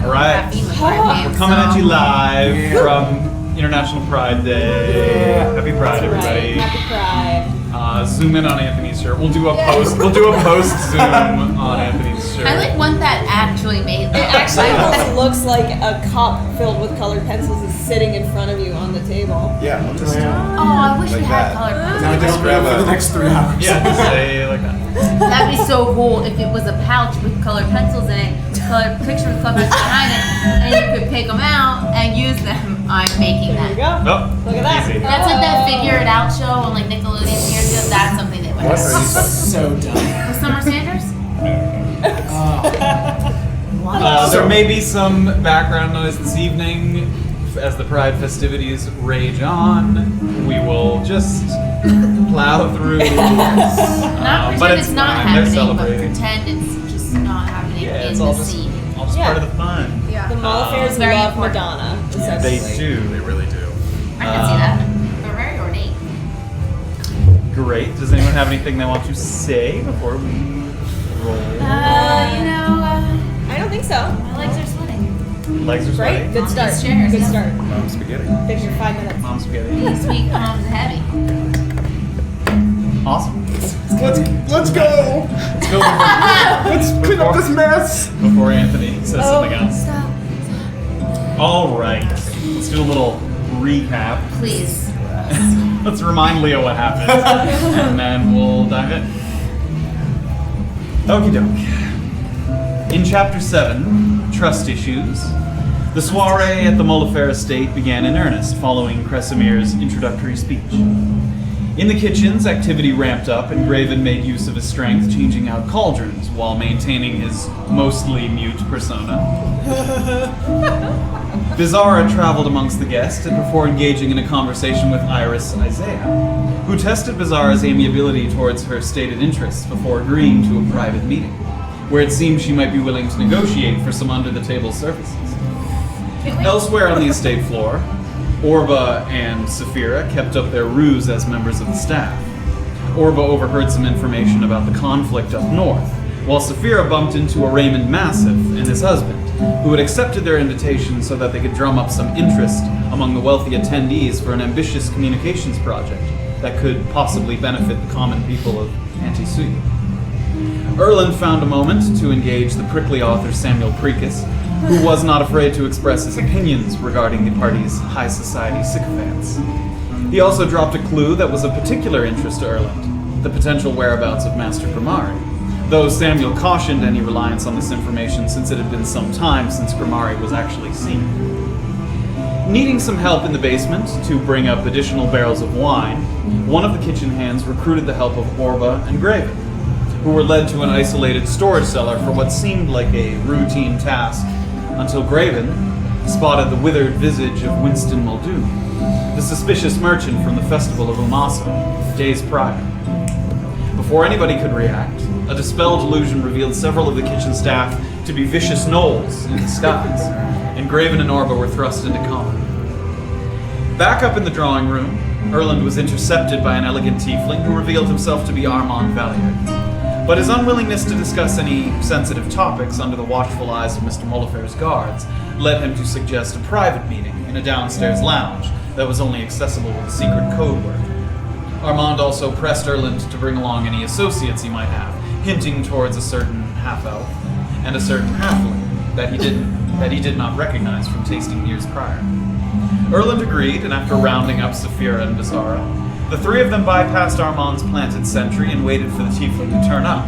All right. We're coming at you live from International Pride Day. Happy Pride, everybody. Happy Pride. Zoom in on Anthony's shirt. We'll do a post. We'll do a post zoom on Anthony's shirt. I want that actually made. It actually almost looks like a cup filled with colored pencils is sitting in front of you on the table. Yeah, I'll just I wish like we had that. colored pencils. Now just grab for the next 3 hours. Yeah, just say like that. That'd be so cool if it was a pouch with colored pencils in it, colored pictures of colors behind it, and you could pick them out and use them. I'm making There you that. go. Oh, Look at that. easy. That's like that Figure It Out show on like Nickelodeon years ago. That's something that would What happen. are you talking So dumb. With Summer Sanders? There may be some background noise this evening as the Pride festivities rage on. We will just plow through. Not but pretend it's not fine. They're happening, but celebrating. pretend it's just not happening Yeah, in it's the all just scene. part of the fun. The Mullifairs Very love important. Madonna. They essentially. do. They really do. I can see that. They're very ornate. Great. Does anyone have anything they want to say before we roll? I don't think so. My legs are sweating. Legs are sweaty. Great. Good Mom's start. chairs, Good yeah. start. Mom spaghetti. Been here 5 minutes. Mom's spaghetti. This week, mom's heavy. Awesome. Let's go. Let's go Let's clean up this mess. before Anthony says something else. Stop. All right. Let's do a little recap. Please. Let's remind Leah what happened, and then we'll dive in. Okie doke. In Chapter 7, Trust Issues, the soiree at the Mullifare estate began in earnest following Kresamir's introductory speech. In the kitchens, activity ramped up, and Graven made use of his strength, changing out cauldrons while maintaining his mostly mute persona. Beezaura traveled amongst the guests and before engaging in a conversation with Iris Isaiah, who tested Beezaura's amiability towards her stated interests before agreeing to a private meeting, where it seemed she might be willing to negotiate for some under-the-table services. Elsewhere on the estate floor, Orba and Safira kept up their ruse as members of the staff. Orba overheard some information about the conflict up north, while Safira bumped into a Raymond Massif and his husband, who had accepted their invitation so that they could drum up some interest among the wealthy attendees for an ambitious communications project that could possibly benefit the common people of Anti-Sui. Erland found a moment to engage the prickly author Samuel Precus, who was not afraid to express his opinions regarding the party's high society sycophants. He also dropped a clue that was of particular interest to Erland, the potential whereabouts of Master Grimari, though Samuel cautioned any reliance on this information since it had been some time since Grimari was actually seen. Needing some help in the basement to bring up additional barrels of wine, one of the kitchen hands recruited the help of Orba and Graven, who were led to an isolated storage cellar for what seemed like a routine task, until Graven spotted the withered visage of Winston Muldoon, the suspicious merchant from the festival of Umaso, days prior. Before anybody could react, a dispelled illusion revealed several of the kitchen staff to be vicious gnolls in disguise, and Graven and Orba were thrust into combat. Back up in the drawing room, Erland was intercepted by an elegant tiefling who revealed himself to be Armand Valier. But his unwillingness to discuss any sensitive topics under the watchful eyes of Mr. Mullifaire's guards led him to suggest a private meeting in a downstairs lounge that was only accessible with a secret code word. Armand also pressed Erland to bring along any associates he might have, hinting towards a certain half-elf and a certain halfling that he did not recognize from tasting years prior. Erland agreed, and after rounding up Safira and Beezaura, the three of them bypassed Armand's planted sentry and waited for the tiefling to turn up.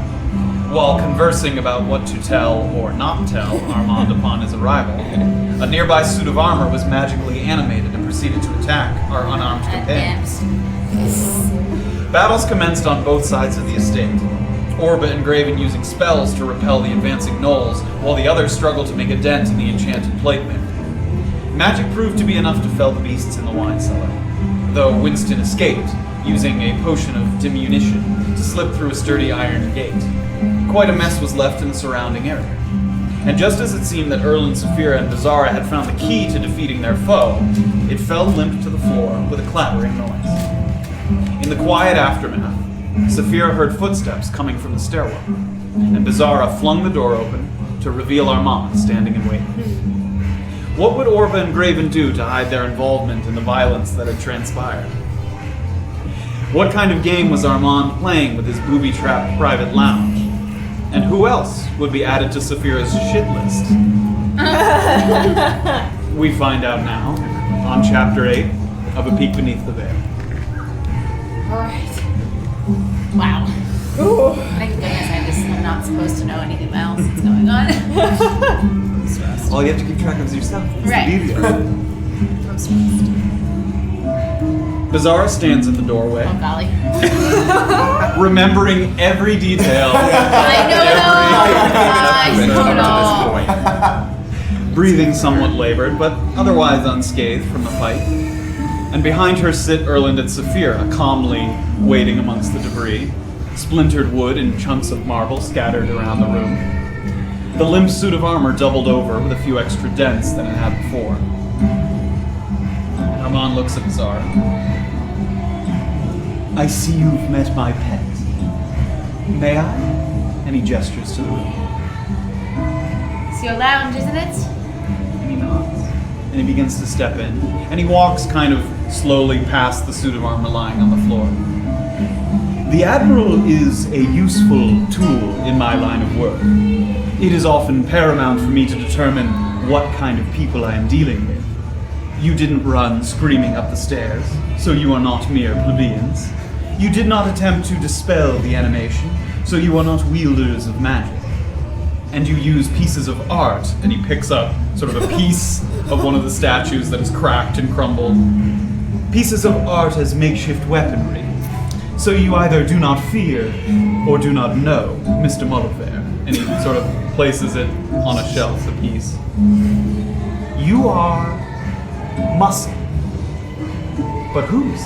While conversing about what to tell or not tell Armand upon his arrival, a nearby suit of armor was magically animated and proceeded to attack our unarmed companions. Battles commenced on both sides of the estate, Orba and Graven using spells to repel the advancing gnolls, while the others struggled to make a dent in the enchanted plate mail. Magic proved to be enough to fell the beasts in the wine cellar, though Winston escaped, using a potion of diminution to slip through a sturdy iron gate. Quite a mess was left in the surrounding area. And just as it seemed that Erland, Safira, and Beezaura had found the key to defeating their foe, it fell limp to the floor with a clattering noise. In the quiet aftermath, Safira heard footsteps coming from the stairwell, and Beezaura flung the door open, to reveal Armand standing in waiting. What would Orba and Graven do to hide their involvement in the violence that had transpired? What kind of game was Armand playing with his booby-trapped private lounge? And who else would be added to Safira's shit list? We find out now on Chapter 8 of A Peek Beneath the Veil. Alright. Wow. Ooh. Thank goodness I'm not supposed to know anything else that's going on. All you have to keep track of is yourself. It's Right. the beauty of it. I'm stressed. Beezaura stands in the doorway, Oh golly. remembering every detail, I know it all. breathing somewhat labored, but otherwise unscathed from the fight. And behind her sit Erland and Safira, calmly waiting amongst the debris, splintered wood and chunks of marble scattered around the room. The limp suit of armor doubled over with a few extra dents than it had before. Armand looks at Beezaura. I see you've met my pet. May I? And he gestures to the room. It's your lounge, isn't it? And he nods. And he begins to step in. And he walks kind of slowly past the suit of armor lying on the floor. The Admiral is a useful tool in my line of work. It is often paramount for me to determine what kind of people I am dealing with. You didn't run screaming up the stairs, so you are not mere plebeians. You did not attempt to dispel the animation, so you are not wielders of magic. And you use pieces of art, and he picks up sort of a piece of one of the statues that is cracked and crumbled. Pieces of art as makeshift weaponry. So you either do not fear or do not know Mr. Mullifair. And he sort of places it on a shelf, a piece. You are muscle. But whose?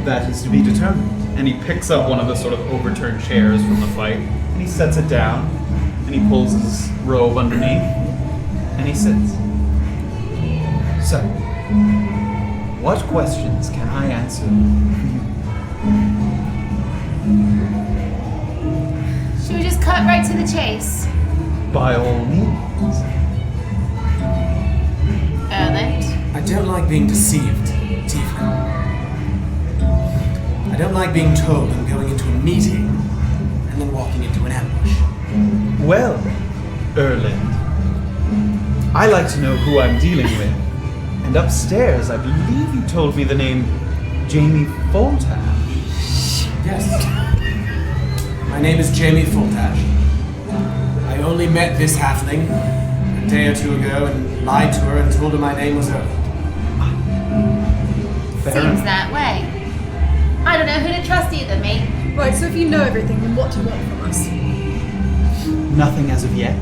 That is to be determined. And he picks up one of the sort of overturned chairs from the fight, and he sets it down, and he pulls his robe underneath, and he sits. So, what questions can I answer for you? Should we just cut right to the chase? By all means. Erland? I don't like being deceived, Tiefling. I don't like being told I'm going into a meeting and then walking into an ambush. Well, Erland, I like to know who I'm dealing with. And upstairs, I believe you told me the name Jamie Foltash. Yes. My name is Jamie Foltash. I only met this halfling a day or two ago and lied to her and told her my name was Erland. Seems that way. I don't know who to trust either, mate. Right, so if you know everything, then what do you want from us? Nothing as of yet.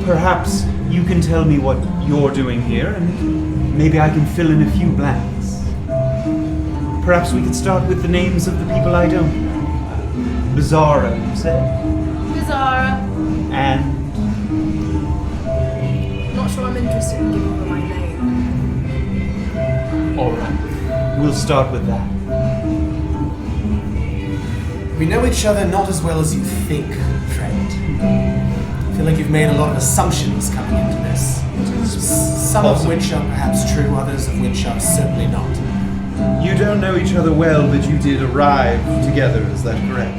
Perhaps you can tell me what you're doing here, and maybe I can fill in a few blanks. Perhaps we could start with the names of the people I don't know. Beezaura, you said? Beezaura. And Not sure I'm interested in giving her my name. alright. We'll start with that. We know each other not as well as you think, friend. I feel like you've made a lot of assumptions coming into this. Some of which are perhaps true, others of which are certainly not. You don't know each other well, but you did arrive together, is that correct?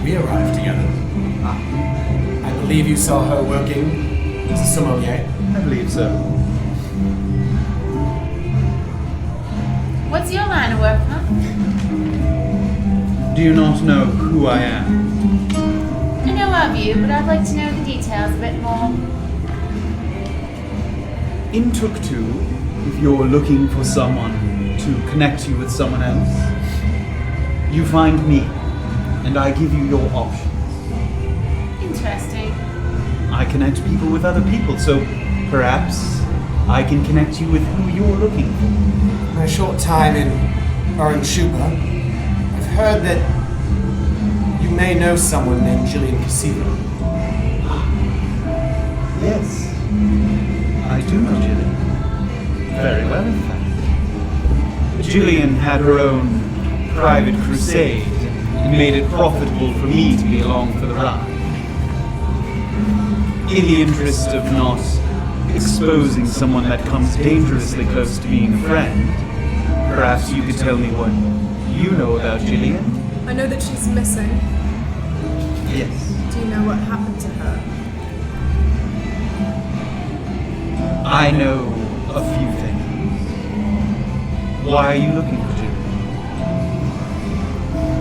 We arrived together. I believe you saw her working as a sommelier. I believe so. What's your line of work, huh? Do you not know who I am? I know of you, but I'd like to know the details a bit more. In Tuktu, if you're looking for someone to connect you with someone else, you find me, and I give you your options. Interesting. I connect people with other people, so perhaps I can connect you with who you're looking for. My short time in Oranchupa, I've heard that you may know someone named Jillian Casino. Yes, I do know Jillian. Very well, in fact. Jillian had her own private crusade and made it profitable for me to be along for the ride. in the interest of not exposing someone that comes dangerously close to being a friend, perhaps you could tell me what you know about Jillian? I know that she's missing. Yes. Do you know what happened to her? I know a few things. Why are you looking for Jillian?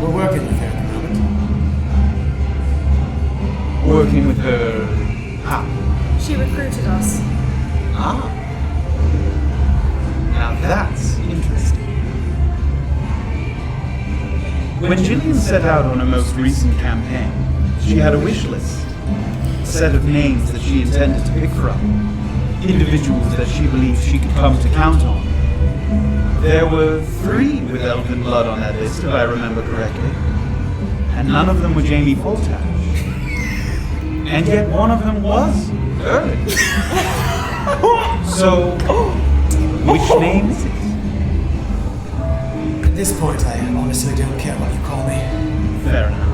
We're working with her at the moment. Working with her how? She recruited us. Ah. Now that's interesting. When Jillian set out on her most recent campaign, she had a wish list, a set of names that she intended to pick from, individuals that she believed she could come to count on. There were 3 with elven blood on that list, if I remember correctly, and none of them were Jamie Foltash. And yet one of them was Erland. So, which name is it? At this point, I honestly don't care what you call me. Fair enough.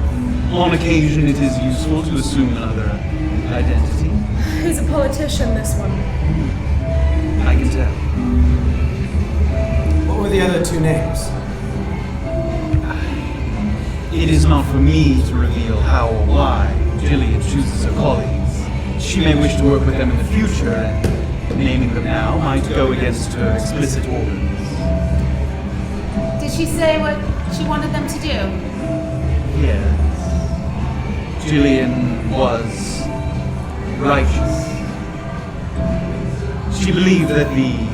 On occasion, it is useful to assume another identity. He's a politician, this one. I can tell. What were the other 2 names? It is not for me to reveal how or why Jillian chooses her colleagues. She may wish to work with them in the future, and naming them now might go against her explicit orders. Did she say what she wanted them to do? Yes. Jillian was righteous. She believed that the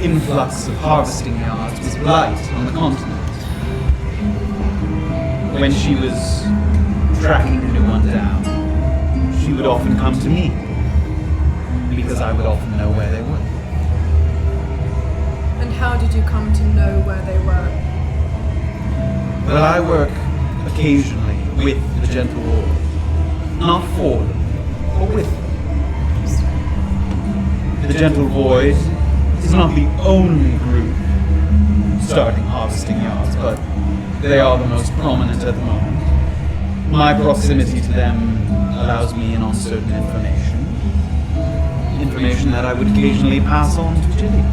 influx of harvesting yards was blight on the continent. When she was tracking a new one down, she would often come to me, because I would often know where they were. And how did you come to know where they were? Well, I work occasionally with the Gentle Orb. Not for them, but with them. The Gentle Void is not the only group starting harvesting yards, but they are the most prominent at the moment. My proximity to them allows me in on certain information. Information that I would occasionally pass on to Jillian.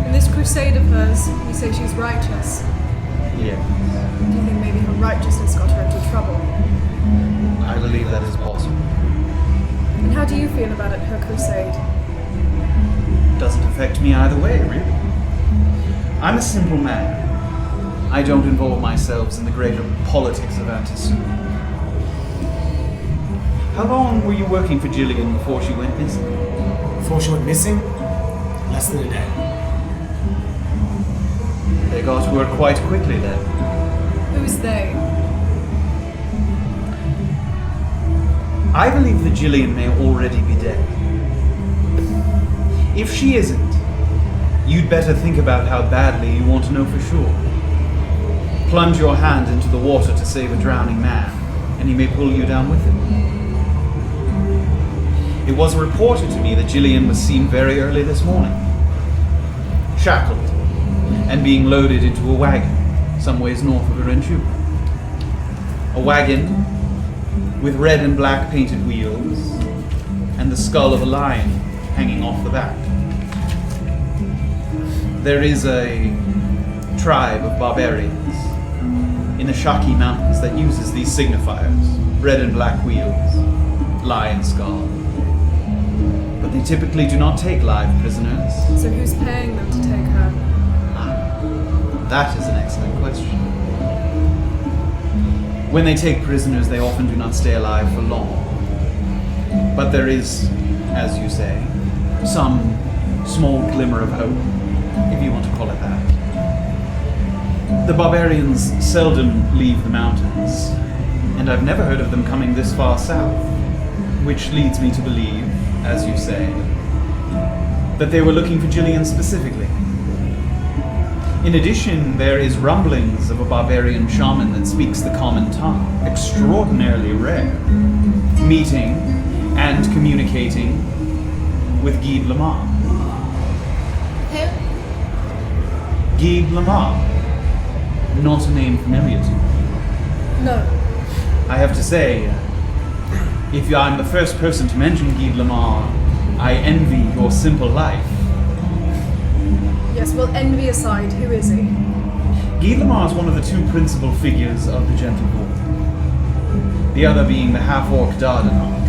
In this crusade of hers, you say she's righteous. Yes, Do you think maybe her righteousness got her into trouble? I believe that is possible. And how do you feel about it, her crusade? Doesn't affect me either way, really. I'm a simple man. I don't involve myself in the greater politics of Antisu. How long were you working for Jillian before she went missing? Before she went missing? Less than a day. They got to her quite quickly then. Who's they? I believe that Jillian may already be dead. If she isn't, you'd better think about how badly you want to know for sure. Plunge your hand into the water to save a drowning man, and he may pull you down with him. It was reported to me that Jillian was seen very early this morning, shackled, and being loaded into a wagon, some ways north of Erenchu. A wagon with red and black painted wheels, and the skull of a lion hanging off the back. There is a tribe of barbarians in the Shaki Mountains that uses these signifiers, red and black wheels, lion skull. But they typically do not take live prisoners. So who's paying them to take her? That is an excellent question. When they take prisoners, they often do not stay alive for long. But there is, as you say, some small glimmer of hope, if you want to call it that. The barbarians seldom leave the mountains, and I've never heard of them coming this far south, which leads me to believe, as you say, that they were looking for Jillian specifically. In addition, there is rumblings of a barbarian shaman that speaks the common tongue, extraordinarily rare, meeting and communicating with Guy Lamar. Who? Guy Lamar. Not a name familiar to me. No. I have to say, If I'm the first person to mention Guy Lamar, I envy your simple life. Yes, well, envy aside, who is he? Guy Lamar is one of the two principal figures of the Gentle Void. The other being the half-orc Dardanok.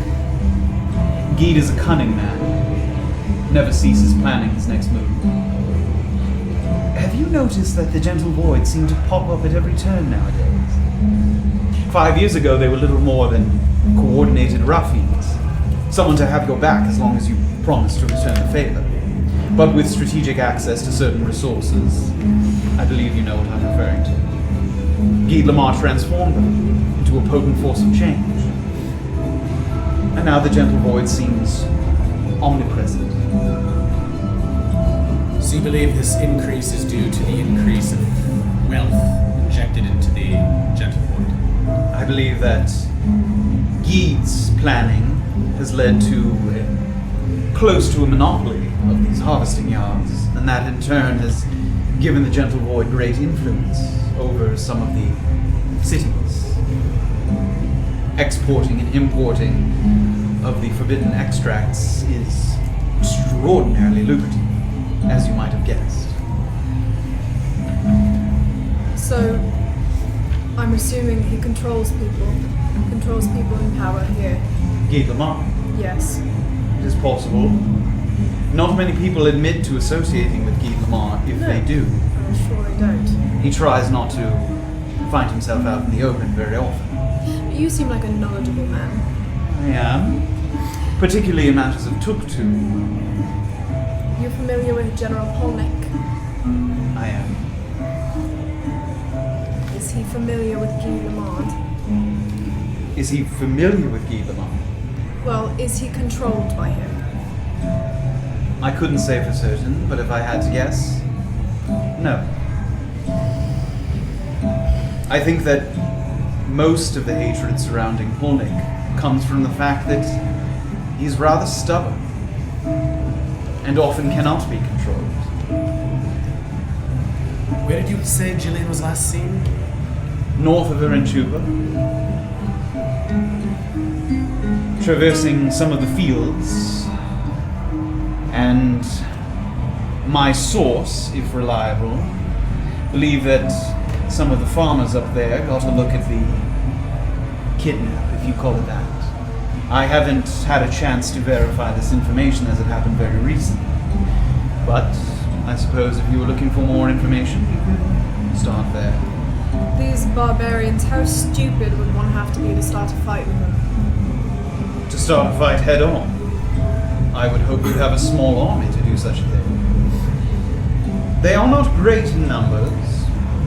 Guy is a cunning man, never ceases planning his next move. Have you noticed that the Gentle Void seem to pop up at every turn nowadays? 5 years ago, they were little more than coordinated ruffians. Someone to have your back as long as you promise to return the favor. But with strategic access to certain resources, I believe you know what I'm referring to. Guy Lamar transformed them into a potent force of change. And now the Gentle Void seems omnipresent. So you believe this increase is due to the increase of wealth injected into the Gentle Void? I believe that Guy's planning has led to close to a monopoly of these harvesting yards, and that in turn has given the Gentle Void great influence over some of the cities. Exporting and importing of the forbidden extracts is extraordinarily lucrative, as you might have guessed. So, I'm assuming he controls people in power here. Guy Lamar. Yes. It is possible. Not many people admit to associating with Guy Lamar. If No. they do, I'm sure they don't. he tries not to find himself out in the open very often. But you seem like a knowledgeable man. I am. Particularly in matters of Tuktu. You're familiar with General Polnick? I am. Is he familiar with Guy Lamar? Is he familiar with Guy Lamar? Well, is he controlled by him? I couldn't say for certain, but if I had to guess, no. I think that most of the hatred surrounding Polnick comes from the fact that he's rather stubborn and often cannot be controlled. Where did you say Jillian was last seen? North of Erenchuba, traversing some of the fields, and my source, if reliable, believe that some of the farmers up there got a look at the kidnap, if you call it that. I haven't had a chance to verify this information as it happened very recently, but I suppose if you were looking for more information, you could start there. These barbarians, how stupid would one have to be to start a fight with them? To start a fight head on, I would hope you'd have a small army to do such a thing. They are not great in numbers,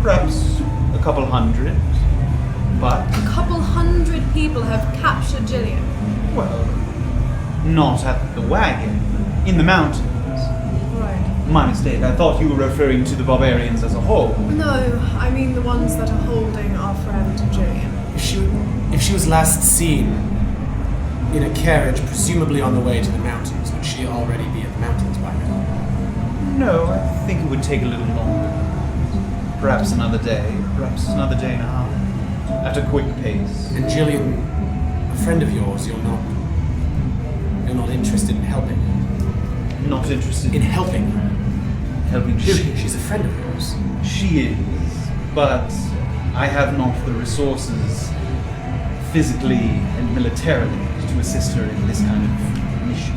perhaps a couple hundred, but, A couple hundred people have captured Jillian. well, not at the wagon, in the mountains. Right. My mistake, I thought you were referring to the barbarians as a whole. No, I mean the ones that are holding our friend Jillian. If she was last seen in a carriage, presumably on the way to the mountains, would she already be at the mountains by now? No, I think it would take a little longer. Perhaps another day, perhaps another day and a half, at a quick pace. And Jillian, a friend of yours, you're not interested in helping. Not interested In helping her. helping Jillian. She's a friend of yours. She is, but I have not the resources, physically and militarily, to assist her in this kind of mission.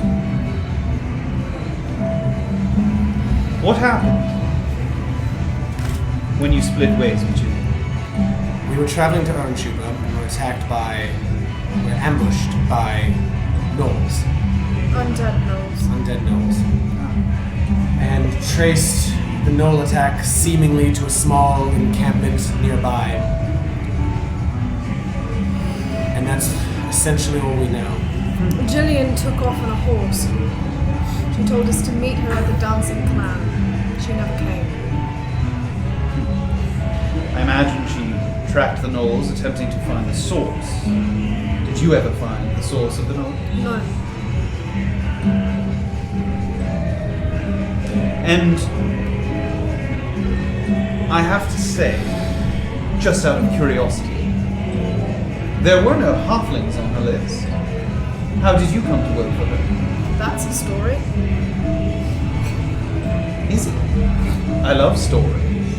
What happened when you split ways with Jillian? We were traveling to Erenchuba and were ambushed by gnolls, Undead gnolls. undead gnolls, and traced the gnoll attack seemingly to a small encampment nearby. And that's essentially all we know. Jillian took off on a horse. She told us to meet her at the dancing clan. She never came. I imagine she tracked the gnolls, attempting to find the source. Did you ever find the source of the gnoll? No. And I have to say, just out of curiosity, there were no halflings on her list. How did you come to work for her? That's a story. Is it? I love stories.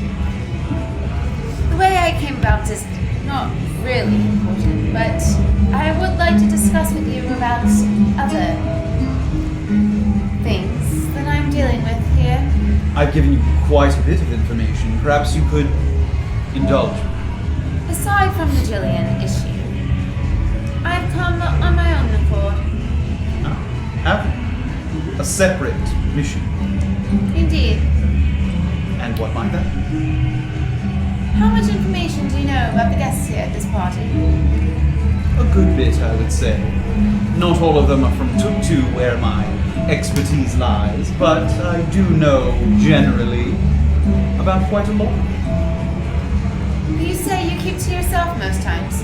The way I came about is not really important, but I would like to discuss with you about other things that I'm dealing with here. I've given you quite a bit of information. Perhaps you could indulge me. Aside from the Jillian issue, I've come on my own accord. Have you? A separate mission. Indeed. And what might that be? How much information do you know about the guests here at this party? A good bit, I would say. Not all of them are from Tuktu, where my expertise lies, but I do know, generally, about quite a lot. You say you keep to yourself most times.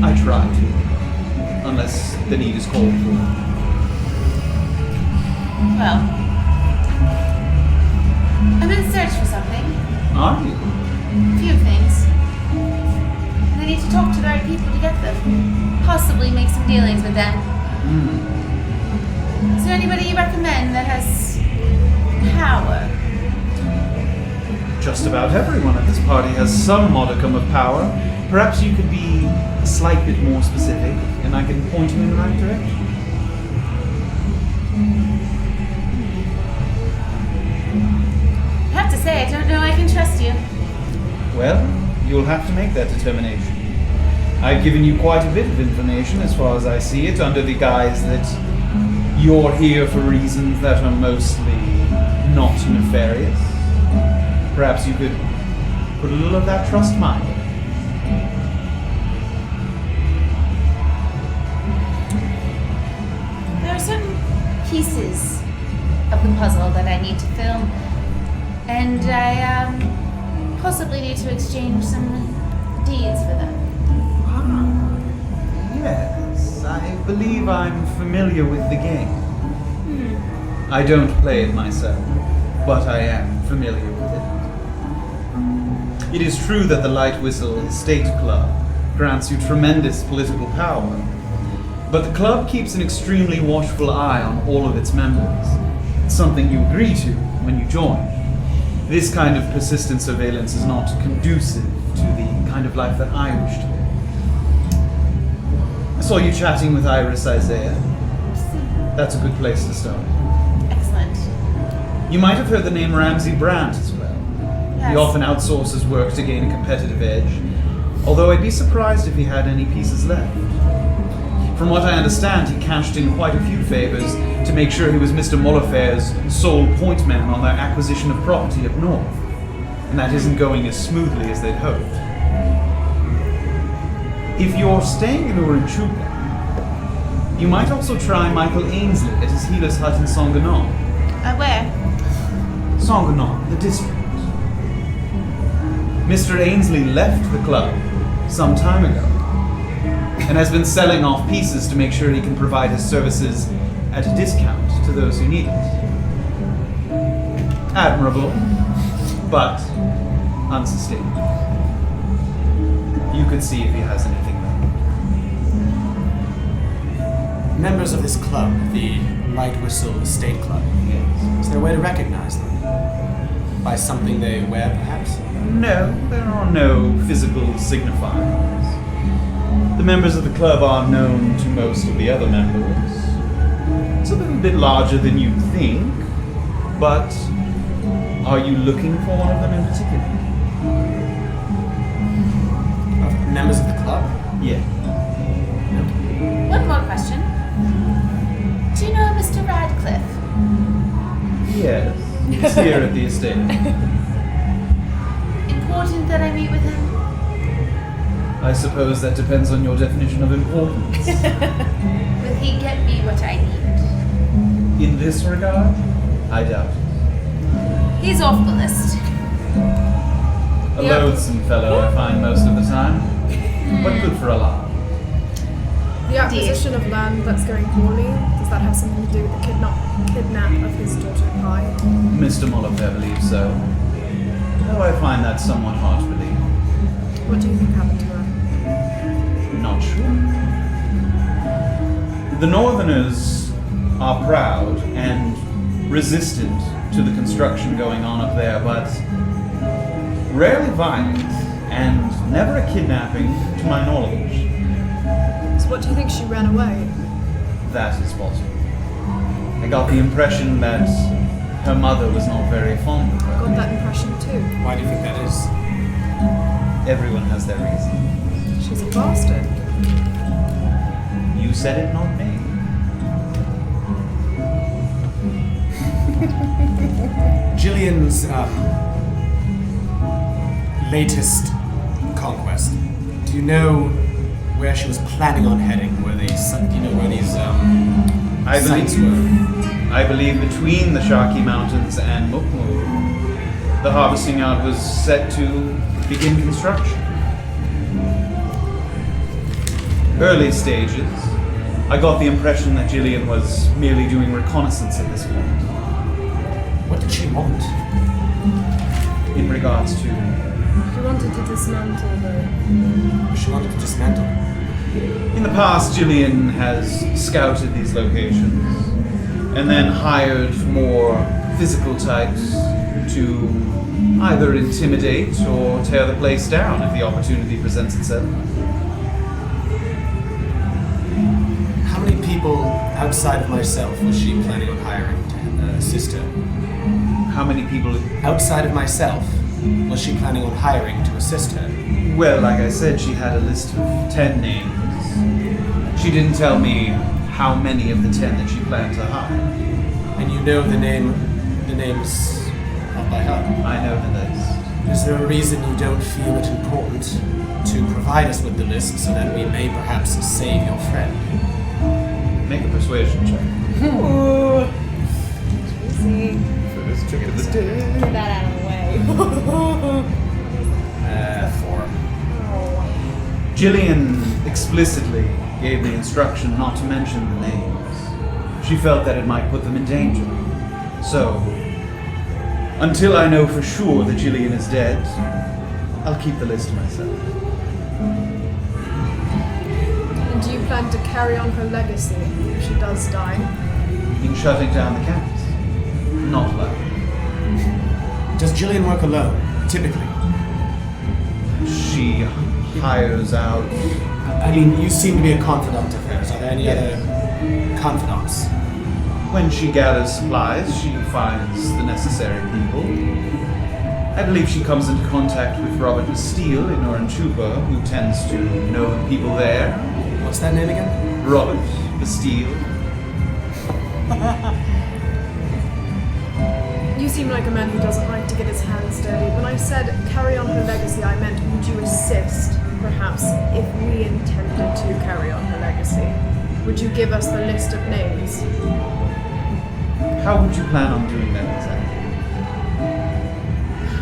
I try to, unless the need is called for. Well, I'm in search for something. Are you? A few things. And I need to talk to the right people to get them. Possibly make some dealings with them. Is there anybody you recommend that has power? Just about everyone at this party has some modicum of power. Perhaps you could be a slight bit more specific, and I can point you in the right direction. I have to say, I don't know I can trust you. Well, you'll have to make that determination. I've given you quite a bit of information as far as I see it, under the guise that you're here for reasons that are mostly not nefarious. Perhaps you could put a little of that trust my way. There are certain pieces of the puzzle that I need to fill, and I possibly need to exchange some deeds for them. Yes, I believe I'm familiar with the game. I don't play it myself, but I am familiar with it. It is true that the Light Whistle Estate Club grants you tremendous political power, but the club keeps an extremely watchful eye on all of its members. It's something you agree to when you join. This kind of persistent surveillance is not conducive to the kind of life that I wish to live. I saw you chatting with Iris Isaiah. That's a good place to start. Excellent. You might have heard the name Ramsay Brandt as well. Yes. He often outsources work to gain a competitive edge, although I'd be surprised if he had any pieces left. From what I understand, he cashed in quite a few favors to make sure he was Mr. Mollifair's sole point man on their acquisition of property up north, and that isn't going as smoothly as they'd hoped. If you're staying in Urinchuka, you might also try Michael Ainsley at his healer's hut in Songanon. Where? Songanon, the district. Mr. Ainsley left the club some time ago, and has been selling off pieces to make sure he can provide his services at a discount to those who need it. Admirable, but unsustainable. You could see if he has anything left. Members of this club, the Light Whistle Estate Club, Yes. is there a way to recognize them? By something they wear, perhaps? No, there are no physical signifiers. The members of the club are known to most of the other members. It's a little bit larger than you'd think, but are you looking for one of them in particular? Members of the club? Yeah. One more question. Do you know Mr. Radcliffe? Yes. He's here at the estate. Important that I meet with him? I suppose that depends on your definition of importance. Will he get me what I need? In this regard, I doubt it. He's off the list. A Yep. loathsome fellow, I find most of the time, but good for a laugh. The acquisition of land that's going poorly, does that have something to do with the kidnap of his daughter Pi? Mr. Mollifair believes so, though I find that somewhat hard to believe. What do you think happened to her? Not sure. The Northerners are proud and resistant to the construction going on up there, but rarely violent, and never a kidnapping, to my knowledge. So what do you think she ran away? That is possible. I got the impression that her mother was not very fond of her. Got that impression too. Why do you think that is? Everyone has their reason. She's a bastard. You said it, not me. Jillian's latest conquest. Do you know where she was planning on heading? Where do you know where these sites were? I believe between the Sharky Mountains and Mukmu, the harvesting yard was set to begin construction. Early stages. I got the impression that Jillian was merely doing reconnaissance at this point. What did she want? In regards to... She wanted to dismantle the... She wanted to dismantle. In the past, Jillian has scouted these locations and then hired more physical types to either intimidate or tear the place down if the opportunity presents itself. How many people outside of myself was she planning on hiring to assist her? How many people... Outside of myself, was she planning on hiring to assist her? Well, like I said, she had a list of 10 names. She didn't tell me how many of the 10 that she planned to hire. And you know the names off by heart? I know the list. Is there a reason you don't feel it important to provide us with the list so that we may perhaps save your friend? Make a persuasion check. Easy. First trick of the day. Get that out of the way. 4. Jillian explicitly gave the instruction not to mention the names. She felt that it might put them in danger. So, until I know for sure that Jillian is dead, I'll keep the list to myself. And do you plan to carry on her legacy if she does die? In shutting down the camps? Not likely. Does Jillian work alone, typically? She hires out... I mean, you seem to be a confidant of hers. Are there any other confidants? When she gathers supplies, she finds the necessary people. I believe she comes into contact with Robert Steele in Oranchupa, who tends to know the people there. What's that name again? Robert Steele. You seem like a man who doesn't like to get his hands dirty. When I said carry on her legacy, I meant would you assist, perhaps, if we intended to carry on her legacy? Would you give us the list of names? How would you plan on doing that exactly?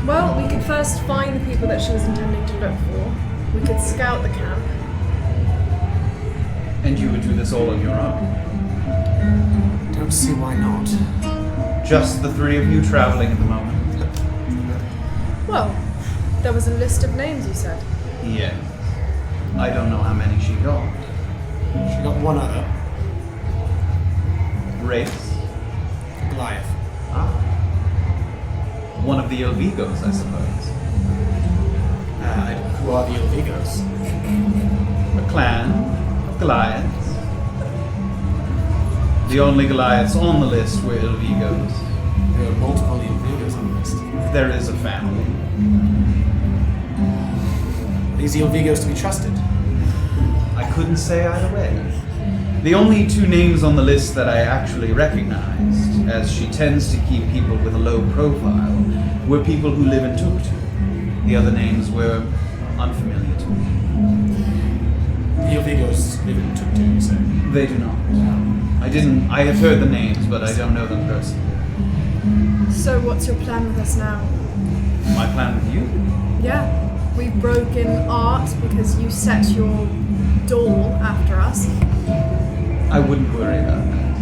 Well, we could first find the people that she was intending to look for. We could scout the camp. And you would do this all on your own? Don't see why not. Just the three of you traveling at the moment? Well, there was a list of names, you said. Yes. I don't know how many she got. She got one other. Race? Goliath. Ah. One of the Ilvigos, I suppose. Who are the Ilvigos? A clan of Goliaths. The only Goliaths on the list were Ilvigos. There are multiple Ilvigos on the list. There is a family. Are these Ilvigos to be trusted? I couldn't say either way. The only two names on the list that I actually recognized, as she tends to keep people with a low profile, were people who live in Tuktu. The other names were unfamiliar to me. The Ilvigos live in Tuktu, you say? They do not. I have heard the names, but I don't know them personally. So what's your plan with us now? My plan with you? Yeah, we broke in art because you set your doll after us. I wouldn't worry about that.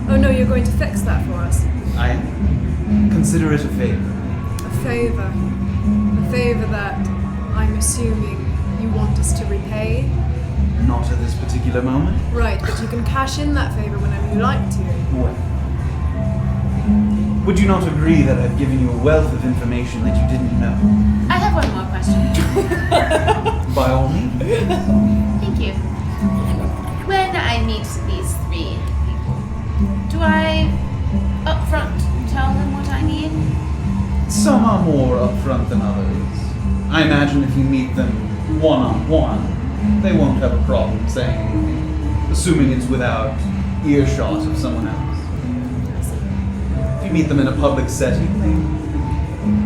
Oh no, you're going to fix that for us. I consider it a favor. A favor. A favor that I'm assuming you want us to repay. Not at this particular moment. Right, but you can cash in that favor whenever you like to. Well, would you not agree that I've given you a wealth of information that you didn't know? I have one more question. By all means. Thank you. When I meet these three people, do I upfront tell them what I need? Some are more upfront than others. I imagine if you meet them one-on-one, they won't have a problem saying anything, assuming it's without earshot of someone else. If you meet them in a public setting,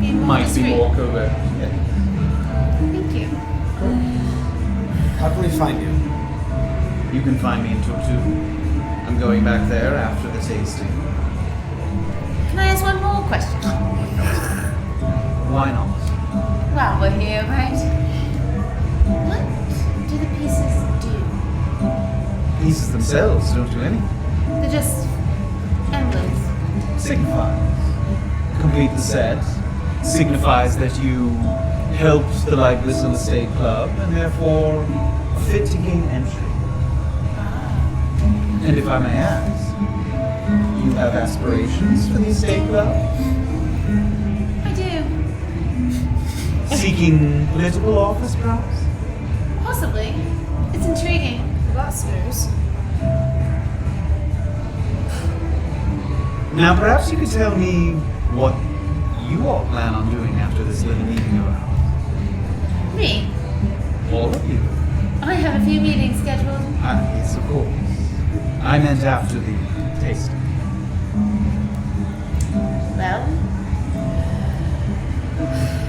they might be more covert. Yeah. Thank you. How can we find you? You can find me in Tuk-Tuk. I'm going back there after the tasting. Can I ask one more question? Why not? While we're here, right? What do the pieces do? Pieces themselves don't do anything. They're just emblems. Signifies. Complete the set. Signifies that you helped the Lightless Estate Club and therefore fit to gain entry. And if I may ask, you have aspirations for the estate club? I do. Seeking political office, perhaps? Possibly. It's intriguing. Well, that's news. Now, perhaps you could tell me what you all plan on doing after this little meeting of ours. Me? All of you. I have a few meetings scheduled. Yes, of course. I meant after the tasting. Well,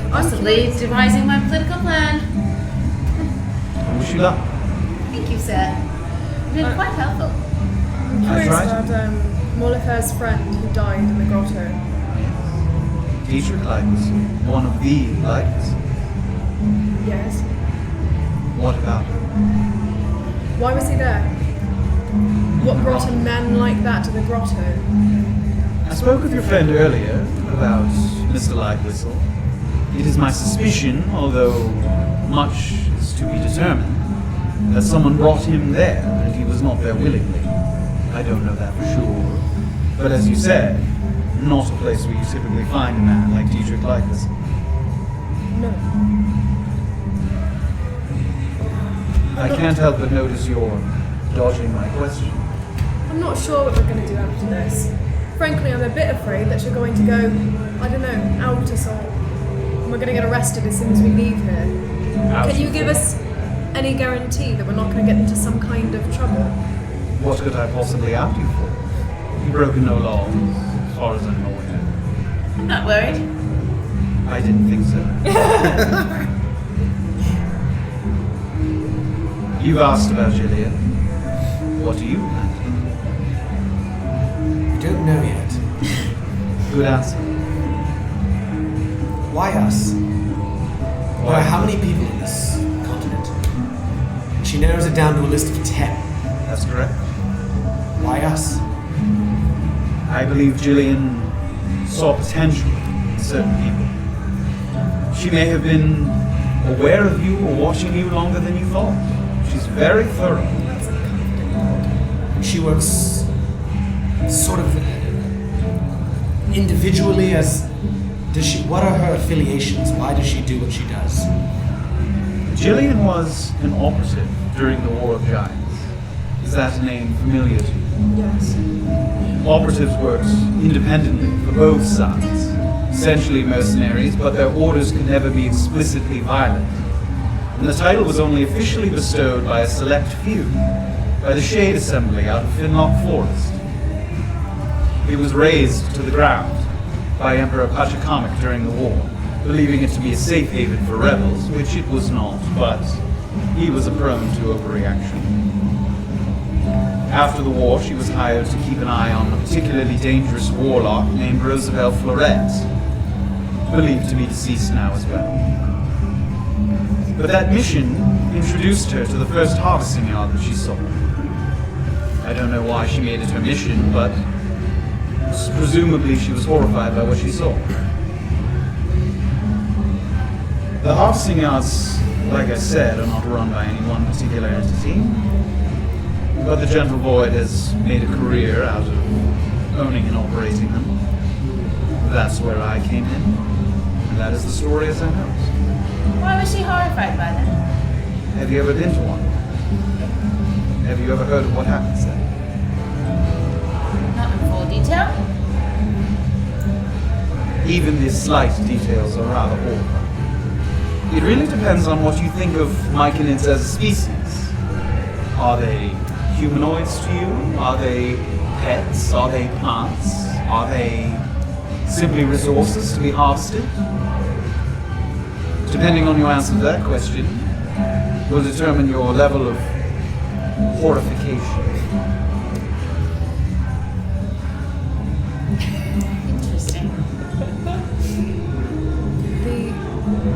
possibly devising my political plan. I wish you luck. Thank you, sir. You've been quite helpful. I'm curious right. about Molifer's friend who died in the grotto. Dietrich Lightless, one of the Lightless. Yes. What about her? Why was he there? What brought a man like that to the grotto? I spoke with your friend earlier about Mr. Lightwhistle. It is my suspicion, although much is to be determined, that someone brought him there and he was not there willingly. I don't know that for sure. But as you said, not a place where you typically find a man like Dietrich Lightwhistle. No. I can't help but notice you're dodging my question. I'm not sure what we're going to do after this. Frankly, I'm a bit afraid that you're going to go, I don't know, out us all. And we're going to get arrested as soon as we leave here. Can you give us any guarantee that we're not going to get into some kind of trouble? What could I possibly out you for? You've broken no laws, as far as I'm aware. I'm not worried. I didn't think so. You've asked about Gillian. What do you plan to We don't know yet. do? Good answer. Why us? There are how many people in this continent? She narrows it down to a list of 10. That's correct. Why us? I believe Gillian saw potential in certain people. She may have been aware of you or watching you longer than you thought. She's very thorough. That's a comforting word. She works sort of individually as... Does she? What are her affiliations? Why does she do what she does? Gillian was an operative during the War of Giants. Is that a name familiar to you? Yes. Operatives worked independently for both sides, essentially mercenaries, but their orders could never be explicitly violent. And the title was only officially bestowed by a select few, by the Shade Assembly out of Finlock Forest. It was razed to the ground by Emperor Pachacamic during the war, believing it to be a safe haven for rebels, which it was not, but he was prone to overreaction. After the war, she was hired to keep an eye on a particularly dangerous warlock named Roosevelt Floret, believed to be deceased now as well. But that mission introduced her to the first harvesting yard that she saw. I don't know why she made it her mission, but presumably she was horrified by what she saw. The harvesting yards like I said, are not run by any one particular entity. But the Gentle Void has made a career out of owning and operating them. That's where I came in. And that is the story as I know it. Why was she horrified by them? Have you ever been to one? Have you ever heard of what happens there? Not in full detail. Even the slight details are rather awful. It really depends on what you think of myconids as a species. Are they humanoids to you? Are they pets? Are they plants? Are they simply resources to be harvested? Depending on your answer to that question, will determine your level of horrification. Interesting.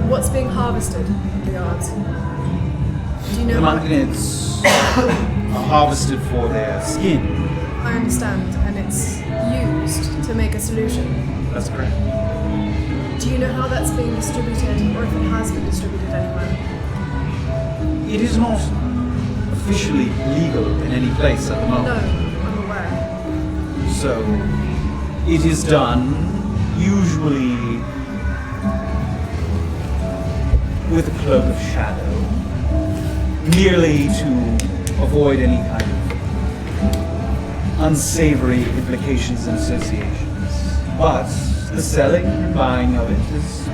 What's being harvested? The odds. Do you The know? myconids are harvested for their skin. I understand, and it's used to make a solution. That's correct. Do you know how that's being distributed, or if it has been distributed anywhere? It is not officially legal in any place at the No, moment. I'm aware. So, it is done usually with a cloak of shadow, merely to avoid any kind of unsavory implications and associations. But the selling and buying of it is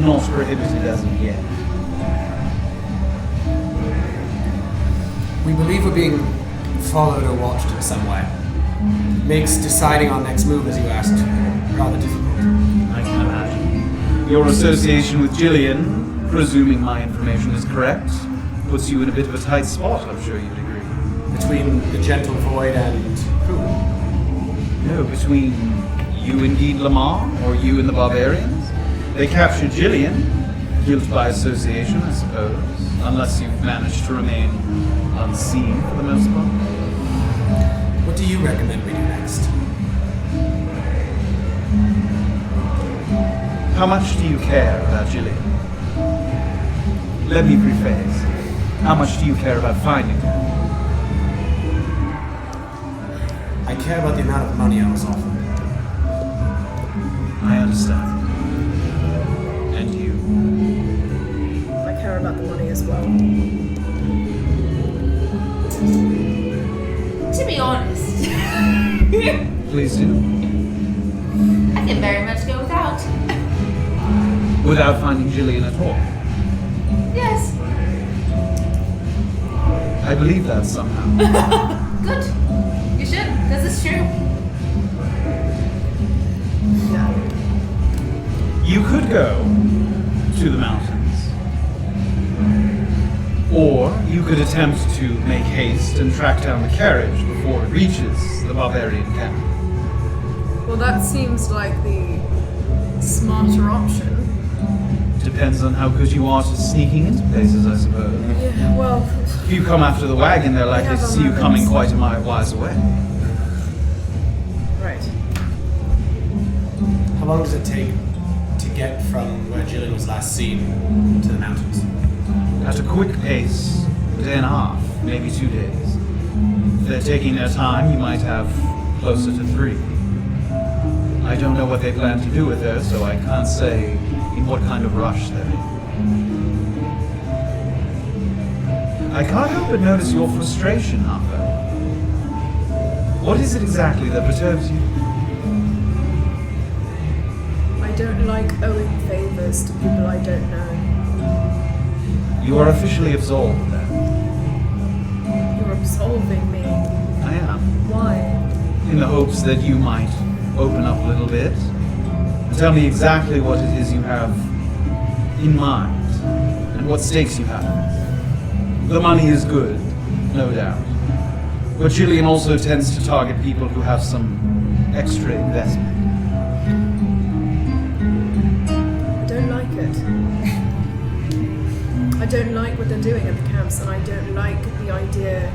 not prohibited as of yet. We believe we're being followed or watched in some way. Makes deciding our next move, as you asked, rather difficult. I can imagine. Your association with Jillian, presuming my information is correct, puts you in a bit of a tight spot, I'm sure you'd agree. Between the Gentle Void and who? No, between you and Guy Lamar, or you and the Barbarians. They captured Jillian, guilt by association, I suppose, unless you've managed to remain unseen for the most part. What do you recommend we do next? How much do you care about Jillian? Let me rephrase. How much do you care about finding her? I care about the amount of money I was offered. I understand. And you? I care about the money as well. To be honest, Please do. I can very much go without. Without finding Jillian at all. Yes. I believe that somehow. Good. You should, because it's true. Yeah. You could go to the mountains. Or you could attempt to make haste and track down the carriage before it reaches the barbarian camp. Well, that seems like the smarter option. Depends on how good you are to sneaking into places, I suppose. Yeah, well, If you come after the wagon, they're likely to see you coming quite a wise away. right. How long does it take to get from where Jillian was last seen to the mountains? At a quick pace, a day and a half, maybe 2 days. If they're taking their time, you might have closer to 3. I don't know what they plan to do with her, so I can't say in what kind of rush they're in. I can't help but notice your frustration, Harper. What is it exactly that perturbs you? I don't like owing favors to people I don't know. You are officially absolved, then. You're absolving me. I am. Why? In the hopes that you might open up a little bit and tell me exactly what it is you have in mind and what stakes you have. The money is good, no doubt. But Jillian also tends to target people who have some extra investment. I don't like it. I don't like what they're doing at the camps, and I don't like the idea.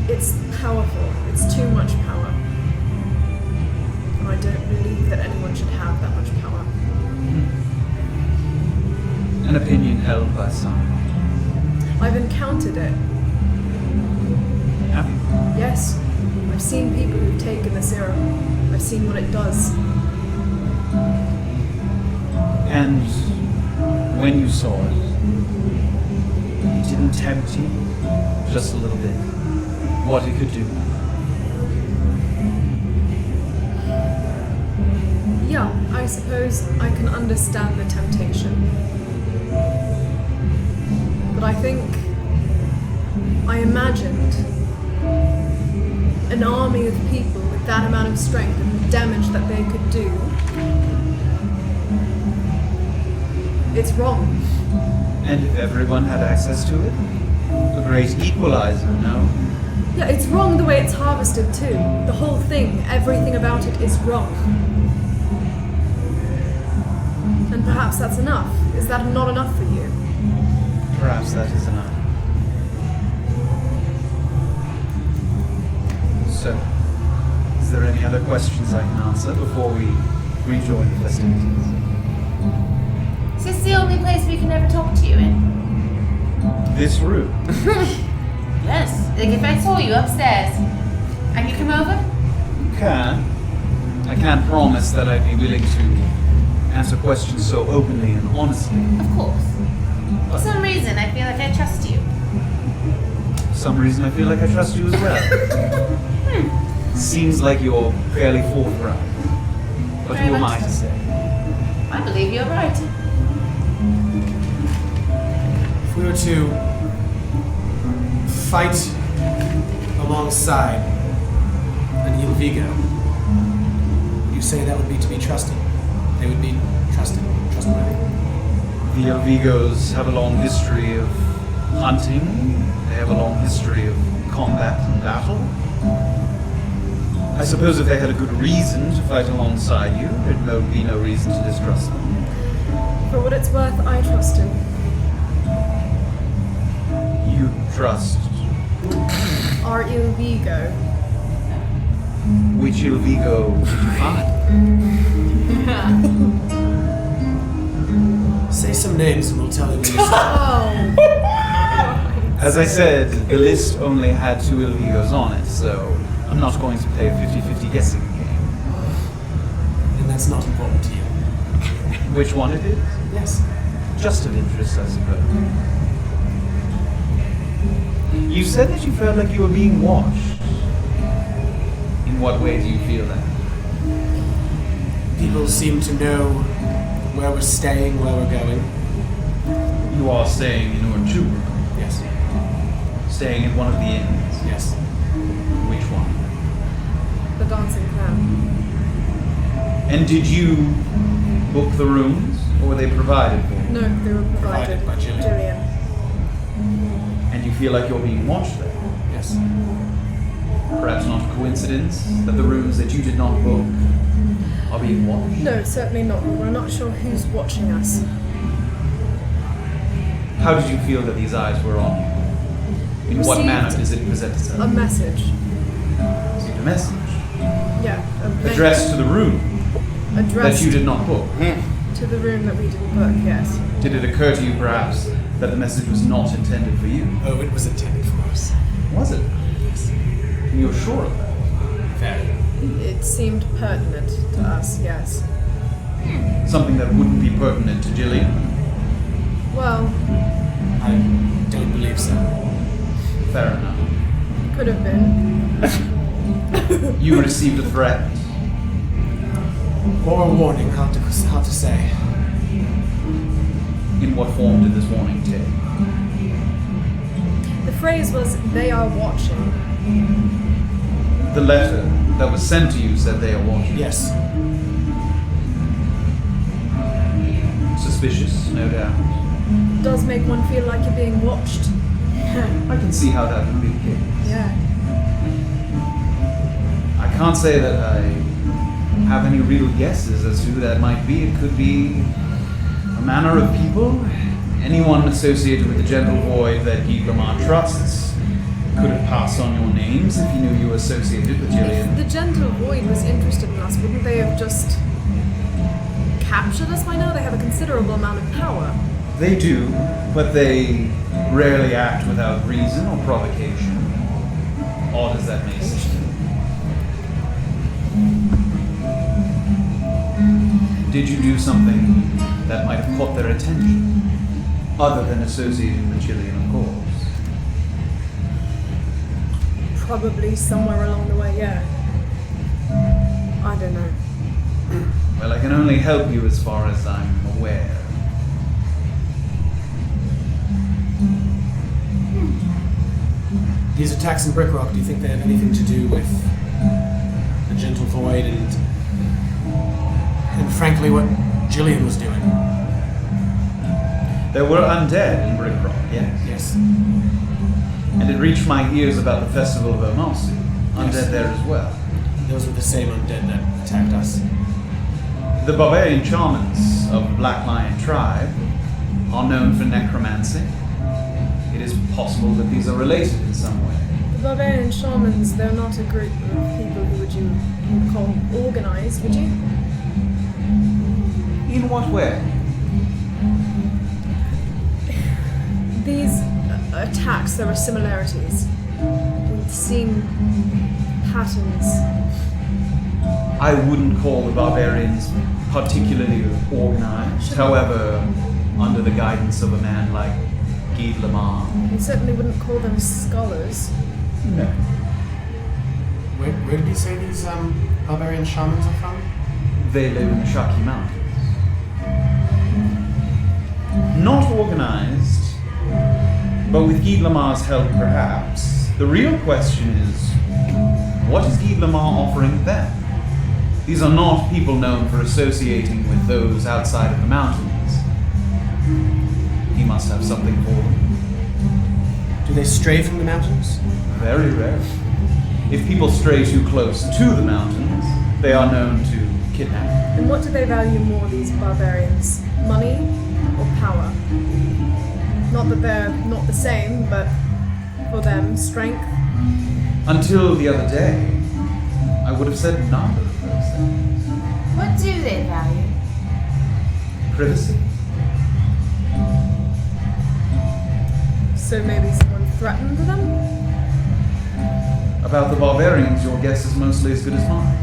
It's powerful. It's too much power. And I don't believe that anyone should have that much power. And a held by some. I've encountered it. Have you? Yes. I've seen people who've taken the serum. I've seen what it does. And when you saw it, it didn't tempt you just a little bit what it could do? Yeah, I suppose I can understand the temptation. But I think I imagined an army of people with that amount of strength and the damage that they could do. It's wrong. And if everyone had access to it? A great equalizer, no? Yeah, it's wrong the way it's harvested too. The whole thing, everything about it is wrong. And perhaps that's enough. Is that not enough for you? Perhaps that is enough. So, is there any other questions I can answer before we rejoin the festivities? Is this the only place we can ever talk to you in? This room? Yes. Like if I saw you upstairs, I could come over? Can. I can't promise that I'd be willing to answer questions so openly and honestly. Of course. For some reason, I feel like I trust you. For some reason I feel like I trust you as well. Seems like you're fairly forthright. But Very who am much I to so. say? I believe you're right. If we were to fight alongside an Il Vigo, you say that would be to be trusted. They would be trustworthy. The Elvigos have a long history of hunting. They have a long history of combat and battle. I suppose if they had a good reason to fight alongside you, there'd be no reason to distrust them. For what it's worth, I trust him. You trust Our Il Vigo. which Elvigo did you find? Say some names and we'll tell you when you say. Oh. As I said, the list only had 2 Elvigos on it, so I'm not going to play a 50-50 guessing game. And that's not important to you. Which one it is? Yes. Just of interest, I suppose. You said that you felt like you were being watched. In what way do you feel that? People seem to know where we're staying, where we're going. You are staying in Orba. Yes. Staying in one of the inns. Yes. Which one? The dancing clown. And did you book the rooms, or were they provided for? No, they were provided Provided by Jillian. And you feel like you're being watched there? Yes. Perhaps not a coincidence that the rooms that you did not book are being watched? No, certainly not. We're not sure who's watching us. How did you feel that these eyes were on you? In what Received manner does it present A itself? message. Received a message. Yeah. Addressed to the room that Addressed you did not book. to the room that we didn't book, yes. Did it occur to you, perhaps, that the message was not intended for you? Oh, it was intended for us. Was it? Yes. And you're sure of that? Very. It seemed pertinent to us, yes. Something that wouldn't be pertinent to Jillian? Well, I don't believe so. Fair enough. could have been. You received a threat. Or a warning, hard to say. In what form did this warning take? The phrase was, "They are watching." The letter that was sent to you said they are watching. Yes. Suspicious, no doubt. Does make one feel like you're being watched. I can see how that would be the case. Yeah. I can't say that I have any real guesses as to who that might be. It could be a manner of people. Anyone associated with the Gentle Void that Guy Lamar trusts could have passed on your names if he knew you were associated with If Jillian. the Gentle Void was interested in us, wouldn't they have just captured us by now? They have a considerable amount of power. They do, but they rarely act without reason or provocation. Odd as that may seem. Did you do something that might have caught their attention, other than associating with Jillian, of course? Probably somewhere along the way, yeah. I don't know. Well, I can only help you as far as I'm aware. These attacks in Brickrock, do you think they have anything to do with the Gentle Void and frankly what Jillian was doing? There were undead in Brickrock, yes? Yes. And it reached my ears about the Festival of Omasu. Undead there as well. Those were the same undead that attacked us. The barbarian shamans of the Black Lion tribe are known for necromancy. It is possible that these are related in some way. The barbarian shamans, they're not a group of people who you would call organized, would you? In what way? These attacks, there are similarities. We've seen patterns. I wouldn't call the barbarians particularly organized. However, under the guidance of a man like Guy Lamar. You certainly wouldn't call them scholars. No. Where did you say these barbarian shamans are from? They live in the Shaki Mountains. Not organized, but with Guy Lamar's help perhaps. The real question is, what is Guy Lamar offering them? These are not people known for associating with those outside of the mountains. He must have something for them. Do they stray from the mountains? Very rarely. If people stray too close to the mountains, they are known to kidnap. And what do they value more, these barbarians? Money or power? Not that they're not the same, but for them, strength? Until the other day, I would have said neither of those things. What do they value? Privacy. So maybe someone threatened them? About the barbarians, your guess is mostly as good as mine.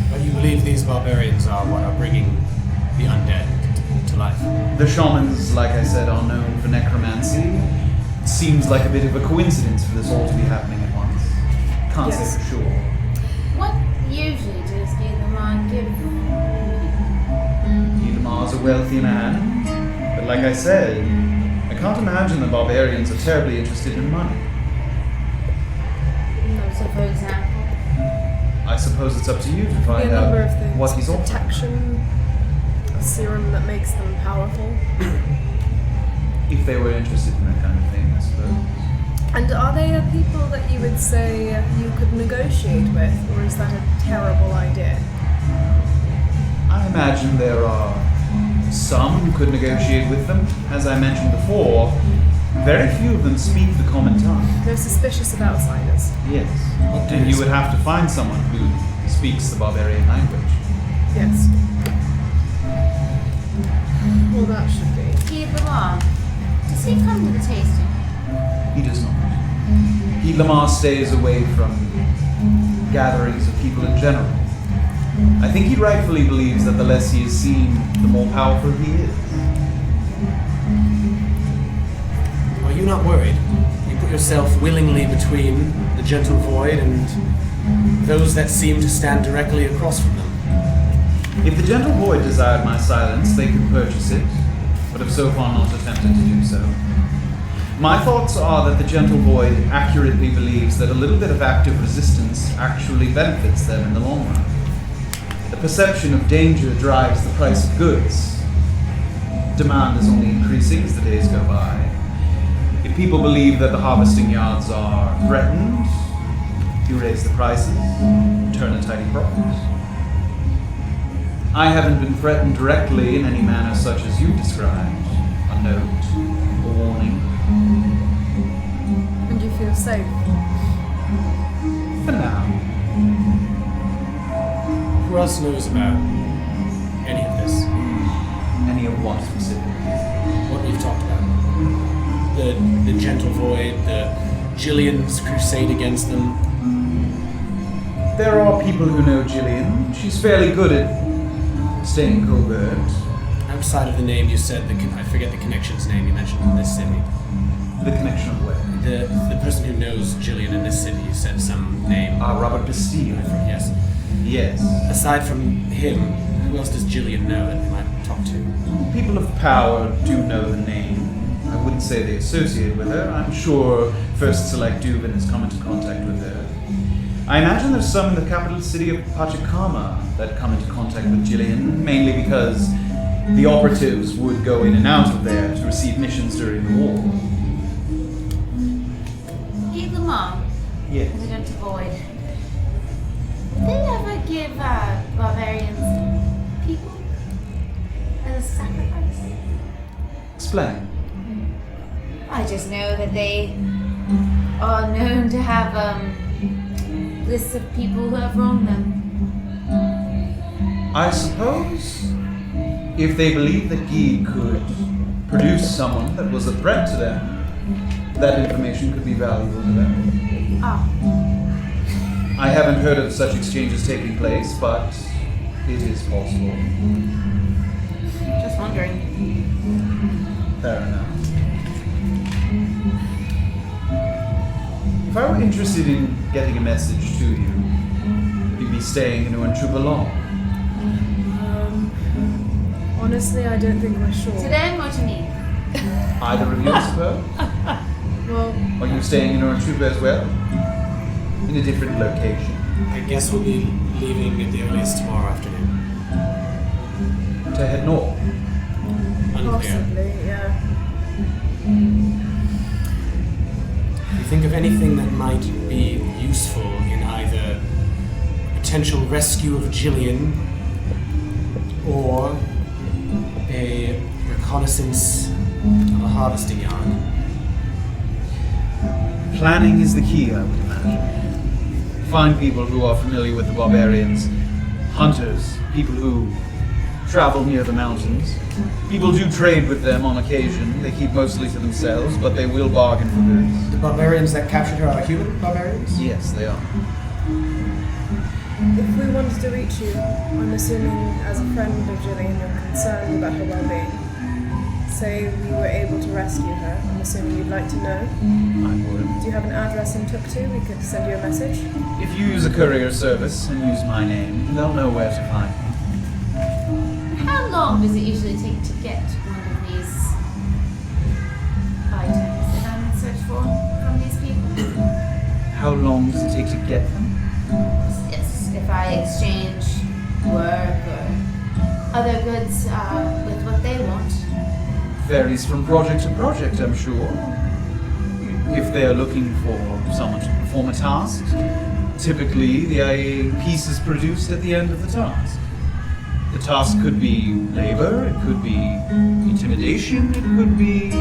But you believe these barbarians are what are bringing the undead to life? The shamans, like I said, are known for necromancy. It seems like a bit of a coincidence for this all to be happening at once. Can't Yes. say for sure. What usually does Gilmar give Edamar's a wealthy man, but like I said, I can't imagine the barbarians are terribly interested in money. So, for example, I suppose it's up to you to Be find a number of out things. what he's offering. Protection, a serum that makes them powerful. If they were interested in that kind of thing, I suppose. And are they a people that you would say you could negotiate with, or is that a terrible idea? I imagine there are some who could negotiate with them. As I mentioned before, very few of them speak the common tongue. They're suspicious of outsiders. Yes. And you would have to find someone who speaks the barbarian language. Yes. Well, that should be. Gilmar, does he come to the tasting? He does not. Lamar stays away from gatherings of people in general. I think he rightfully believes that the less he is seen, the more powerful he is. Are you not worried? You put yourself willingly between the Gentle Void and those that seem to stand directly across from them. If the Gentle Void desired my silence, they could purchase it, but have so far not attempted to do so. My thoughts are that the Gentle Void accurately believes that a little bit of active resistance actually benefits them in the long run. The perception of danger drives the price of goods. Demand is only increasing as the days go by. If people believe that the harvesting yards are threatened, you raise the prices, turn a tidy profit. I haven't been threatened directly in any manner such as you described. A note, a warning. And you feel safe. For now. Who else knows about any of this? Any of what specifically? What we've talked about. The Gentle Void, the Jillian's crusade against them. There are people who know Jillian. She's fairly good at staying covert. Outside of the name you said, I forget the connection's name you mentioned in this city. The connection of where? The person who knows Jillian in this city, you said some name. Robert Bastille. Yes. Yes. Aside from him, who else does Jillian know that we might talk to? People of power do know the name. I wouldn't say they associate with her. I'm sure First Select Dubin has come into contact with her. I imagine there's some in the capital city of Pachacama that come into contact with Jillian, mainly because the operatives would go in and out of there to receive missions during the war. Hey, Lamar. Yes. The Gentle Void. Did they ever give barbarians people as a sacrifice? Explain. I just know that they are known to have lists of people who have wronged them. I suppose if they believed that Guy could produce someone that was a threat to them, that information could be valuable to them. Ah. I haven't heard of such exchanges taking place, but it is possible. Just wondering. Fair enough. If I were interested in getting a message to you, would you be staying in Untruba long? Honestly, I don't think we're sure. To them or to me? Either of you, I suppose? Well, Are you staying in Untruba as well? In a different location? I guess we'll be leaving at the earliest tomorrow afternoon. To head north? Unclear. possibly, yeah. If you think of anything that might be useful in either potential rescue of Jillian or a reconnaissance of a harvesting yard. Planning is the key, I would imagine. Find people who are familiar with the barbarians, hunters, people who travel near the mountains. People do trade with them on occasion. They keep mostly to themselves, but they will bargain for goods. The barbarians that captured her are human barbarians? Yes, they are. If we wanted to reach you, I'm assuming as a friend of Jillian you're concerned about her well-being. Say we were able to rescue her, I'm assuming you'd like to know. I would. Do you have an address in Tuktu? We could send you a message. If you use a courier service and use my name, they'll know where to find me. How long does it usually take to get one of these items that I'm in search for from these people? How long does it take to get them? Yes, if I exchange work or other goods with what they want. Varies from project to project, I'm sure. If they are looking for someone to perform a task, typically the piece is produced at the end of the task. The task could be labor, it could be intimidation, it could be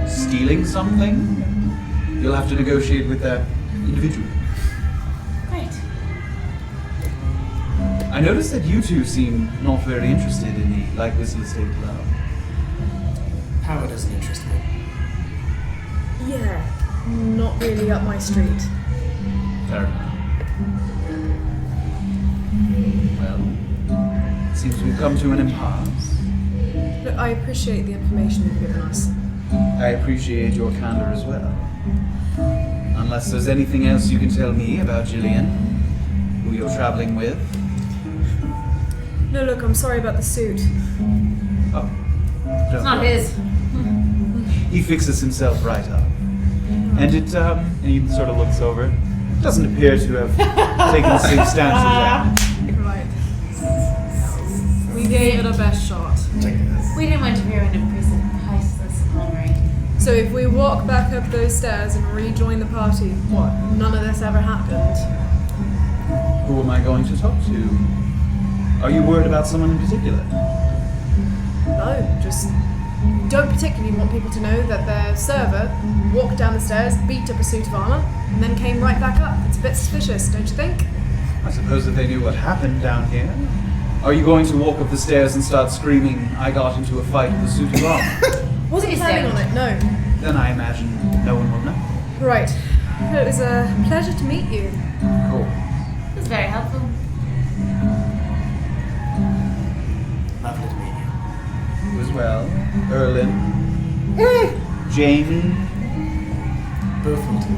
stealing something. You'll have to negotiate with that individual. Great. I noticed that you two seem not very interested in the Like Whistle Estate Club. Power doesn't interest me. Yeah, not really up my street. Fair enough. Well, seems we've come to an impasse. Look, I appreciate the information you've given us. I appreciate your candor as well. Unless there's anything else you can tell me about Jillian, who you're traveling with. No, look, I'm sorry about the suit. Oh, It's not his. He fixes himself right up. And it, and he sort of looks over. Doesn't appear to have taken substantial damage. Right. We gave it our best shot. We didn't want to ruin a piece of priceless armory. So if we walk back up those stairs and rejoin the party, what, none of this ever happened? Who am I going to talk to? Are you worried about someone in particular? No, just don't particularly want people to know that their server walked down the stairs, beat up a suit of armor, and then came right back up. It's a bit suspicious, don't you think? I suppose if they knew what happened down here. Are you going to walk up the stairs and start screaming, I got into a fight with a suit of armor? Wasn't Please planning don't. on it, no. Then I imagine no one will know. Right. It was a pleasure to meet you. Cool. It was very helpful. Lovely to meet you. You as well. Erland. Jamie. Both will do.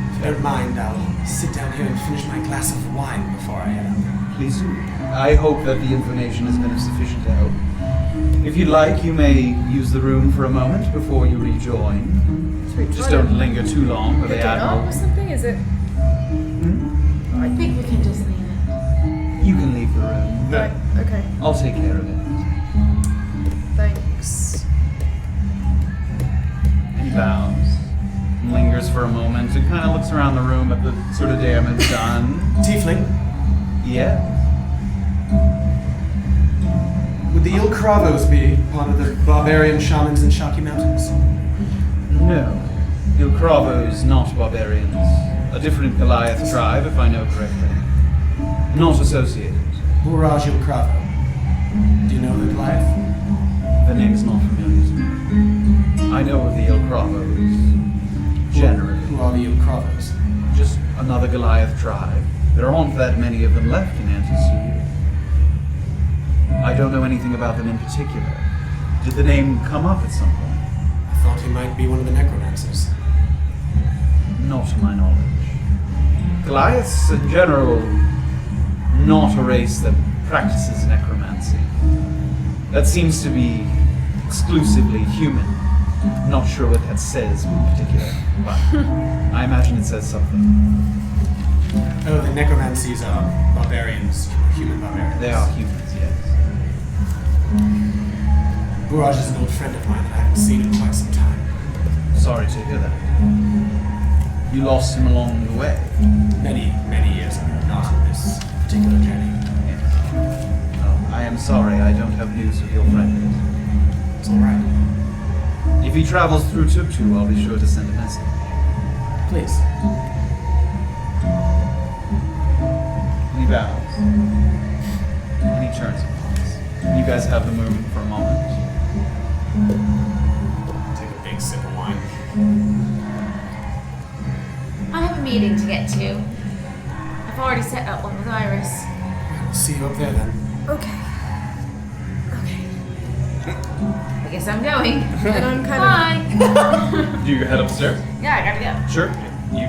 If you don't mind, I'll sit down here and finish my glass of wine before I head out. Please do. I hope that the information has been of sufficient help. If you'd like, you may use the room for a moment before you rejoin. Just don't linger too long, or Pick the it up or Admiral. something? Is it? I think we can just leave it. You can leave the room. Right. Okay. I'll take care of it. Thanks. He bows. Lingers for a moment and kind of looks around the room at the sort of damage done. Tiefling, Yeah. would the Ilkravos be part of the barbarian shamans in Shaki Mountains? No. Ilkravos, not barbarians. A different Goliath tribe, if I know correctly. Not associated. Buraj Ilkravo. Do you know the Goliath? The name's not familiar to me. I know of the Ilkravos. Generally. Who are the Ilkravos? Just another Goliath tribe. There aren't that many of them left in Antisu. I don't know anything about them in particular. Did the name come up at some point? I thought he might be one of the necromancers. Not to my knowledge. Goliaths, in general, not a race that practices necromancy. That seems to be exclusively human. Not sure what that says in particular, but I imagine it says something. Oh, the necromancies are barbarians, human barbarians. They are humans, yes. Buraj is an old friend of mine that I haven't seen in quite some time. Sorry to hear that. You lost him along the way. Many, many years ago, not on this particular journey. Yes. Oh, I am sorry, I don't have news of your friend. It's alright. If he travels through Tuktu, I'll be sure to send a message. Please. He bows. And he turns and walks. You guys have the moon for a moment. Take a big sip of wine. I have a meeting to get to. I've already set up one with Iris. We'll see you up there then. Okay. I guess I'm going. And I'm kind Bye. Do you head upstairs? Yeah, I gotta go. Sure. You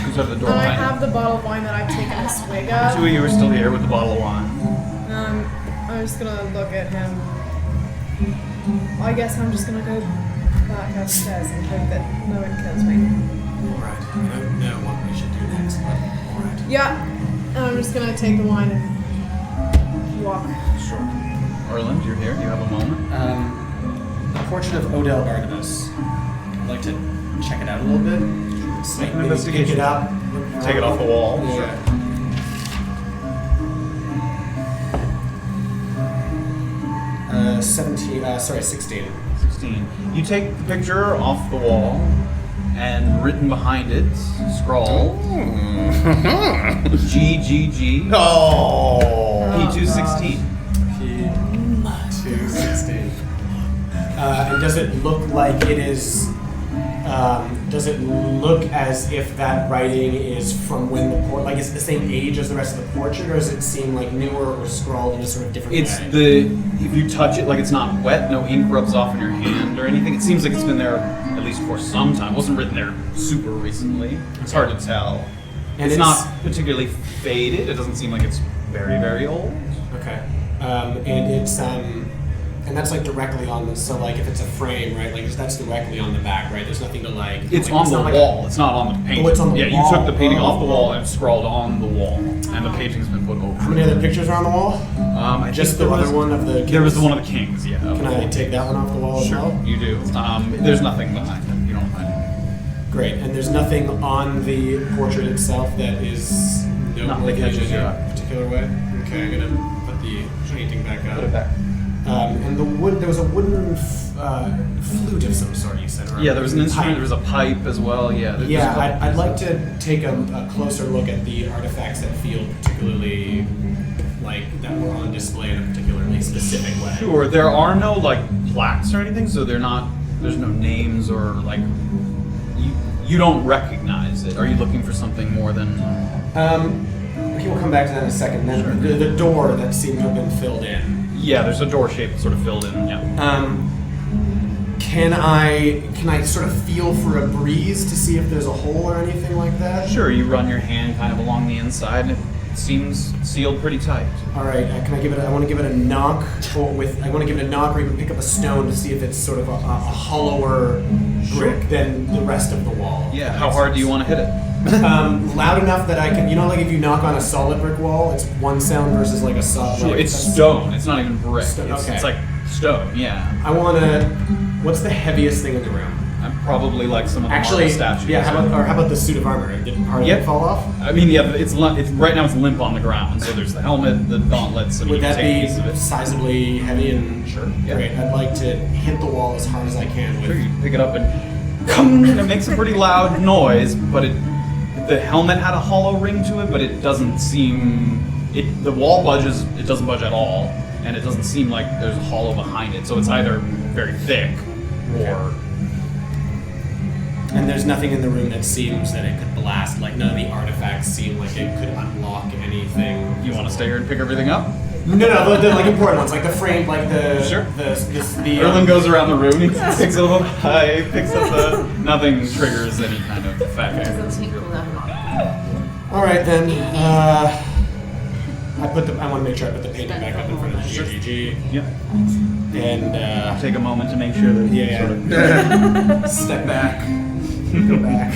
goes out the door And I behind have the bottle of wine that I've taken a swig you. Two of. of you are still here with the bottle of wine. I'm just gonna look at him. I guess I'm just gonna go back upstairs and hope that no one kills me. Alright. I don't know what we should do next, but alright. Yeah. And I'm just gonna take the wine and walk. Sure. Erland, you're here. You have a moment. The portrait of Odell Barnabas. I'd like to check it out a little bit. Make an Maybe investigation. pick it up. Take it off the wall. Yeah. Sure. 16. 16. You take the picture off the wall, and written behind it, scrawl GGG Oh! P216. P216. And does it look like it is? Does it look as if that writing is from when the like it's the same age as the rest of the portrait, or does it seem like newer or scrawled in a sort of different It's way? if you touch it, like it's not wet, no ink rubs off in your hand or anything. It seems like it's been there at least for some time. It wasn't written there super recently. It's hard to tell. And It's not particularly faded. It doesn't seem like it's very, very old. Okay. And it's and that's like directly on the, so like if it's a frame, right, like that's directly on the back, right? There's nothing to like. It's like, on the not like wall. It's not on the painting. Oh, it's on the yeah, wall. you took the painting off the wall Oh. and scrawled on the wall, and the painting's been put over. How many other pictures are on the wall? I Just think the there other one of the There was the kings? one of the kings. Yeah. Can I take that one off the wall as Sure, well? you do. There's nothing behind it. You don't find it. Great. And there's nothing on the portrait itself that is Nothing that noteworthy catches in your a eye. particular way? Okay, I'm gonna put the painting back up. Put it back. And the wood, there was a wooden flute of some sort, you said, right? Yeah, there was an instrument. Pipe. There was a pipe as well. Yeah. there's a Yeah, couple I'd like pieces. to take a closer look at the artifacts that feel particularly like that were on display in a particularly specific way. Sure, there are no like plaques or anything, so they're not. There's no names or like. You don't recognize it. Are you looking for something more than? Okay, we'll come back to that in a second. Then the door that seemed to have been filled in. Yeah, there's a door shape sort of filled in. Yeah. Can I sort of feel for a breeze to see if there's a hole or anything like that? Sure. You run your hand kind of along the inside, and it seems sealed pretty tight. All right. Can I give it? I want to give it a knock. I want to give it a knock, or even pick up a stone to see if it's sort of a hollower brick than the rest of the wall. Yeah. How hard do you want to hit it? Loud enough that I can. You know, like if you knock on a solid brick wall, it's one sound versus like a solid. Sure. It's stone. It's not even brick. Okay. It's like stone. Yeah. I want to. What's the heaviest thing in the room? Probably like some of the Actually, marble statues. yeah. How about the suit of armor? Did part of it fall off? I mean, yeah. It's right now. It's limp on the ground. So there's the helmet, the gauntlets. And Would you that take a be piece of it. sizably heavy and Sure. Yeah. Great. I'd like to hit the wall as hard as I can with. Sure, you pick it up and it makes a pretty loud noise, but the helmet had a hollow ring to it, but it doesn't seem the wall budges. It doesn't budge at all, and it doesn't seem like there's a hollow behind it. So it's either very thick or. And there's nothing in the room that seems that it could blast. Like none of the artifacts seem like it could unlock anything. You want to stay here and pick everything up? No, the like important ones, like the frame, like the Sure. the Erland goes around the room. He picks a little high, picks up the. Nothing triggers any kind of effect. Doesn't take cool down. All right then. I want to make sure I put the painting back up in front of the GGG. Yeah. And Take a moment to make sure that yeah. sort of. Step back. Go back.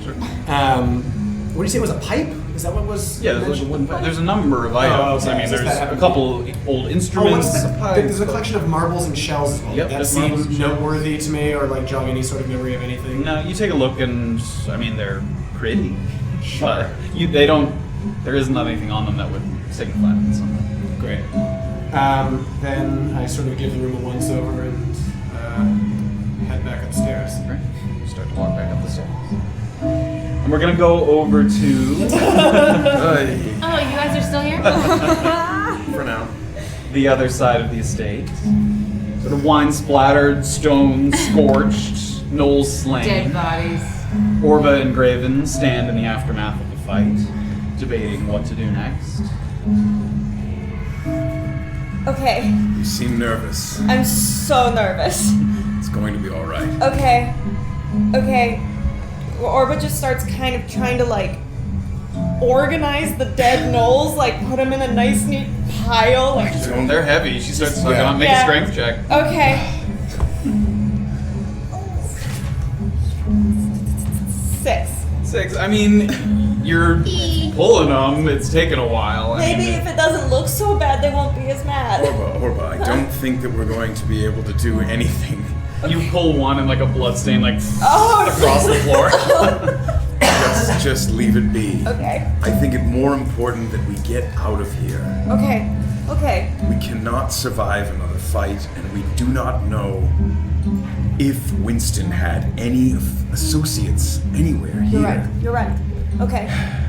Sure. What do you say it was a pipe? Is that what was? Yeah, there's a number of items. okay. I mean, Does there's that have a couple old instruments. There's a collection of marbles and shells as well. Yep, that there's marbles seem and shells. noteworthy to me, or like jog any sort of memory of anything. No, you take a look and I mean they're pretty. Sure. But they don't. There isn't anything on them that would signify them something. Great. Then I sort of give the room a once over and head back upstairs. Great. Start to walk back up the stairs. And we're gonna go over to Oh, you guys are still here? For now. the other side of the estate. Sort of wine splattered, stone scorched, gnolls slain. Dead bodies. Orba and Graven stand in the aftermath of the fight, debating what to do next. Okay, You seem nervous. I'm so nervous. It's going to be all right. Okay. Well, Orba just starts kind of trying to like organize the dead gnolls, like put them in a nice neat pile. Like, They're heavy. She starts to Yeah. make a strength check. okay. 6. I mean, you're pulling them. It's taken a while. Maybe if it doesn't look so bad, they won't be as mad. Orba, I don't think that we're going to be able to do anything. You pull one and like a blood stain like Oh, across the floor. Let's just leave it be. Okay. I think it more important that we get out of here. Okay. We cannot survive another fight, and we do not know if Winston had any associates anywhere here. You're right. Okay.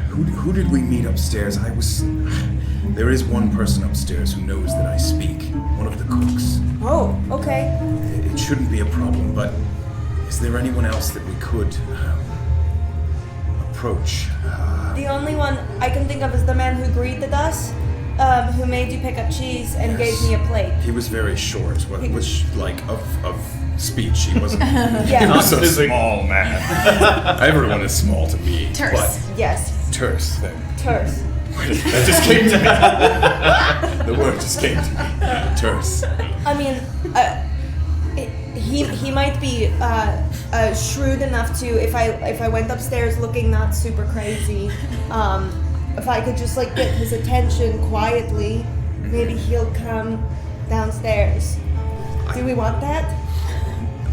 Who did we meet upstairs? There is one person upstairs who knows that I speak. One of the cooks. Oh, okay. It shouldn't be a problem, but is there anyone else that we could approach? The only one I can think of is the man who greeted us, who made you pick up cheese and gave me a plate. He was very short. What was like of speech? He wasn't. Yeah. He was a small man. Everyone is small to me. Terse. But Yes. terse then. Terse. That just came to me. The word just came to me. Terse. I mean, he might be shrewd enough to, if I went upstairs looking not super crazy, if I could just like get his attention quietly, maybe he'll come downstairs. Do we want that?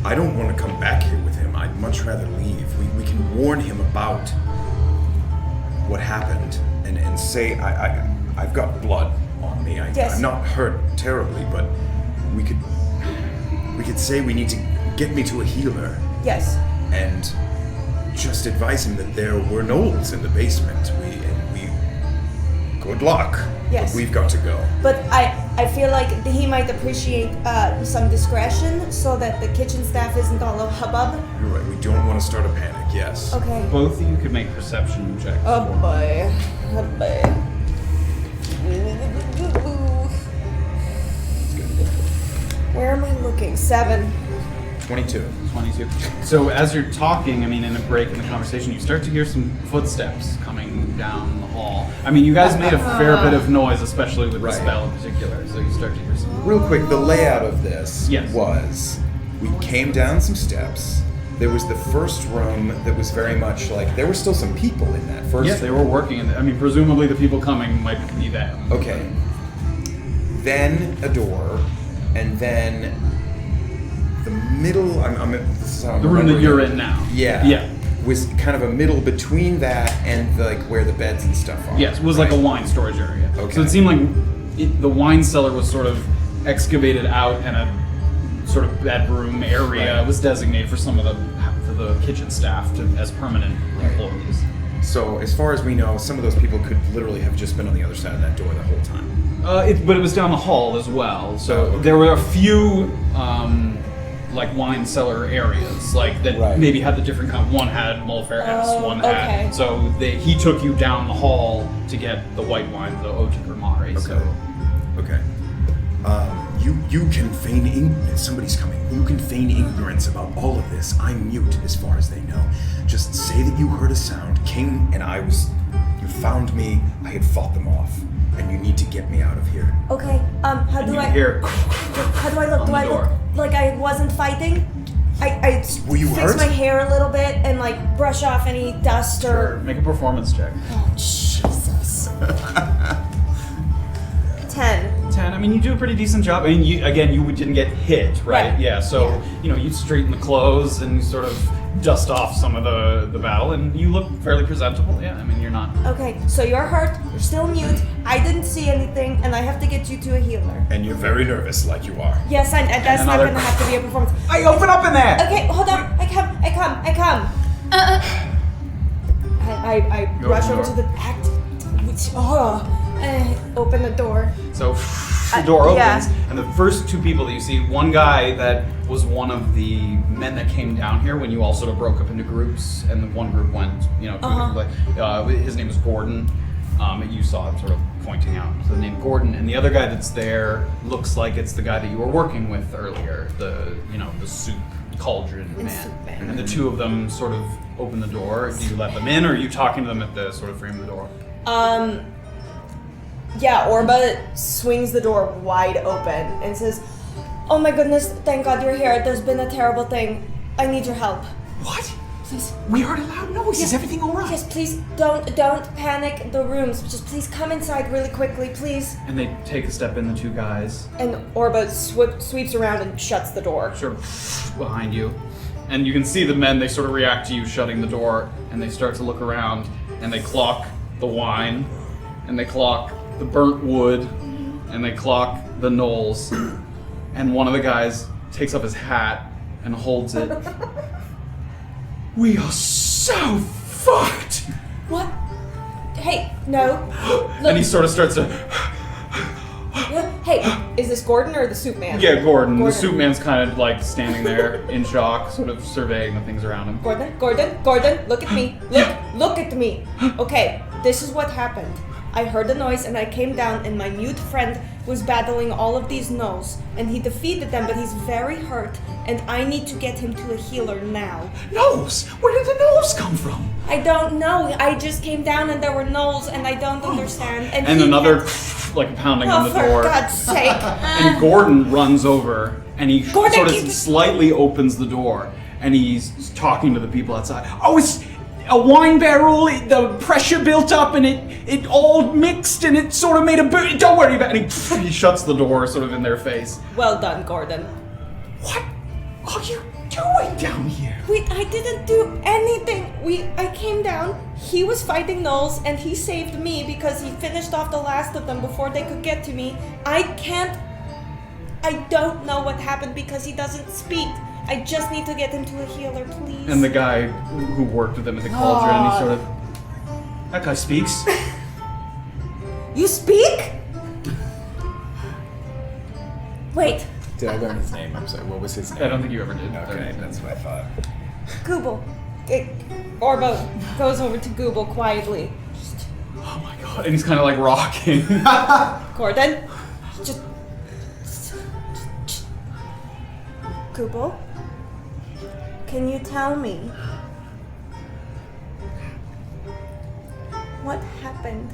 I don't want to come back here with him. I'd much rather leave. We can warn him about what happened and say I've got blood on me. Yes. I'm not hurt terribly, but we could say we need to get me to a healer Yes. and just advise him that there were gnolls in the basement. We good luck. Yes. But we've got to go. But I feel like he might appreciate some discretion so that the kitchen staff isn't all a hubbub. You're right. We don't want to start a panic. Yes. Okay. Both of you could make perception checks. Oh for me. boy. Oh boy. Where am I looking? 7. 22. 22. So as you're talking, I mean, in a break in the conversation, you start to hear some footsteps coming down the hall. I mean, you guys made a fair bit of noise, especially with the spell in particular, so you start to hear some... Real quick, the layout of this Yes. was we came down some steps. There was the first room that was very much like there were still some people in that first. Yes, they were working in I mean, presumably the people coming might be them. Okay. Then a door, and then the middle. This is how I'm The room that remembering you're it. in now. Yeah. Yeah. Was kind of a middle between that and like where the beds and stuff are. Yes, it was like a wine storage area. Okay. So it seemed like the wine cellar was sort of excavated out, and a sort of bedroom area was designated for some of the kitchen staff as permanent employees. So as far as we know, some of those people could literally have just been on the other side of that door the whole time. But it was down the hall as well. So Oh, okay. there were a few like wine cellar areas, like that maybe had the different kind. One had Mulfare-esque, one had. okay. So he took you down the hall to get the white wine, the Eau de Grimare. Okay. So Okay. You can feign ignorance. Somebody's coming. You can feign ignorance about all of this. I'm mute as far as they know. Just say that you heard a sound. King and I was. You found me. I had fought them off, and you need to get me out of here. Okay, how and do you I... hear How do I look? on Do the I door. look like I wasn't fighting? I Were you fix hurt? my hair a little bit and like brush off any dust or... Make a performance check. Oh, Jesus. 10. 10. I mean, you do a pretty decent job. I mean, you didn't get hit, right? Right. Yeah. So you straighten the clothes and you sort of dust off some of the battle, and you look fairly presentable. Yeah. I mean, you're not. Okay, so you're hurt, you're still mute, I didn't see anything, and I have to get you to a healer. And you're very nervous, like you are. Yes, that's not another- gonna have to be a performance. I open up in there. Okay, hold on. I come. I You rush open over the to the act. Open the door. So the door opens, yeah. and the first two people that you see, one guy that was one of the men that came down here when you all sort of broke up into groups, and the one group went, to a different place. His name is Gordon. You saw it sort of pointing out. So the name Gordon, and the other guy that's there looks like it's the guy that you were working with earlier, the soup cauldron man. Soup man. And the two of them sort of open the door. Do you let them in, or are you talking to them at the sort of frame of the door? Yeah, Orba swings the door wide open and says, "Oh my goodness, thank God you're here. There's been a terrible thing. I need your help." What? Please. We heard a loud noise. Is everything all right? Yes, please don't panic the rooms. Just please come inside really quickly, please. And they take a step in, the two guys. And Orba sweeps around and shuts the door. Sort of behind you. And you can see the men, they sort of react to you shutting the door, and they start to look around, and they clock the wine, and they clock the burnt wood, and they clock the knolls. And one of the guys takes up his hat and holds it. We are so fucked. What? Hey, no. Look, And he sort of starts to... hey, is this Gordon or the soup man? Yeah, Gordon. The Gordon. soup man's kind of like standing there in shock, sort of surveying the things around him. Gordon, look at me. Look at me. Okay, this is what happened. I heard the noise and I came down and my mute friend was battling all of these gnolls and he defeated them, but he's very hurt and I need to get him to a healer now. Gnolls? Where did the gnolls come from? I don't know. I just came down and there were gnolls and I don't understand. And he another, can't- like, pounding Oh, on the for door. God's sake. And Gordon runs over and he Gordon, sort of keep it- slightly opens the door and he's talking to the people outside. Oh, it's a wine barrel. The pressure built up and it all mixed and it sort of made a boot. Don't worry about it. And he shuts the door sort of in their face. Well done, Gordon. What are you doing down here? I didn't do anything. I came down, he was fighting gnolls, and he saved me because he finished off the last of them before they could get to me. I don't know what happened because he doesn't speak. I just need to get him to a healer, please. And the guy who worked with him at the cauldron, he sort of... That guy speaks. You speak? Wait, Did I learn his name? I'm sorry. What was his name? I don't think you ever did. Okay, that's what I thought. Google. Orba goes over to Google quietly. Oh my god. And he's kind of like rocking. Gordon, just Google. Can you tell me what happened?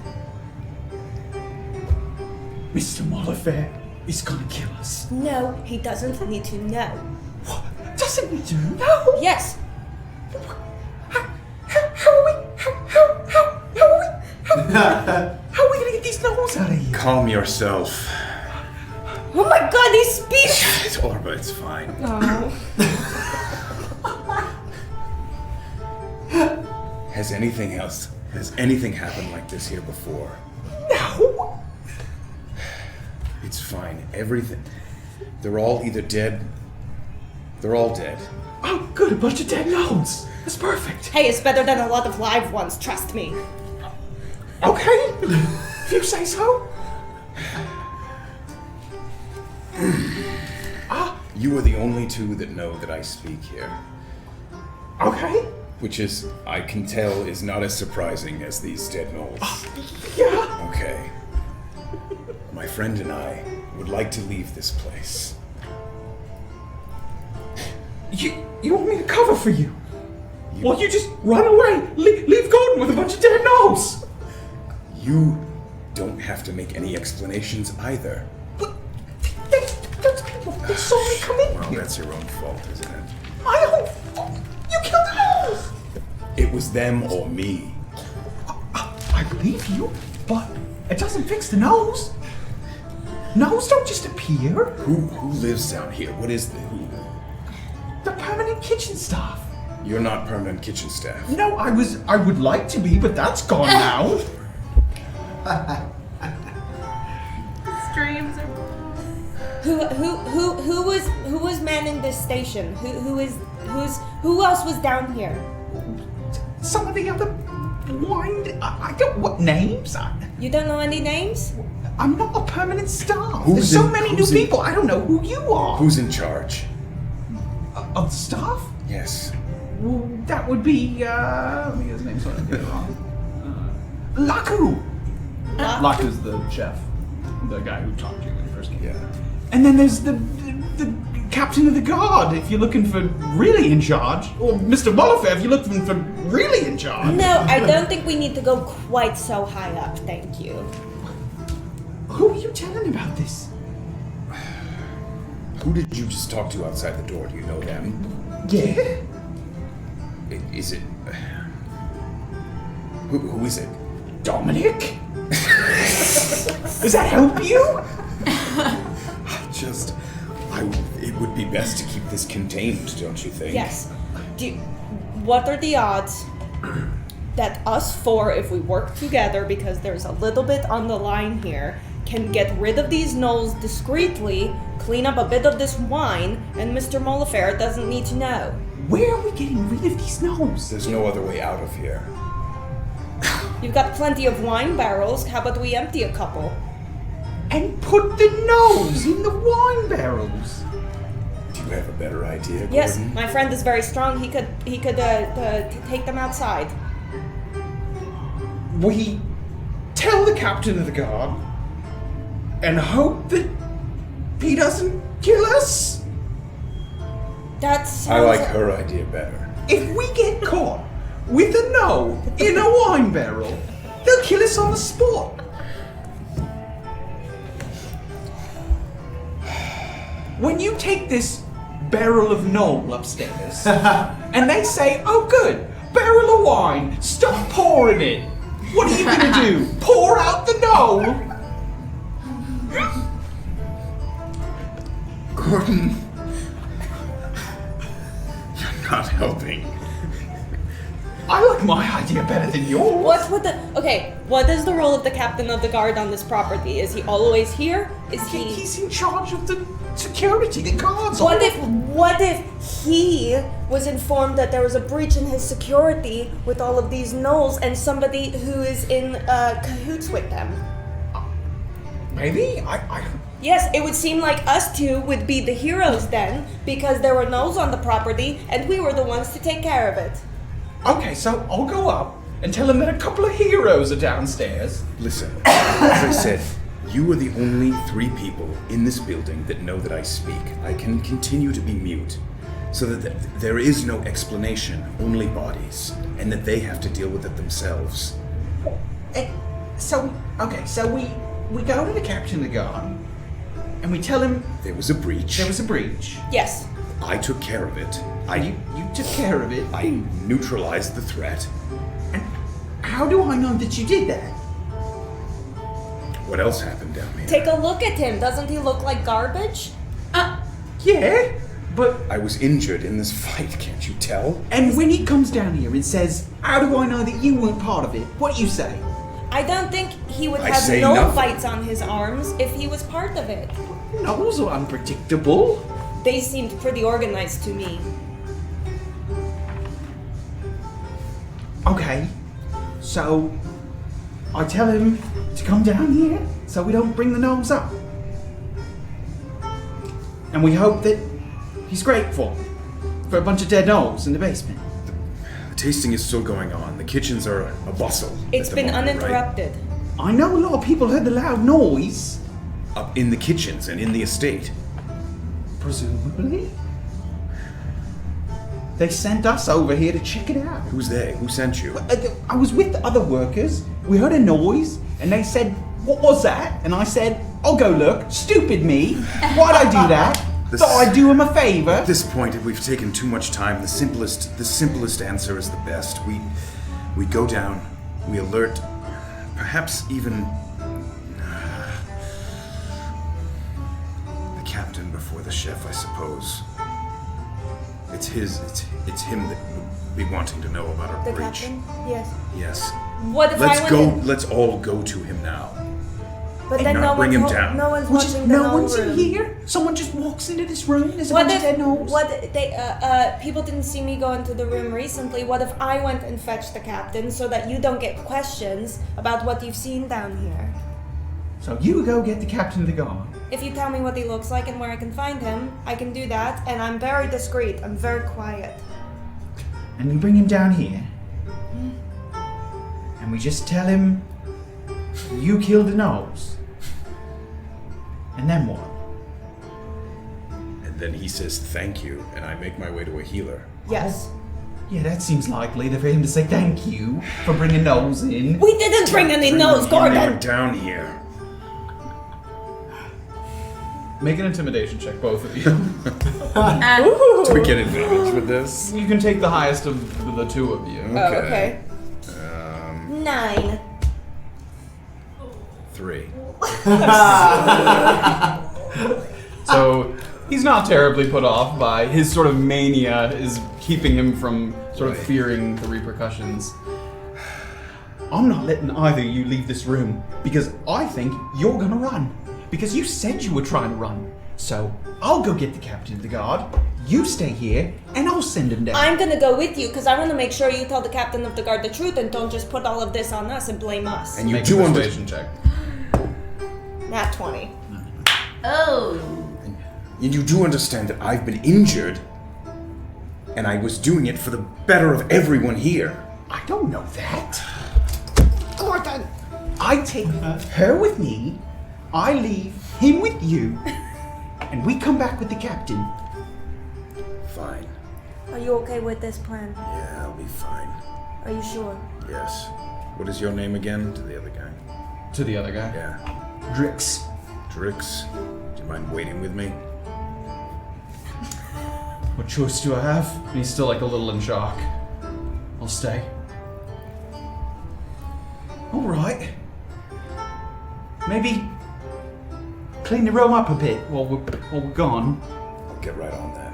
Mr. Molifair is gonna kill us. No, he doesn't need to know. What? Doesn't he do? No! Yes. How are we gonna get these gnolls out of here? Calm yourself. Oh my God, he speaks. It's Orba, it's fine. Oh. Has anything happened like this here before? No! It's fine. Everything. They're all either dead. They're all dead. Oh, good, a bunch of dead gnolls. That's perfect. Hey, it's better than a lot of live ones. Trust me. Okay, if you say so. You are the only two that know that I speak here. Okay. Which is, I can tell, is not as surprising as these dead gnolls. Yeah. Okay. My friend and I would like to leave this place. You want me to cover for you? Well, you just run away. Leave Gordon with a bunch of dead gnolls. You don't have to make any explanations either. But that's people. They saw me come in Well, here. that's your own fault, isn't it? My own fault. You killed the gnolls. It was them or me. I believe you, but it doesn't fix the gnolls. Gnolls don't just appear. Who lives down here? What is the who? The permanent kitchen staff. You're not permanent kitchen staff. No, I would like to be, but that's gone now. Streams are. Who was manning this station? Who else was down here? Some of the other wine. I don't. What names? You don't know any names? I'm not a permanent staff. Who's There's so in- many new who's in- people. I don't know who you are. Who's in charge? Of the staff? Yes. Well, that would be, let me get his name so I don't get it wrong. Laku. Laku's the chef. The guy who talked to you when you first came. Yeah. And then there's the captain of the guard, if you're looking for really in charge. Or Mr. Molifair, if you're looking for really in charge. No, I don't think we need to go quite so high up, thank you. Who are you telling about this? Who did you just talk to outside the door? Do you know them? Yeah. Is it? Who is it? Dominic? Does that help you? It would be best to keep this contained, don't you think? Yes. What are the odds that us four, if we work together, because there's a little bit on the line here, can get rid of these gnolls discreetly, clean up a bit of this wine, and Mr. Molifair doesn't need to know? Where are we getting rid of these gnolls? There's no other way out of here. You've got plenty of wine barrels, how about we empty a couple? And put the gnolls in the wine barrels. Do you have a better idea, Gordon? Yes, my friend is very strong, he could take them outside. We tell the captain of the guard and hope that he doesn't kill us. That I sounds like her idea better. If we get caught with a gnoll in a wine barrel, they'll kill us on the spot. When you take this barrel of gnoll upstairs and they say, "Oh good, barrel of wine, stop pouring it," what are you gonna do? Pour out the gnoll? Gordon, you're not helping. I like my idea better than yours. What is the role of the captain of the guard on this property? Is he always here? He's in charge of the security, the guards. What if he was informed that there was a breach in his security with all of these gnolls and somebody who is in cahoots with them? Maybe? I Yes, it would seem like us two would be the heroes then, because there were gnolls on the property, and we were the ones to take care of it. Okay, so I'll go up and tell him that a couple of heroes are downstairs. Listen, as I said, you are the only 3 people in this building that know that I speak. I can continue to be mute, so that there is no explanation, only bodies, and that they have to deal with it themselves. So we go to the captain of the guard, and we tell him There was a breach. there was a breach. Yes. I took care of it. You took care of it. I neutralized the threat. And how do I know that you did that? What else happened down here? Take a look at him. Doesn't he look like garbage? Yeah, but I was injured in this fight, can't you tell? and when he comes down here and says, "How do I know that you weren't part of it?" What do you say? I don't think he would I have say no nothing. bites on his arms if he was part of it. Gnolls are unpredictable. They seemed pretty organized to me. Okay, so I tell him to come down here so we don't bring the gnolls up. And we hope that he's grateful for a bunch of dead gnolls in the basement. The tasting is still going on. The kitchens are a bustle. It's at the been moment, right? uninterrupted. I know a lot of people heard the loud noise. Up in the kitchens and in the estate. Presumably. They sent us over here to check it out. Who's they? Who sent you? I was with the other workers. We heard a noise, and they said, "What was that?" And I said, "I'll go look." Stupid me. Why'd I do that? Thought I'd do him a favor. At this point, we've taken too much time. The simplest answer is the best. We go down, we alert, perhaps even the captain before the chef, I suppose. It's him that would be wanting to know about our The breach. captain? Yes. Yes. What if Let's I went go. in- Let's all go to him now. But then not no bring one's him down. No one's Which is, watching the no gnoll one's in room. here. Someone just walks into this room. There's a What bunch if of dead gnolls. people didn't see me go into the room recently? What if I went and fetched the captain so that you don't get questions about what you've seen down here? So you go get the captain of the guard. If you tell me what he looks like and where I can find him, I can do that. And I'm very discreet. I'm very quiet. And we bring him down here. And we just tell him you killed the gnolls. And then what? And then he says thank you, and I make my way to a healer. Yes. Yeah, that seems likely for him to say thank you for bringing gnolls in. We didn't bring any nose, You are Gordon. down here. Make an intimidation check, both of you. Do we get advantage with this? You can take the highest of the two of you. Oh, okay. 9. 3. So he's not terribly put off by his sort of mania is keeping him from sort of fearing the repercussions. I'm not letting either of you leave this room because I think you're gonna run. Because you said you were trying to run. So I'll go get the captain of the guard. You stay here, and I'll send him down. I'm gonna go with you because I want to make sure you tell the captain of the guard the truth and don't just put all of this on us and blame us. And you Make do a understand. persuasion check. Nat 20. Oh. And you do understand that I've been injured, and I was doing it for the better of everyone here. I don't know that. Gordon! I take her with me, I leave him with you, and we come back with the captain. Fine. Are you okay with this plan? Yeah, I'll be fine. Are you sure? Yes. What is your name again? To the other guy. To the other guy. Yeah. Drix. Drix. Do you mind waiting with me? What choice do I have? And he's still like a little in shock. I'll stay. All right. Maybe clean the room up a bit while we're gone. I'll get right on that.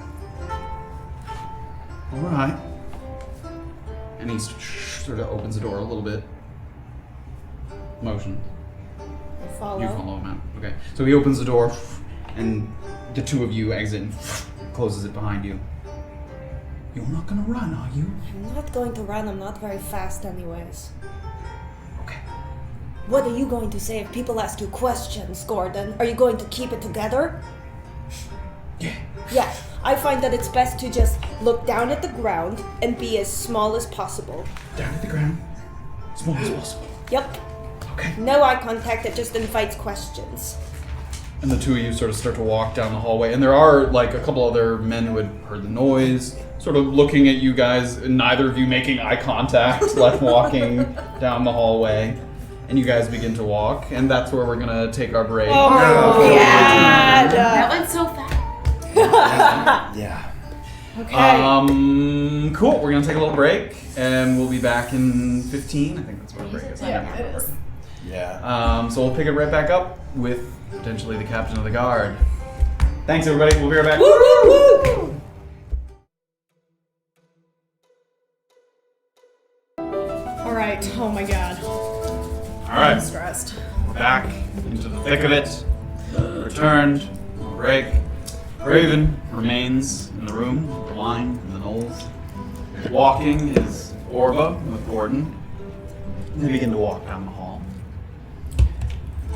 All right. And he sort of opens the door a little bit. Motion. I follow. You follow him out. Okay. So he opens the door, and the two of you exit and closes it behind you. You're not gonna run, are you? I'm not going to run. I'm not very fast anyways. Okay. What are you going to say if people ask you questions, Gordon? Are you going to keep it together? Yeah. Yeah, I find that it's best to just look down at the ground and be as small as possible. Down at the ground, small as possible. Yep. Okay. No eye contact, it just invites questions. And the two of you sort of start to walk down the hallway, and there are like a couple other men who had heard the noise, sort of looking at you guys, and neither of you making eye contact, like walking down the hallway. And you guys begin to walk, and that's where we're gonna take our break. Oh, yeah. That went so fast. Yeah. Okay. Cool. We're gonna take a little break, and we'll be back in 15. I think that's what our break is. Yeah, it is. Yeah. So we'll pick it right back up with potentially the captain of the guard. Thanks, everybody. We'll be right back. Woo, woo, woo. All right. Oh my god. All I'm right. stressed. We're back into the thick of it. Returned. Break. Graven remains in the room with the wine and the knolls. Walking is Orba with Gordon. They begin to walk down the hall.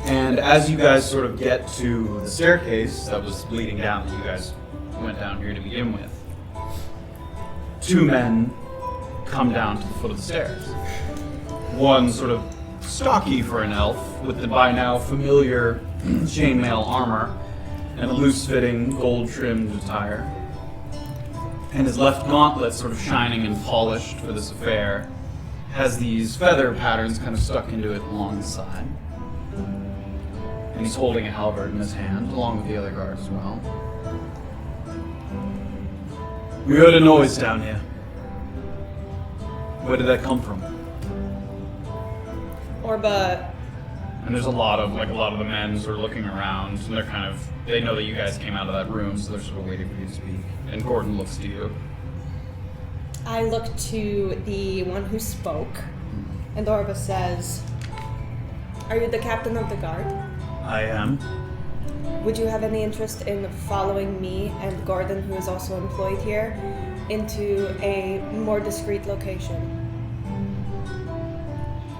And as you guys sort of get to the staircase that was leading down, that you guys went down here to begin with, two men come down to the foot of the stairs. One sort of stocky for an elf, with the by now familiar chainmail armor and a loose-fitting, gold-trimmed attire. And his left gauntlet, sort of shining and polished for this affair, has these feather patterns kind of stuck into it along the side. And he's holding a halberd in his hand, along with the other guard as well. We heard a noise down here. Where did that come from? Orba, And there's a lot of the men sort of looking around, and they're kind of, they know that you guys came out of that room, so they're sort of waiting for you to speak. And Gordon looks to you. I look to the one who spoke, and Orba says, "Are you the captain of the guard? I am. Would you have any interest in following me and Gordon, who is also employed here, into a more discreet location?"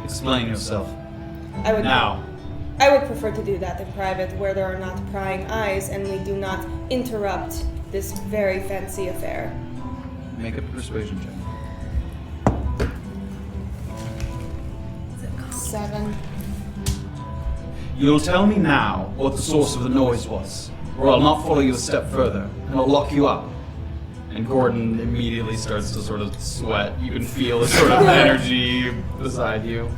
Explain yourself. I would Now. I would prefer to do that in private, where there are not prying eyes and we do not interrupt this very fancy affair. Make a persuasion check. 7. You'll tell me now what the source of the noise was, or I'll not follow you a step further, and I'll lock you up. And Gordon immediately starts to sort of sweat. You can feel the sort of energy beside you.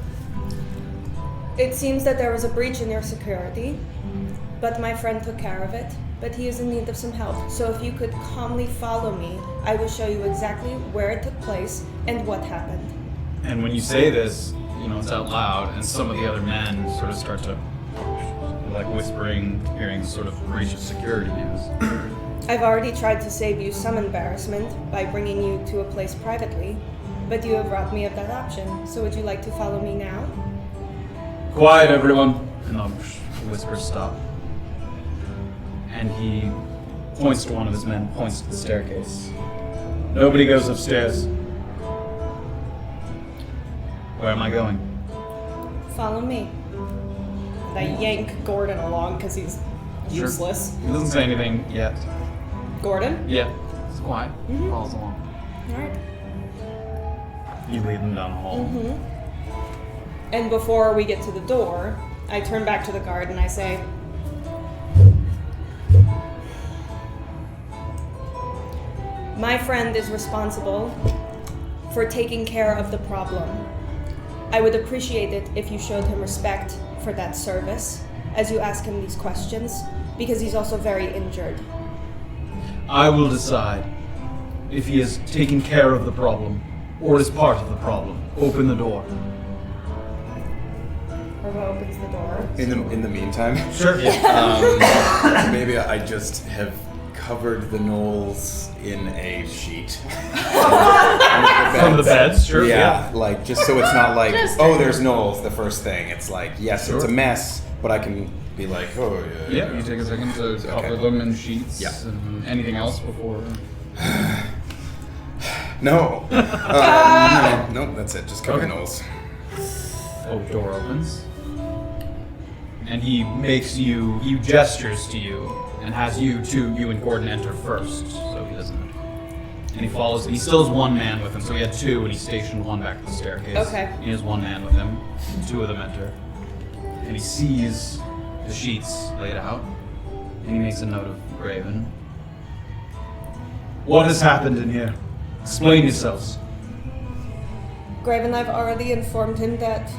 It seems that there was a breach in your security, but my friend took care of it. But he is in need of some help. So if you could calmly follow me, I will show you exactly where it took place and what happened. And when you say this, you know, it's out loud, and some of the other men sort of start to, like, whispering, hearing sort of breach of security news. I've already tried to save you some embarrassment by bringing you to a place privately, but you have robbed me of that option. So would you like to follow me now? Quiet, everyone. And the whispers stop. And he points to one of his men, points to the staircase. Nobody goes upstairs. Where am I going? Follow me. And I yank Gordon along because he's Sure. useless. He doesn't say anything yet. Gordon? Yeah. It's quiet. Follows along. Alright. You lead them down the hall. And before we get to the door, I turn back to the guard and I say, "My friend is responsible for taking care of the problem. I would appreciate it if you showed him respect for that service as you ask him these questions, because he's also very injured." I will decide if he is taking care of the problem or is part of the problem. Open the door. Orba opens the door. In the meantime, Sure. maybe I just have covered the knolls in a sheet. From the beds, sure. Yeah, like just so it's not like, Just- oh, there's knolls. The first thing, it's like, yes, it's a Sure. mess, but I can be like, oh yeah. Yeah, you take a second to cover Okay. them in sheets. Yeah. And anything else before? No. No, that's it. Just cover the Okay. knolls. Oh, door opens. And he gestures to you, and has you and Gordon enter first, so he doesn't. And he follows, and he still has one man with him, so he had two, and he stationed one back to the staircase. Okay. He has one man with him, and two of them enter. And he sees the sheets laid out, and he makes a note of Graven. What has happened in here? Explain yourselves. Graven, I've already informed him that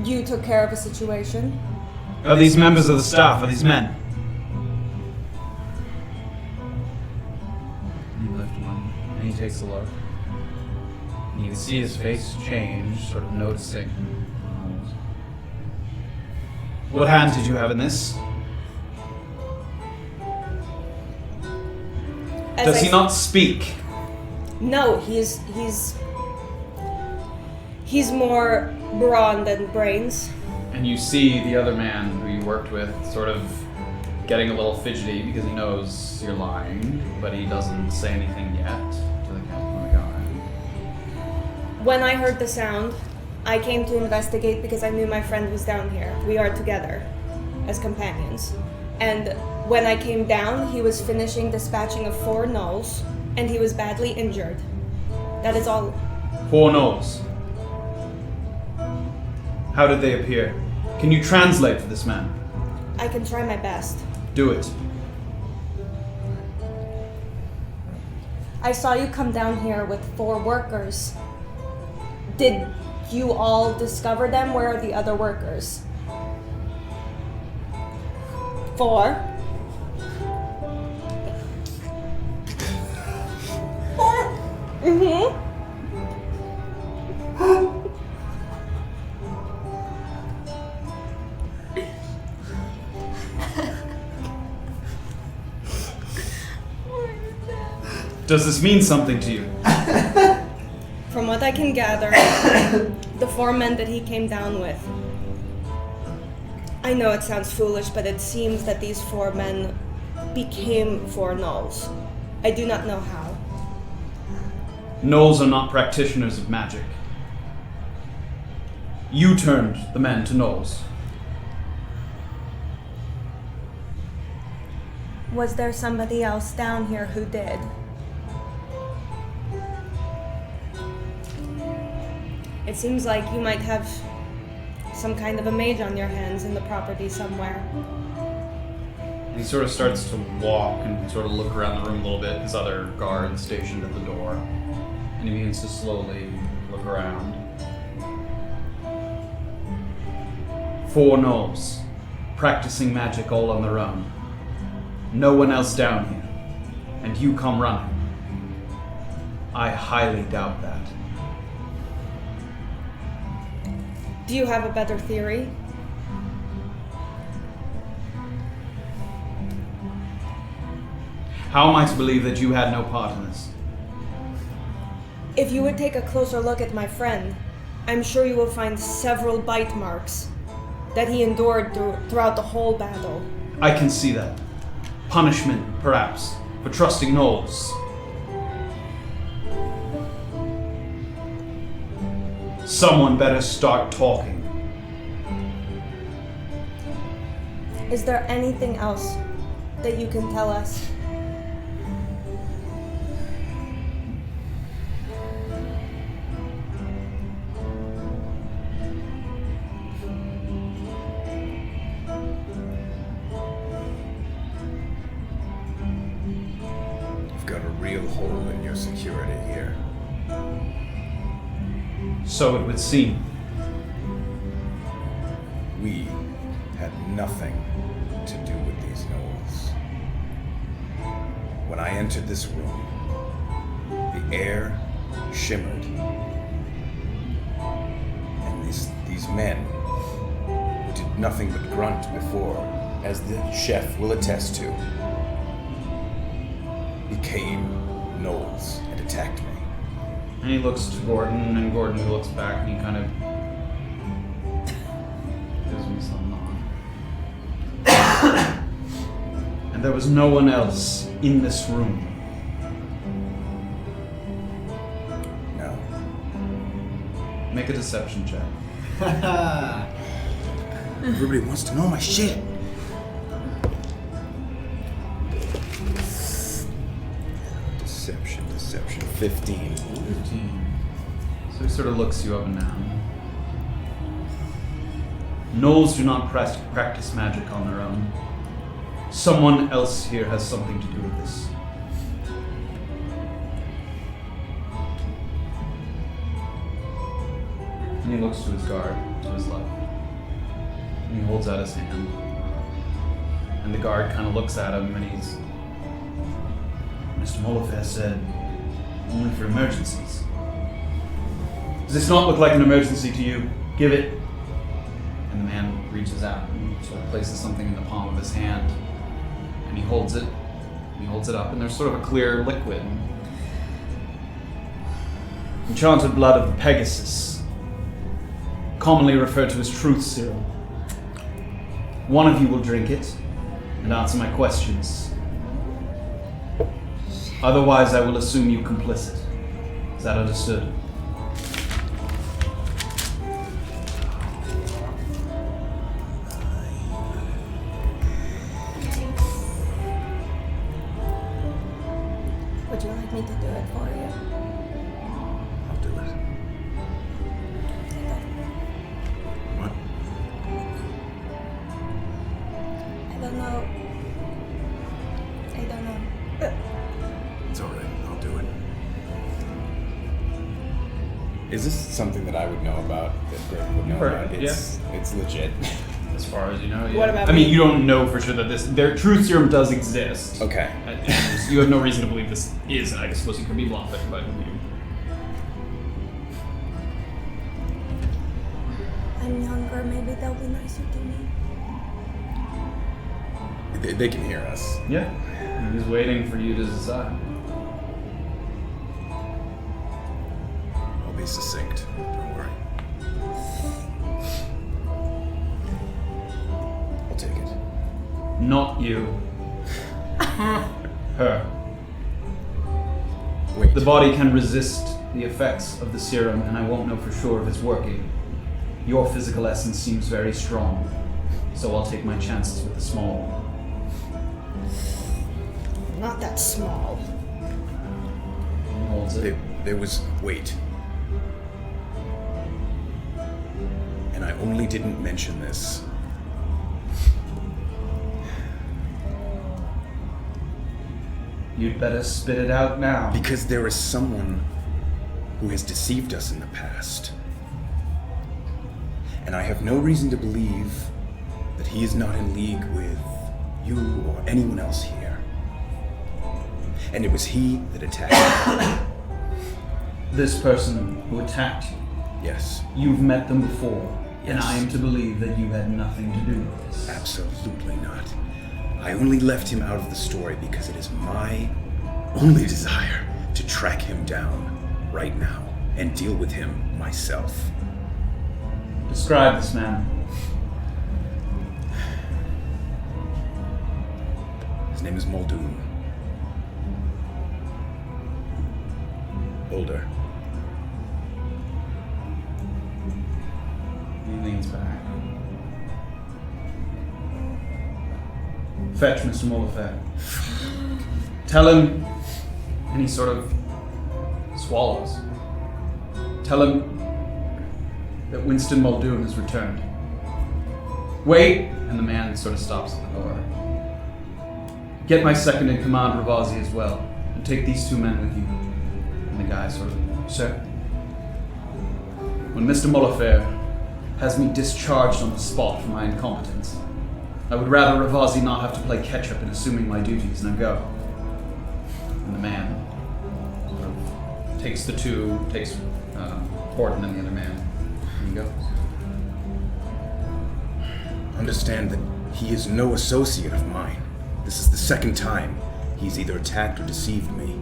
you took care of a situation. Are these members of the staff? Are these men? And he lifts one, and he takes a look. And you can see his face change, sort of noticing. What hand did you have in this? Does he not speak? No, he's more brawn than brains. And you see the other man who you worked with sort of getting a little fidgety because he knows you're lying, but he doesn't say anything yet to the captain of the guard. When I heard the sound, I came to investigate because I knew my friend was down here. We are together as companions. And when I came down, he was finishing dispatching of 4 gnolls, and he was badly injured. That is all. 4 gnolls. How did they appear? Can you translate for this man? I can try my best. Do it. I saw you come down here with 4 workers. Did you all discover them? Where are the other workers? 4. Mm-hmm. Does this mean something to you? From what I can gather, the 4 men that he came down with. I know it sounds foolish, but it seems that these 4 men became 4 gnolls. I do not know how. Gnolls are not practitioners of magic. You turned the men to gnolls. Was there somebody else down here who did? It seems like you might have some kind of a mage on your hands in the property somewhere. And he sort of starts to walk and sort of look around the room a little bit, his other guard stationed at the door. And he begins to slowly look around. 4 gnolls, practicing magic all on their own. No one else down here. And you come running. I highly doubt that. Do you have a better theory? How am I to believe that you had no part in this? If you would take a closer look at my friend, I'm sure you will find several bite marks that he endured throughout the whole battle. I can see that. Punishment, perhaps, for trusting gnolls. Someone better start talking. Is there anything else that you can tell us? You've got a real hole in your security here. So it would seem. We had nothing to do with these gnolls. When I entered this room, the air shimmered. And these men, who did nothing but grunt before, as the chef will attest to, became gnolls and attacked me. And he looks to Gordon, and Gordon looks back, and he kind of gives me some nod. And there was no one else in this room. No. Make a deception check. Everybody wants to know my shit. Deception. 15. 15. So he sort of looks you up and down. Gnolls do not practice magic on their own. Someone else here has something to do with this. And he looks to his guard, to his left. And he holds out his hand. And the guard kind of looks at him and he's... Mr. Molifair said, only for emergencies. Does this not look like an emergency to you? Give it. And the man reaches out and sort of places something in the palm of his hand. And he holds it. And he holds it up, and there's sort of a clear liquid. Enchanted blood of the Pegasus, commonly referred to as truth serum. One of you will drink it and answer my questions. Otherwise, I will assume you complicit. Is that understood? Would you like me to do it for you? I'll do it. What? I don't know. It's alright, I'll do it. Is this something that I would know about, that Graven would know about? It's legit. As far as you know, yeah. What about I mean, me? you don't know for sure that their truth serum does exist. Okay. And you have no reason to believe this is, I suppose you could be bluffing, but I'm younger, maybe they'll be nicer to me. They can hear us. yeah. He's waiting for you to decide. I'll be succinct. Don't worry. I'll take it. Not you. Her. Wait. The body can resist the effects of the serum, and I won't know for sure if it's working. Your physical essence seems very strong, so I'll take my chances with the small one. Not that small. He holds it. There was... Wait. And I only didn't mention this. You'd better spit it out now. Because there is someone who has deceived us in the past. And I have no reason to believe that he is not in league with you or anyone else here. And it was he that attacked me. This person who attacked you, Yes, you've met them before, and Yes. I am to believe that you had nothing to do with this. absolutely not. I only left him out of the story because it is my only desire to track him down right now and deal with him myself. Describe this man. His name is Muldoon. Older. He leans back. Fetch Mr. Molifair. Tell him, and he sort of swallows. Tell him that Winston Muldoon has returned. Wait! And the man sort of stops at the door. Get my second in command, Ravazi, as well, and take these two men with you. And the guy sort of, sir, when Mr. Molifair has me discharged on the spot for my incompetence, I would rather Ravazi not have to play catch-up in assuming my duties. Now go. And the man sort of takes the two, takes Horton and the other man, and he goes. Understand that he is no associate of mine. This is the second time he's either attacked or deceived me.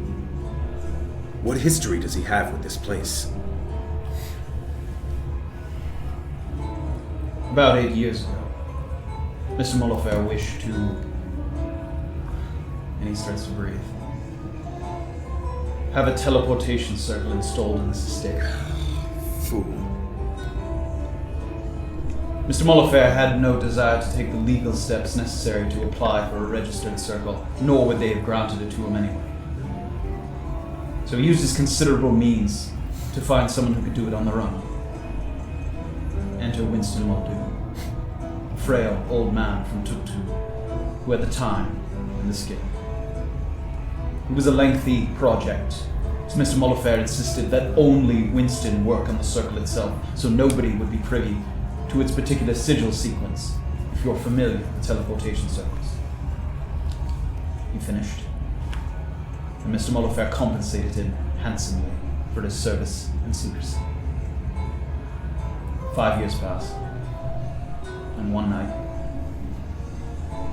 What history does he have with this place? About 8 years ago, Mr. Molifair wished to... And he starts to breathe. Have a teleportation circle installed in this estate. Fool. Mr. Mollifair had no desire to take the legal steps necessary to apply for a registered circle, nor would they have granted it to him anyway. So he used his considerable means to find someone who could do it on their own. Enter Winston Muldoon, a frail old man from Tuktu, who had the time and the skill. It was a lengthy project, as Mr. Mollifair insisted that only Winston work on the circle itself, so nobody would be privy to its particular sigil sequence, if you're familiar with teleportation circles. He finished, and Mr. Mollifair compensated him handsomely for his service and secrecy. 5 years passed, and one night,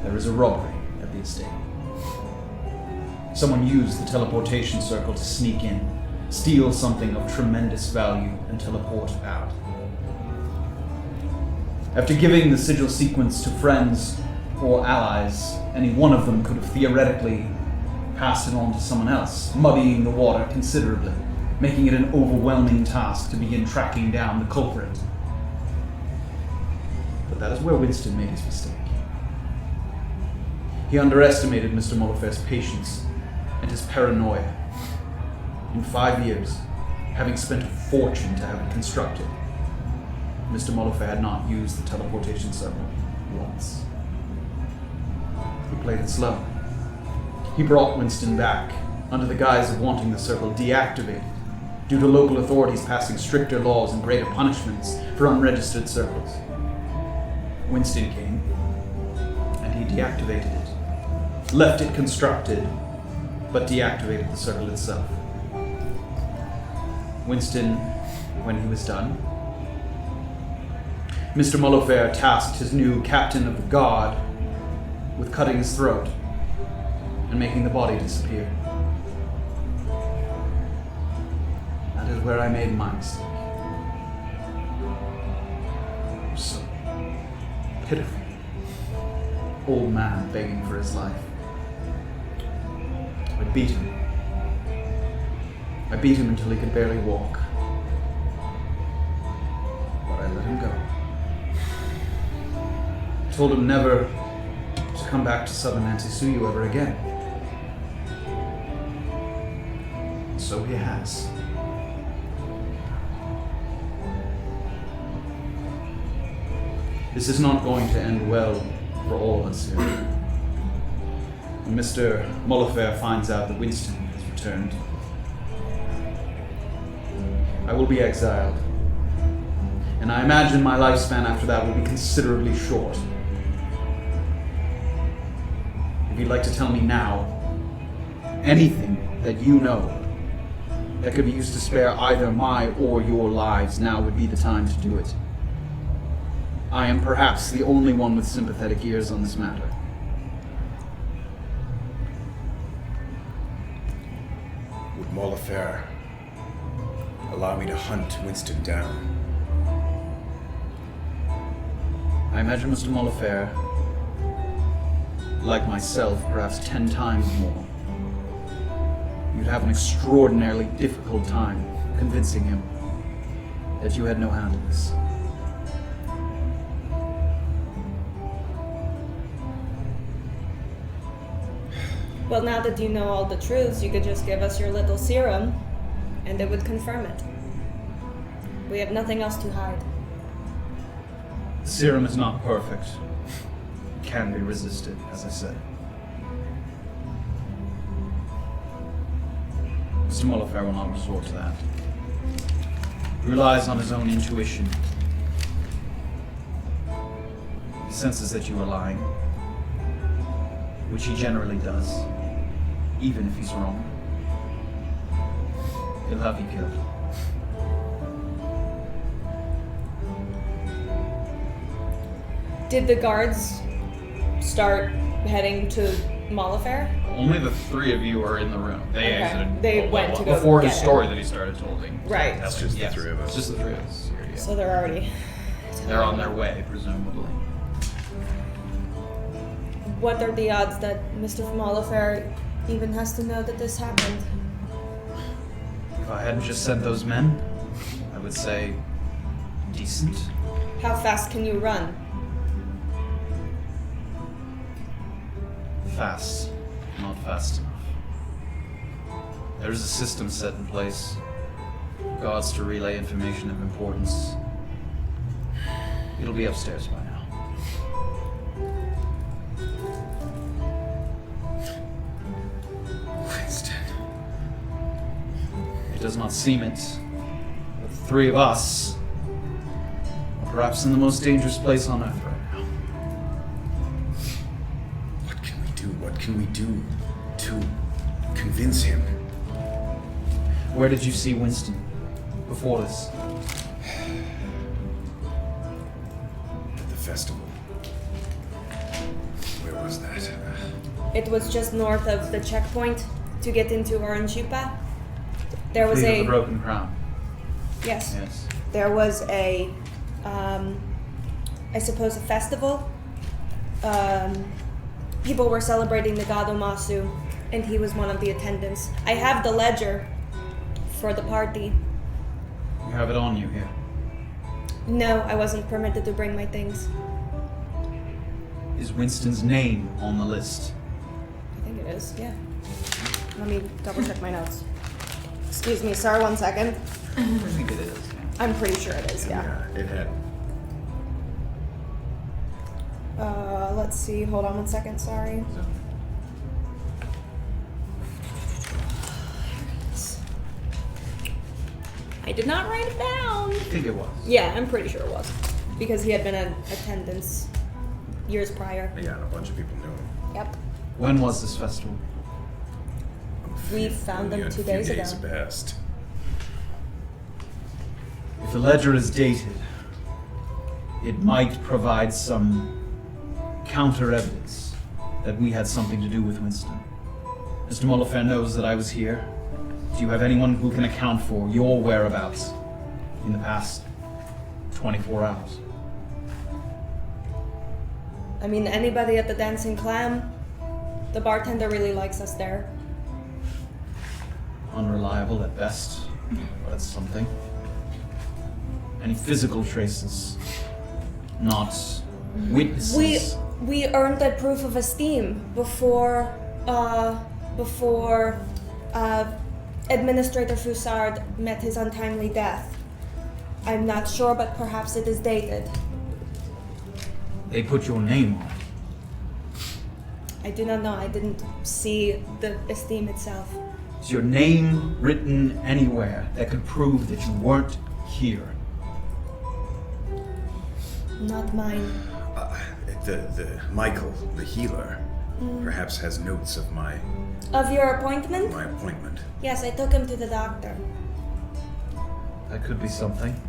there was a robbery at the estate. Someone used the teleportation circle to sneak in, steal something of tremendous value, and teleport out. After giving the sigil sequence to friends or allies, any one of them could have theoretically passed it on to someone else, muddying the water considerably, making it an overwhelming task to begin tracking down the culprit. But that is where Winston made his mistake. He underestimated Mr. Mollifair's patience and his paranoia. In 5 years, having spent a fortune to have it constructed, Mr. Mollifair had not used the teleportation circle once. He played it slow. He brought Winston back under the guise of wanting the circle deactivated due to local authorities passing stricter laws and greater punishments for unregistered circles. Winston came, and he deactivated it, left it constructed, but deactivated the circle itself. Winston, when he was done, Mr. Mollifair tasked his new captain of the guard with cutting his throat and making the body disappear. That is where I made my mistake. It was so pitiful. Old man begging for his life. I beat him. I beat him until he could barely walk. But I let him go. I told him never to come back to Southern Antisuyu ever again. So he has. This is not going to end well for all of us here. When Mr. Mollifair finds out that Winston has returned, I will be exiled. And I imagine my lifespan after that will be considerably short. If you'd like to tell me now, anything that you know that could be used to spare either my or your lives, now would be the time to do it. I am perhaps the only one with sympathetic ears on this matter. Would Mollifair allow me to hunt Winston down? I imagine Mr. Mollifair, like myself, perhaps 10 times more. You'd have an extraordinarily difficult time convincing him that you had no hand in this. Well, now that you know all the truths, you could just give us your little serum, and it would confirm it. We have nothing else to hide. The serum is not perfect. It can be resisted, as I said. Mr. Mollifair will not resort to that. He relies on his own intuition. He senses that you are lying, which he generally does, even if he's wrong. He'll have you killed. Did the guards start heading to Mollifair? Only the three of you are in the room. They Okay. exited. They went to go before get his him. story that he started telling. Right. That's just the three of us. Just the three of us. Here, yeah. So they're already... They're on their way, presumably. What are the odds that Mr. Mollifair even has to know that this happened? If I hadn't just sent those men, I would say decent. How fast can you run? Fast. Not fast enough. There's a system set in place. Guards to relay information of importance. It'll be upstairs by now. Winston. It does not seem it. The three of us are perhaps in the most dangerous place on Earth right now. What can we do? What can we do to convince him? Where did you see Winston before this? At the festival. Where was that? It was just north of the checkpoint to get into Oranjupa. There was Fleet of a the Broken Crown. yes. Yes. There was a, I suppose, a festival. People were celebrating the god Omasu, and he was one of the attendants. I have the ledger for the party. You have it on you here. No, I wasn't permitted to bring my things. Is Winston's name on the list? I think it is, yeah. Let me double check my notes. Excuse me, sir, 1 second. I think it is. I'm pretty sure it is, yeah. It had. Let's see, hold on 1 second, sorry. I did not write it down. I think it was. Yeah, I'm pretty sure it was. Because he had been in attendance years prior. Yeah, and a bunch of people knew him. Yep. When was this festival? We found them Only a 2 few days ago. at best. If the ledger is dated, it might provide some counter evidence that we had something to do with Winston. Mr. Molifer knows that I was here. Do you have anyone who can account for your whereabouts in the past 24 hours? I mean, anybody at the Dancing Clam? The bartender really likes us there. Unreliable at best, but it's something. Any physical traces? Not witnesses? We earned that proof of esteem before Administrator Foussard met his untimely death. I'm not sure, but perhaps it is dated. They put your name on it. I do not know. I didn't see the esteem itself. Is your name written anywhere that could prove that you weren't here? Not mine. The Michael, the healer, perhaps has notes of my Of your appointment? appointment. Yes, I took him to the doctor. That could be something.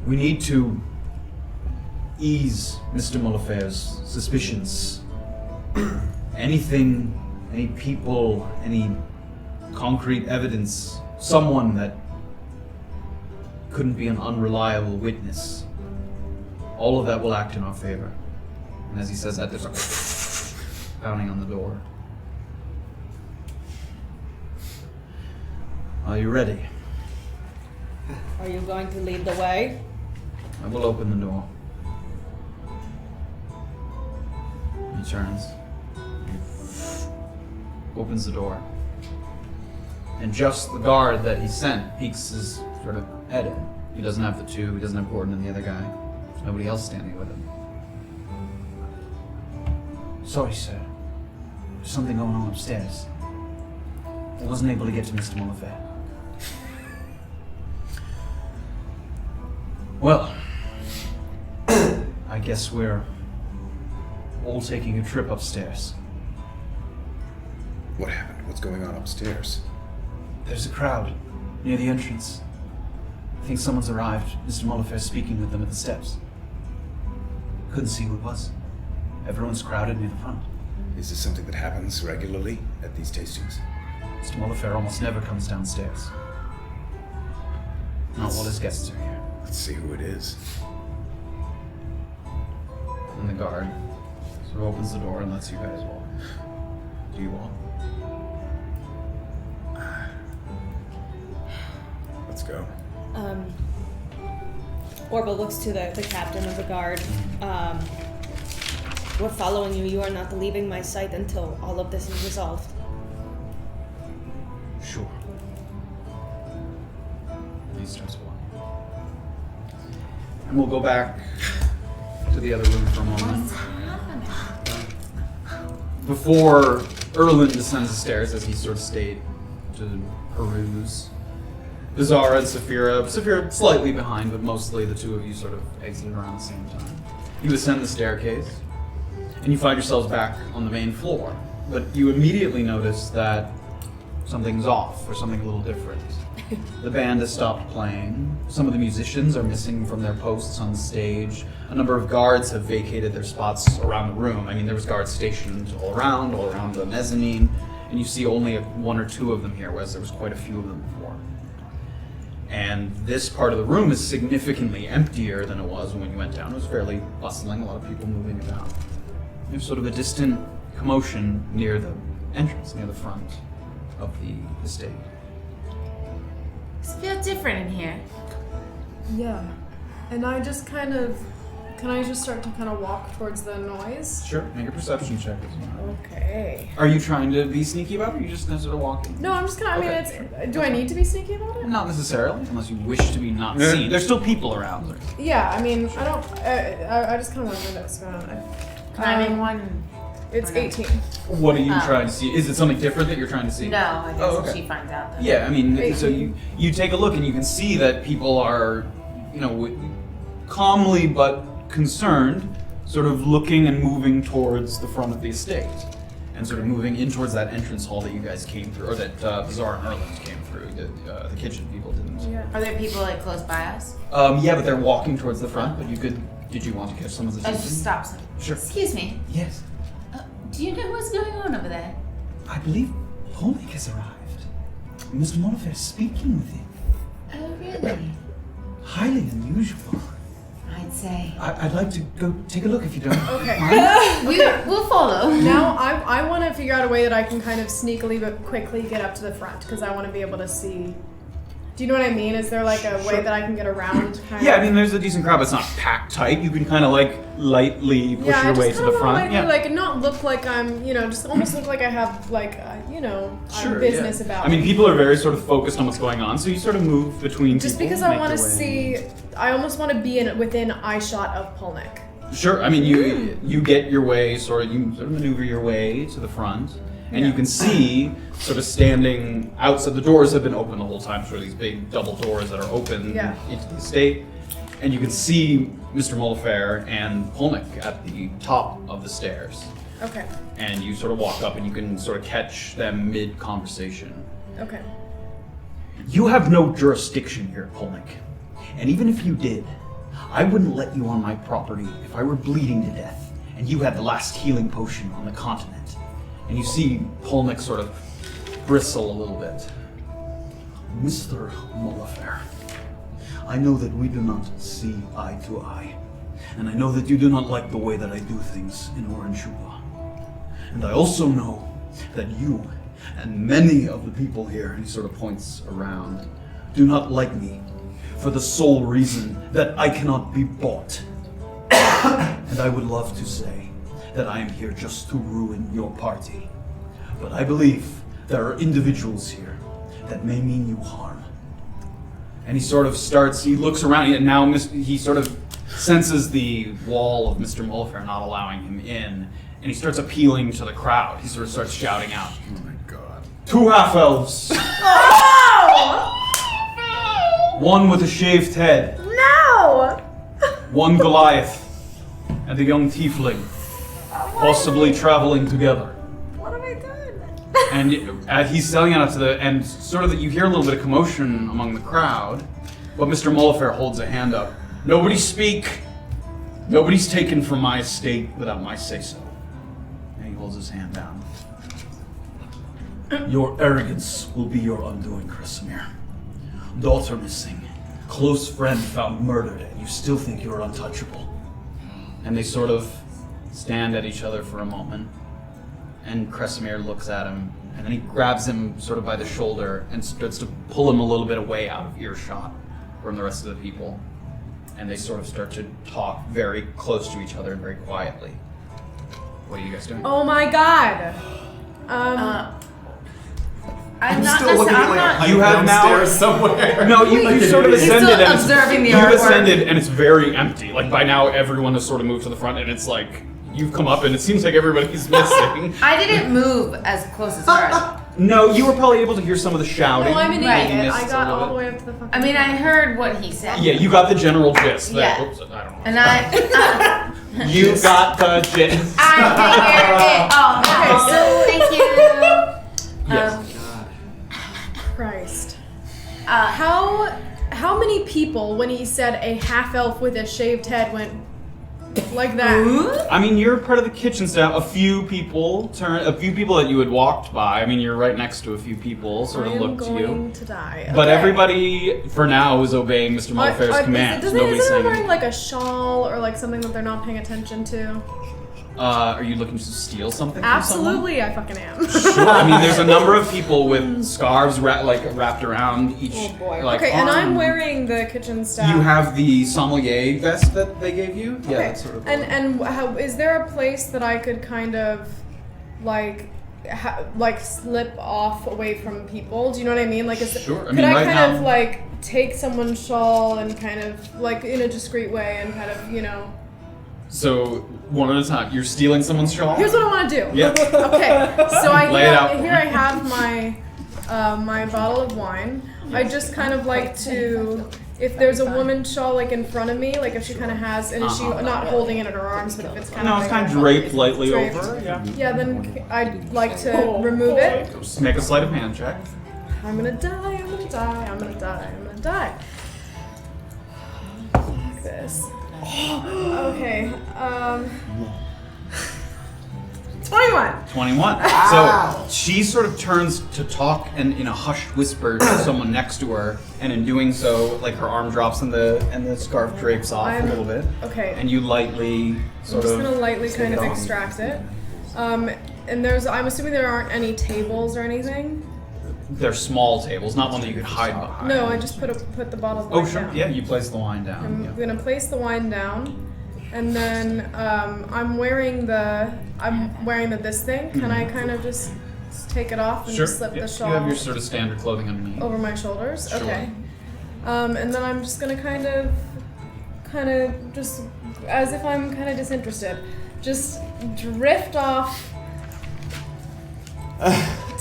We need to ease Mr. Molifer's suspicions. Anything, any people, any concrete evidence, someone that couldn't be an unreliable witness. All of that will act in our favor. And as he says that, there's a pounding on the door. Are you ready? Are you going to lead the way? I will open the door. He turns. Opens the door. And just the guard that he sent peeks his sort of head in. He doesn't have the two, he doesn't have Gordon and the other guy. There's nobody else standing with him. Sorry, sir. There's something going on upstairs. I wasn't able to get to Mr. Molifer. Well, I guess we're all taking a trip upstairs. What happened? What's going on upstairs? There's a crowd near the entrance. I think someone's arrived. Mr. Molifer's speaking with them at the steps. Couldn't see who it was. Everyone's crowded near the front. Is this something that happens regularly at these tastings? Mr. Molifer almost never comes downstairs. Not while his guests are here. Let's see who it is. And the guard sort of opens the door and lets you guys walk. Do you walk? Let's go. Orba looks to the captain of the guard. We're following you. You are not leaving my sight until all of this is resolved. Sure. He starts walking. And we'll go back to the other room for a moment. Before Erland descends the stairs, as he sort of stayed to peruse, Beezaura and Safira slightly behind, but mostly the two of you sort of exited around the same time. You ascend the staircase, and you find yourselves back on the main floor. But you immediately notice that something's off, or something a little different. The band has stopped playing. Some of the musicians are missing from their posts on the stage. A number of guards have vacated their spots around the room. I mean, there was guards stationed all around the mezzanine, and you see only one or two of them here, whereas there was quite a few of them before. And this part of the room is significantly emptier than it was when you went down. It was fairly bustling, a lot of people moving about. There's sort of a distant commotion near the entrance, near the front of the estate. Does it feel different in here? Yeah. And I just kind of... Can I just start to kind of walk towards the noise? Sure, make a perception check as well. Okay. Are you trying to be sneaky about it, or are you just sort of walking? No, I'm just kind of... I mean, it's... Do I need to be sneaky about it? Not necessarily, unless you wish to be not seen. There's still people around. Yeah, I mean, I don't... I just kind of want to notice going on. Climbing one. It's Or no. 18. What are you trying to see? Is it something different that you're trying to see? No, I guess Oh, okay. she finds out. That Yeah, I mean, so 18. you take a look and you can see that people are, calmly but concerned, sort of looking and moving towards the front of the estate, and sort of moving in towards that entrance hall that you guys came through, or that Beezaura and Erland came through. The kitchen people didn't. Yeah. Are there people like close by us? Yeah, but they're walking towards the front. But you could. Did you want to catch some of the I attention? just stop some. Sure. Excuse me. Yes, Do you know what's going on over there? I believe Polnick has arrived. Mr. Molifer is speaking with him. Oh, really? Highly unusual. I'd say. I'd like to go take a look if you don't. Okay. We'll follow. Now, I want to figure out a way that I can kind of sneakily but quickly get up to the front, because I want to be able to see... Do you know what I mean? Is there like a way that I can get around kind Yeah, of... I mean, there's a decent crowd, but it's not packed tight. You can kind of like lightly push your way to the front. Yeah, like not look like I'm, just almost look like I have like, Sure, business yeah. about I mean, me. people are very sort of focused on what's going on, so you sort of move between Just people. because I make want to your way. see, I almost want to be within eye shot of Polnick. Sure, I mean, you get your way, you sort of maneuver your way to the front, and you can see sort of standing outside. The doors have been open the whole time, sort of these big double doors that are open into the estate, and you can see Mr. Molifer and Polnick at the top of the stairs. Okay. And you sort of walk up and you can sort of catch them mid-conversation. Okay. You have no jurisdiction here, Polnick. And even if you did, I wouldn't let you on my property if I were bleeding to death and you had the last healing potion on the continent. And you see Polnick sort of bristle a little bit. Mr. Molifer, I know that we do not see eye to eye. And I know that you do not like the way that I do things in Oranjuba. And I also know that you and many of the people here, and he sort of points around, do not like me for the sole reason that I cannot be bought. And I would love to say that I am here just to ruin your party. But I believe there are individuals here that may mean you harm. And he sort of starts, he looks around, and now he sort of senses the wall of Mr. Molifer not allowing him in, and he starts appealing to the crowd. He sort of starts shouting out. Oh my god. 2 half-elves. One with a shaved head. No! 1 Goliath. And a young Tiefling. Possibly traveling together. What have I done? And he's selling it out to and sort of you hear a little bit of commotion among the crowd, but Mr. Molifer holds a hand up. Nobody speak. Nobody's taken from my estate without my say-so. And he holds his hand down. Your arrogance will be your undoing, Kresimir. Daughter missing. Close friend found murdered, and you still think you're untouchable. And they sort of stand at each other for a moment. And Kresimir looks at him, and then he grabs him sort of by the shoulder and starts to pull him a little bit away out of earshot from the rest of the people. and they sort of start to talk very close to each other and very quietly. What are you guys doing? Oh my god. I'm not still looking necessarily. at You have now- downstairs somewhere. No, you sort of He's ascended still and observing the you've artwork. ascended and it's very empty. Like by now everyone has sort of moved to the front and it's like you've come up and it seems like everybody's missing. I didn't move as close as her. No, you were probably able to hear some of the shouting. No, I'm an Right. idiot. Missed I a got little all the bit. way up to the fucking I mean, I heard what he said. Yeah, you got the general gist. That, Yeah. Oops, I don't know. And I You got the gist. I figured it. Oh, okay. So thank you. Yes. Christ. Uh, How many people, when he said a half elf with a shaved head, went like that? I mean, you're part of the kitchen staff. A few people that you had walked by. I mean, you're right next to a few people, sort I of am looked to you. going to die. But Okay. everybody, for now, is obeying Mr. Malefair's commands. Is Nobody's anyone saying wearing anything. like a shawl or like something that they're not paying attention to? Are you looking to steal something from someone? Absolutely, I fucking am. Sure. I mean, there's a number of people with scarves wrapped around each. Oh boy. Like, Okay, and I'm arm. wearing the kitchen staff. You have the sommelier vest that they gave you. Yeah, Okay. that's sort of. And how, is there a place that I could kind of like slip off away from people? Do you know what I mean? Like, Sure. I could mean, I right kind now- of like take someone's shawl and kind of like in a discreet way and kind of, you know? So one at a time. You're stealing someone's shawl. Here's what I want to do. Yeah. Okay. So Lay it out for here me. I have my bottle of wine. I just kind of like to, if there's a woman's shawl like in front of me, like if she kind of has, and if she not holding it in her arms, but if it's kind of No, it's kind of draped lightly draped. over. Yeah. Yeah, then I'd like to remove it. Just make a sleight of hand check. I'm gonna die, I'm gonna die, I'm gonna die, I'm gonna die. Like this. Okay, 21! 21. So she sort of turns to talk and in a hushed whisper to someone next to her, and in doing so, like her arm drops and the scarf drapes off a little bit. Okay. And you lightly I'm sort just of. gonna lightly take kind it of off. extract it. And I'm assuming there aren't any tables or anything? They're small tables, not one that you could hide behind. No, I just put the bottle of Oh, wine sure. down. Yeah, you place the wine down. I'm yeah. gonna place the wine down, and then I'm wearing this thing. Can I kind of just take it off and Sure. just slip yeah. the shawl You have your sort of standard clothing underneath. over my shoulders? Sure. Okay. And then I'm just gonna kind of just as if I'm kind of disinterested, just drift off.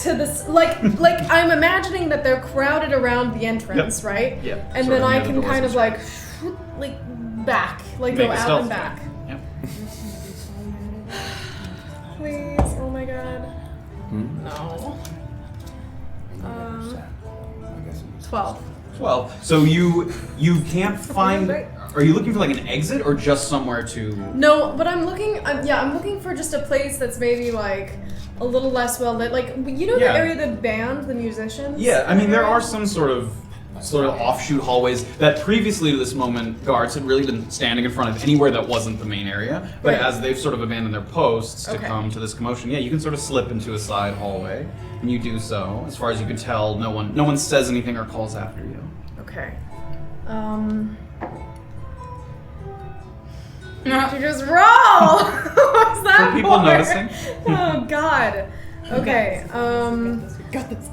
To this, like I'm imagining that they're crowded around the entrance, Yep. right? Yeah, And sort then of I near the can doors kind and of like back, like Make go a out stealth and back. check. Yep. Please, oh my god. No. 12. 12. So you can't find. Right. Are you looking for like an exit or just somewhere to? No, but I'm looking. I'm looking for just a place that's maybe like a little less well lit. Like you know Yeah. the area of the band, the musicians. Yeah, I mean there are some sort of offshoot hallways that previously to this moment guards had really been standing in front of anywhere that wasn't the main area. But Right. as they've sort of abandoned their posts to Okay. come to this commotion, yeah, you can sort of slip into a side hallway, and you do so. As far as you can tell, no one says anything or calls after you. Okay. Did you just roll? What's that For people for? noticing. Oh God. Okay.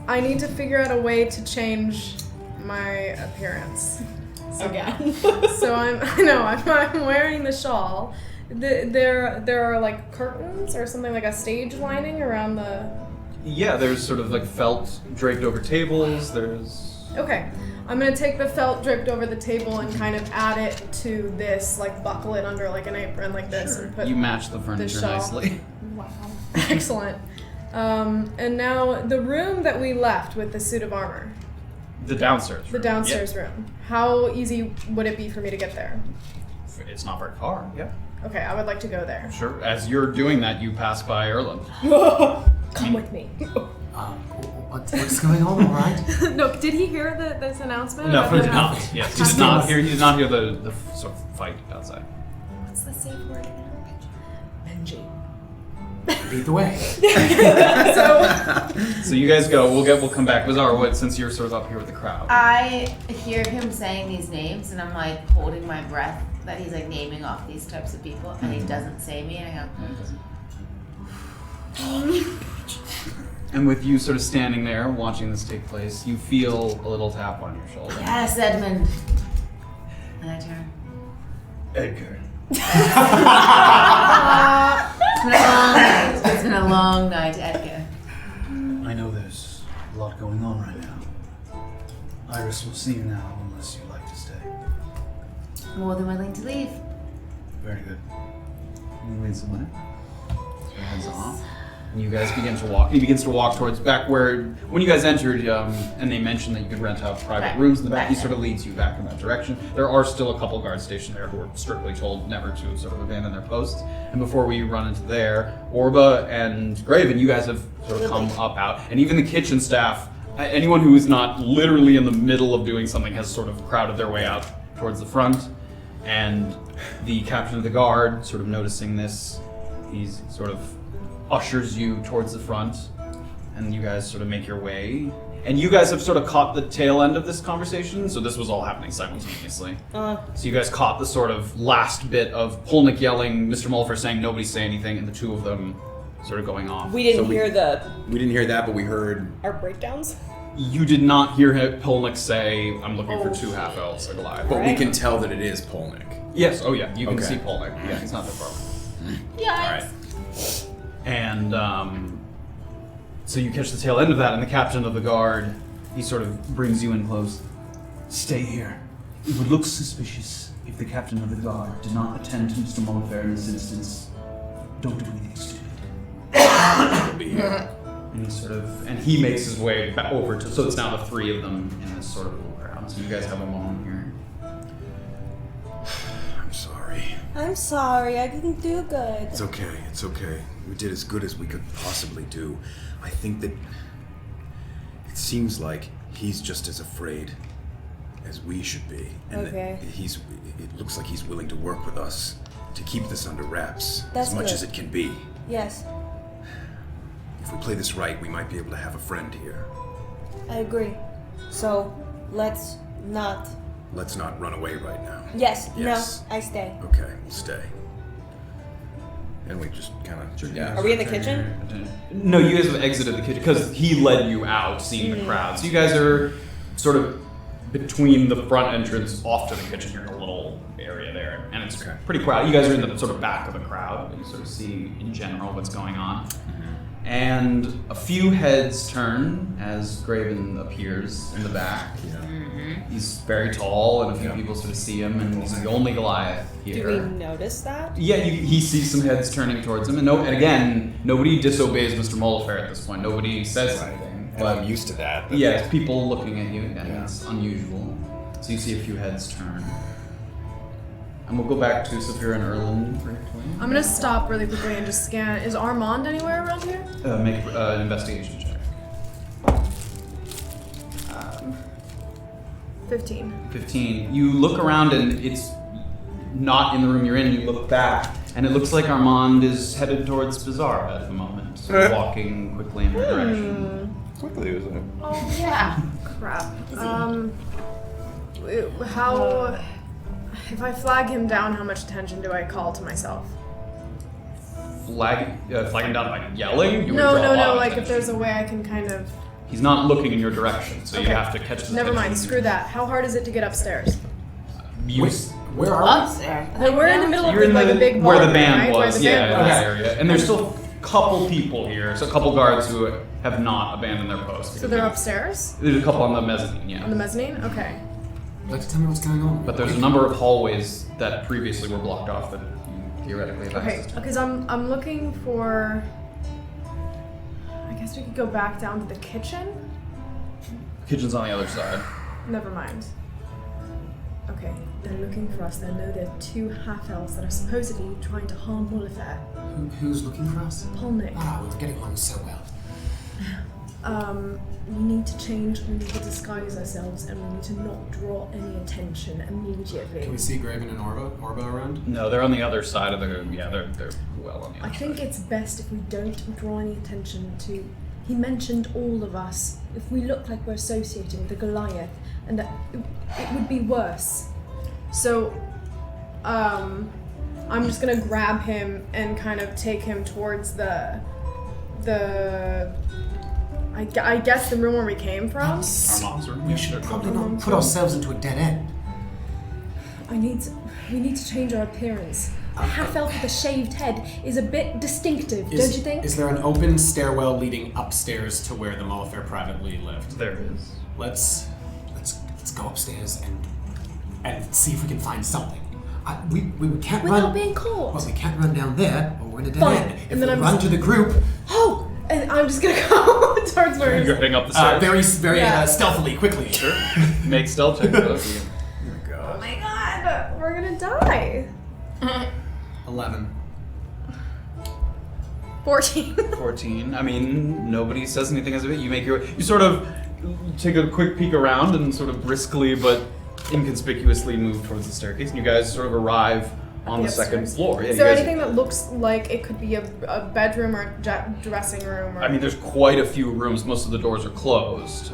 I need to figure out a way to change my appearance. Again. So I'm wearing the shawl. There are like curtains or something like a stage lining around the. Yeah, there's sort of like felt draped over tables. There's. Okay. I'm gonna take the felt draped over the table and kind of add it to this, like buckle it under like an apron like this and put You match the furniture shawl. nicely. Wow. Excellent. And now the room that we left with the suit of armor, The downstairs. the room. downstairs room. How easy would it be for me to get there? Yeah. It's not very far. Yeah. Okay, I would like to go there. Sure. As you're doing that, you pass by Erland. Come with me. What's going on? All right. No, did he hear this announcement? No, about he the- did not. Yes, he did not hear. He did not hear the sort of fight outside. What's the safe word? Benji. Lead the way. So you guys go. We'll come back. Beezaura, what? Since you're sort of up here with the crowd. I hear him saying these names, and I'm like holding my breath that he's like naming off these types of people, and he doesn't say me, and I go. And with you sort of standing there watching this take place, you feel a little tap on your shoulder. Yes, Edmund. And I turn. Edgar. It's been a long night, Edgar. I know there's a lot going on right now. Iris will see you now unless you'd like to stay. More than willing to leave. Very good. You lead some way. Your hands off. And you guys begin to walk. He begins to walk towards back where, when you guys entered, and they mentioned that you could rent out private Right. rooms in the back, he Right. sort of leads you back in that direction. There are still a couple guards stationed there who are strictly told never to sort of abandon their posts. And before we run into there, Orba and Graven, you guys have sort of come up out, and even the kitchen staff, anyone who is not literally in the middle of doing something has sort of crowded their way out towards the front. And the captain of the guard, sort of noticing this, he's sort of ushers you towards the front, and you guys sort of make your way. And you guys have sort of caught the tail end of this conversation, so this was all happening simultaneously. So you guys caught the sort of last bit of Polnick yelling, Mr. Mulfer saying nobody say anything, and the two of them sort of going off. We didn't So we- hear We didn't hear that, but we heard. our breakdowns. You did not hear Polnick say, I'm looking for two half-elves, a Goliath. But we can tell that it is Polnick. Yes, oh yeah, you can Okay. see Polnick. Yeah, he's not that far. Yeah. Alright. And so you catch the tail end of that, and the captain of the guard, he sort of brings you in close. Stay here. It would look suspicious if the captain of the guard did not attend to Mr. Mullifer in this instance. Don't do anything stupid. Be here. And he makes his way back over to, so it's now the three of them in this sort of little crowd. So you guys have a moment here. I'm sorry. I'm sorry, I didn't do good. It's okay. It's okay. We did as good as we could possibly do. I think that it seems like he's just as afraid as we should be, and Okay. that it looks like he's willing to work with us to keep this under wraps That's as much good. as it can be. Yes, If we play this right, we might be able to have a friend here. I agree. So, let's not. Let's not run away right now. Yes, Yes. no, I stay. Okay, we'll stay. And we just kind of Are we in the kitchen? No, you guys have exited the kitchen because he led you out, seeing the crowd. So you guys are sort of between the front entrance off to the kitchen. You're in a little area there, and it's pretty crowded. You guys are in the sort of back of the crowd, but you sort of see in general what's going on. And a few heads turn as Graven appears in the back. He's very tall, and a few people sort of see him, and he's the only Goliath here. Do we notice that? Yeah, he sees some heads turning towards him, and again, nobody disobeys Mr. Mullifer at this point. Nobody says anything. And I'm used to that. But Yeah, it's people looking at you, and it's unusual. So you see a few heads turn. And we'll go back to Safira and Erland briefly. I'm gonna stop really quickly and just scan. Is Armand anywhere around here? Make an investigation check. 15. 15. You look around, and it's not in the room you're in. You look back, and it looks like Armand is headed towards Beezaura at the moment, sort of walking quickly in her direction. quickly was it? Oh yeah. Crap. How? If I flag him down, how much attention do I call to myself? Flag him down by yelling? You would No, draw a lot no, of like if attention. there's a way I can kind of. He's not looking in your direction, so you Okay. have to catch his Never mind. attention. Screw that. How hard is it to get upstairs? You, Where are Upstairs. We're in the middle of you're in like a big where the ballroom, band right? Where was, the yeah, band in was. that area. And there's still a couple people here, so a couple guards who have not abandoned their posts. So they're upstairs There's a couple on the mezzanine, yeah. on the mezzanine. Okay. Would you like to tell me what's going on? But there's a number of hallways that previously were blocked off that you theoretically have Okay. access to. Because I'm looking for. I guess we could go back down to the kitchen. Kitchen's on the other side. Never mind. Okay, they're looking for us. They know there are two half-elves that are supposedly trying to harm Mullifer. Who's looking for us? Polnick. Ah, we're getting along so well. We need to change, we need to disguise ourselves, and we need to not draw any attention immediately. Can we see Graven and Orba around? No, they're on the other side of the. Yeah, they're well on the other I think it's best if we don't draw any attention to... He mentioned all of us. If we look like we're associating with the Goliath, and that it would be worse. So, I'm just gonna grab him and kind of take him towards the I guess the room where we came from. Our mom's room. We should probably not put ourselves into a dead end. We need to change our appearance. A half-elf with a shaved head is a bit distinctive, don't you think? Is there an open stairwell leading upstairs to where the Molifair privately lived? There is. Let's go upstairs and see if we can find something. We can't run Without being caught. Well, we can't run down there, or we're in a dead Fine. end. If And then we I'm run just- to the group, And I'm just gonna go towards where You're heading up the stairs. very Yeah. stealthily, quickly. Sure. Make stealth check. Both Oh my god, we're gonna die. 11. 14. 14. I mean, nobody says anything as of it. You sort of take a quick peek around and sort of briskly but inconspicuously move towards the staircase, and you guys sort of arrive on the second floor. Yeah, Is there anything that looks like it could be a bedroom or a dressing room? Or... I mean, there's quite a few rooms. Most of the doors are closed.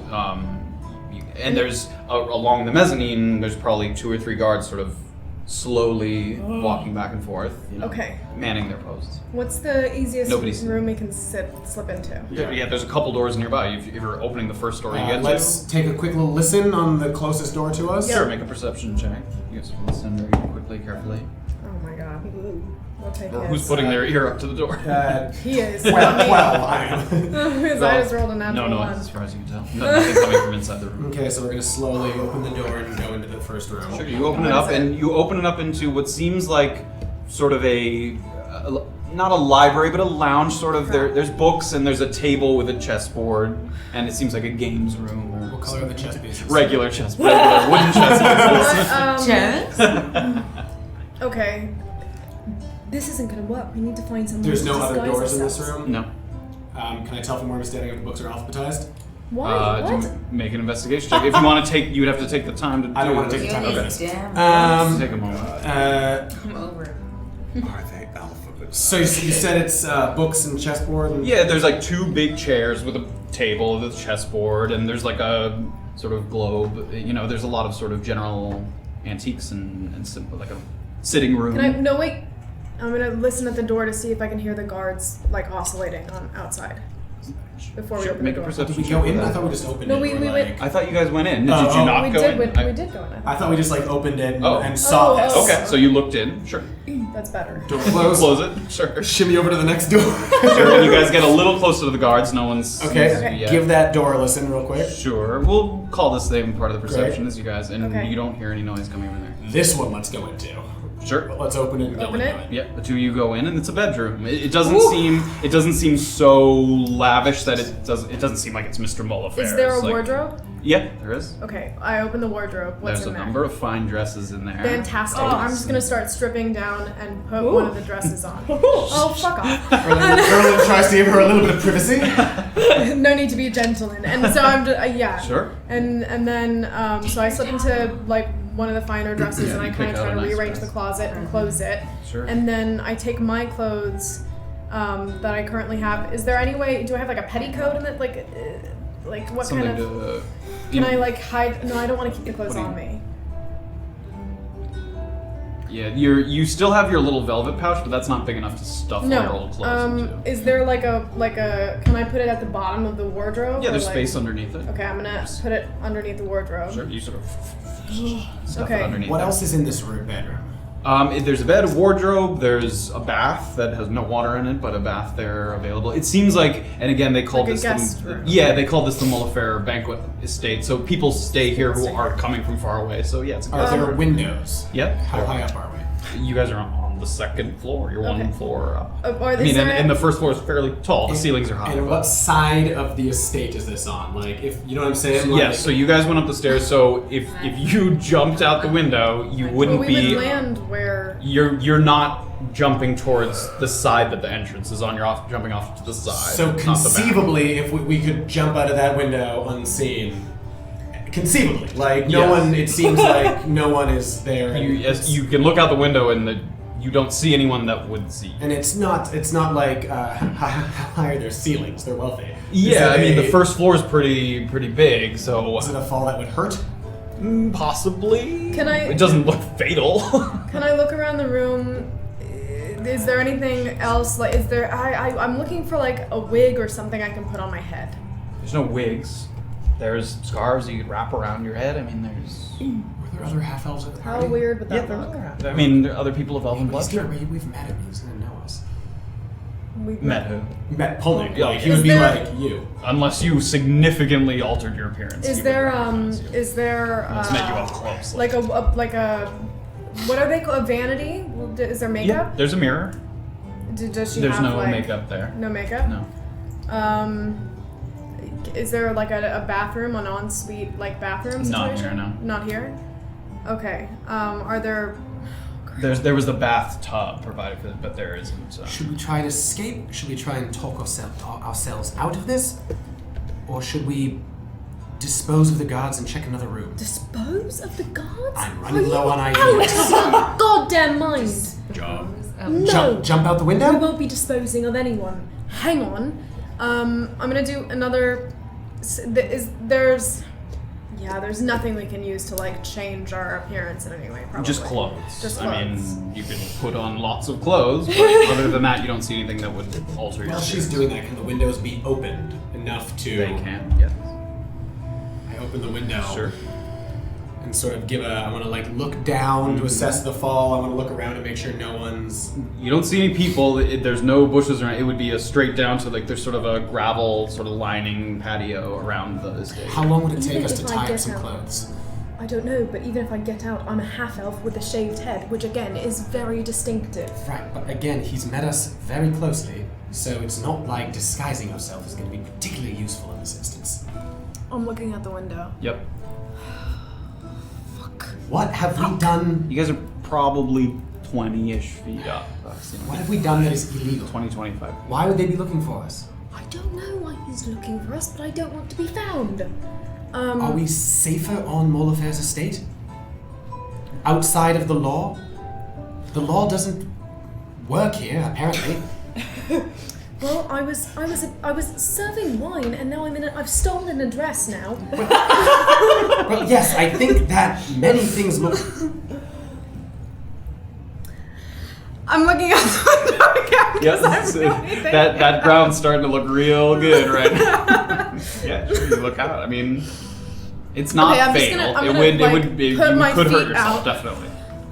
And there's, along the mezzanine, there's probably 2 or 3 guards sort of slowly walking back and forth, Okay. manning their posts. What's the easiest Nobody's- room we can slip into? Yeah, there's a couple doors nearby. If you're opening the first door you get Let's to. take a quick little listen on the closest door to us. Sure, make a perception check. You guys listen very quickly, carefully. Oh my god. We'll take it. Who's putting their ear up to the door? He is. 12, I am. His eyes rolled a natural No, one. as far as you can tell. Nothing coming from inside the room. Okay, so we're gonna slowly open the door and go into the first room. Sure, you open it up, and you open it up into what seems like sort of not a library, but a lounge sort of. There's books, and there's a table with a chessboard, and it seems like a games room. Or What color are the chess pieces? regular chessboard, regular wooden chess pieces. Chess? Okay. This isn't gonna work. We need to find somewhere There's to no other disguise doors in this ourselves. room? No. Can I tell from where I'm standing if the books are alphabetized? Why? Do What? you make an investigation check. If you want to take, you would have to take the time to do I don't want to it. take the time to do this. Damn. Take a moment. I'm over it. Are they alphabets? So you said it's books and chessboard? And Yeah, there's like 2 big chairs with a table with a chessboard, and there's like a sort of globe. There's a lot of sort of general antiques and simple, like a sitting room. No, wait. I'm gonna listen at the door to see if I can hear the guards like oscillating on outside before we Sure, open make the a door. perception Did we check go in? for I that. thought we just opened No, it. we We're went- like- I thought you guys went in. Did Oh, you not we go did. in? We did go in. I thought we just like opened it Oh. and saw this. Okay, so you looked in. Sure. That's better. Door closed. Close it. Sure. Shimmy over to the next door. Sure. And you guys get a little closer to the guards. No one's. Okay. Yeah. Give that door a listen real quick. Sure. We'll call this thing part of the perception Great. as you guys, and Okay. you don't hear any noise coming from there. This one let's go into. Sure. But let's open it and Open go it? into it. Yeah, the 2 of you go in, and it's a bedroom. It doesn't seem so lavish that it doesn't seem like it's Mr. Molifair's. Is there a like- wardrobe? Yeah, there is. Okay, I open the wardrobe. What's There's a in there? number of fine dresses in there. Fantastic. I'm just gonna start stripping down and put one of the dresses on. Ooh. Oh, fuck off. Erland tries to give her a little bit of privacy. No need to be a gentleman. And so I'm just, yeah. Sure. And then, so I slip into like one of the finer dresses Yeah, and I you kind pick of try out to a nice rearrange dress. the closet and close it. Sure. And then I take my clothes that I currently have. Is there any way, do I have like a petticoat in it? Like what Something kind of, to. can I like hide? No, I don't want to keep the clothes on me. Yeah, you still have your little velvet pouch, but that's not big enough to stuff all your No. old clothes into. Is there like a, can I put it at the bottom of the wardrobe? Yeah, or, there's like- space underneath it. Okay, I'm gonna put it underneath the wardrobe. Sure, you sort of stuff Okay. it underneath. What there. else is in this room bedroom? There's a bed, a wardrobe, there's a bath that has no water in it, but a bath there available. It seems like, and again, they call Like a this guest the, room. yeah, they call this the Molifair banquet estate. So people stay here who are coming from far away. So yeah, it's a Are good. there windows? Yep. How high up are we? You guys are on the second floor. You're Okay. one floor up. Or I is mean, there and the first floor is fairly tall. The ceilings are high. And what side of the estate is this on? Like, if you know what I'm saying? Like, Yes, so you guys went up the stairs. So if you jumped out the window, you well, wouldn't we be. would land where. You're not jumping towards the side that the entrance is on. You're jumping off to the side. So not the back. conceivably, if we could jump out of that window unseen, conceivably, like no Yes. one. It seems like no one is there. You can look out the window and you don't see anyone that would see you. And it's not like how high are their ceilings? They're wealthy. Yeah, I mean the first floor is pretty big, so Is it a fall that would hurt? possibly. Can I- It doesn't look fatal. Can I look around the room? Is there anything else? Like, is there? I'm looking for like a wig or something I can put on my head. There's no wigs. There's scarves you could wrap around your head. I mean, there's. Were there other half elves at the How party? weird would that Yeah, look? I mean, there are other people of elven He's blood. gonna, we've met him. He's gonna know us. We've Met who? Met Pulling. Yeah, Like he is would be there- like you. Unless you significantly altered your appearance. Is he there would recognize you. is there It's met you up close. like a what are they called? A vanity? Is there Yeah, makeup? there's a mirror. Does she There's have no like makeup there. No makeup? No. Is there like a bathroom, an ensuite like bathroom Not situation? here, no. Not here? Okay. Are there There was the bathtub provided for it, but there isn't. So. Should we try and escape? Should we try and talk ourselves out of this? Or should we dispose of the guards and check another room? Dispose of the guards? I'm running low on Out ideas. of your goddamn mind! Job. No! Jump out the We window? won't be disposing of anyone. Hang on. I'm gonna do another. There's nothing we can use to like change our appearance in any way. Probably. Just clothes. Just I clothes. mean, you could put on lots of clothes, but other than that, you don't see anything that would alter your While she's appearance. doing that, can the windows be opened enough to... They can, yes. I open the window. Sure. And sort of I want to like look down to assess the fall. I want to look around to make sure no one's... You don't see any people. There's no bushes around. It would be a straight down to like there's sort of a gravel sort of lining patio around the estate. How long would it take Even us to if I tie up get some out. clothes? I don't know, but even if I get out, I'm a half elf with a shaved head, which again is very distinctive. Right, but again, he's met us very closely, so it's not like disguising yourself is going to be particularly useful in this instance. I'm looking out the window. Yep. What have we done? You guys are probably 20-ish feet up. What have we done that is illegal? 20, 25. Why would they be looking for us? I don't know why he's looking for us, but I don't want to be found. Are we safer on Molifer's estate? Outside of the law? The law doesn't work here, apparently. Well, I was serving wine, and now I've stolen a dress now. Well, yes, I think that many things look... I'm looking out the window again because I'm really thinking. that ground's starting to look real good right now. Yeah, sure, you look out. I mean, it's not Okay, I'm just fatal. gonna, I'm it gonna, would, like, it would be, put you my could hurt feet yourself, out. definitely.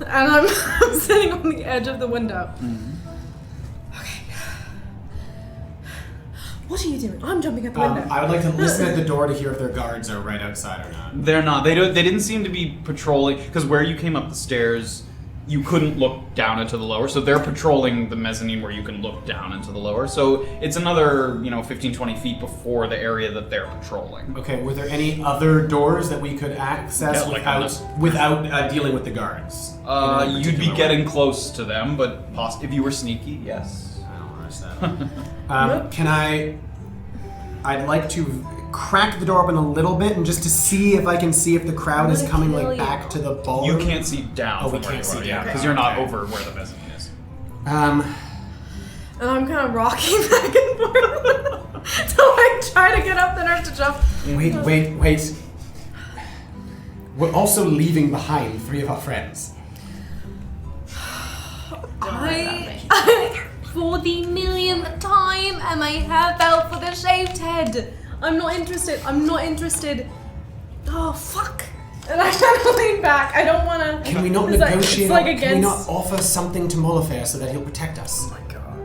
And I'm sitting on the edge of the window. Okay. What are you doing? I'm jumping out the window. I would like to listen at the door to hear if their guards are right outside or not. They're not. They didn't seem to be patrolling because where you came up the stairs, you couldn't look down into the lower. So they're patrolling the mezzanine where you can look down into the lower. So it's another 15, 20 feet before the area that they're patrolling. Okay, were there any other doors that we could access Yeah, like without dealing with the guards? In a You'd be particular getting way? close to them, but if you were sneaky, yes. I don't understand. Can I'd like to crack the door open a little bit and just to see if I can see if the crowd is gonna coming kill like you. back to the ballroom. You can't see down. Oh, we from where can't you see are, down. yeah, because Okay. you're not Okay. over where the mezzanine is. And I'm kind of rocking back and forth to like try to get up the nerve to jump. Wait. We're also leaving behind 3 of our friends. I for the millionth time, am I half elf with a shaved head? I'm not interested. Oh, fuck. And I try to lean back. I don't want to. Can we not it's negotiate? Like Can we against. not offer something to Molifer so that he'll protect us? Oh my god.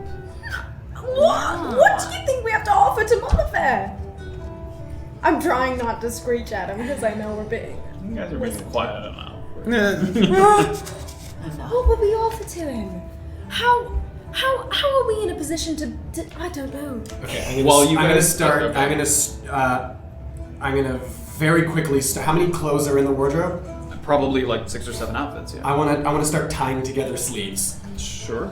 What do you think we have to offer to Molifer? I'm trying not to screech at him because I know we're being. You guys are being quiet enough. What would we offer to him? How are we in a position to I don't know. Okay, I'm gonna very quickly start. How many clothes are in the wardrobe? Probably like 6 or 7 outfits, yeah. I wanna start tying together sleeves. Sure.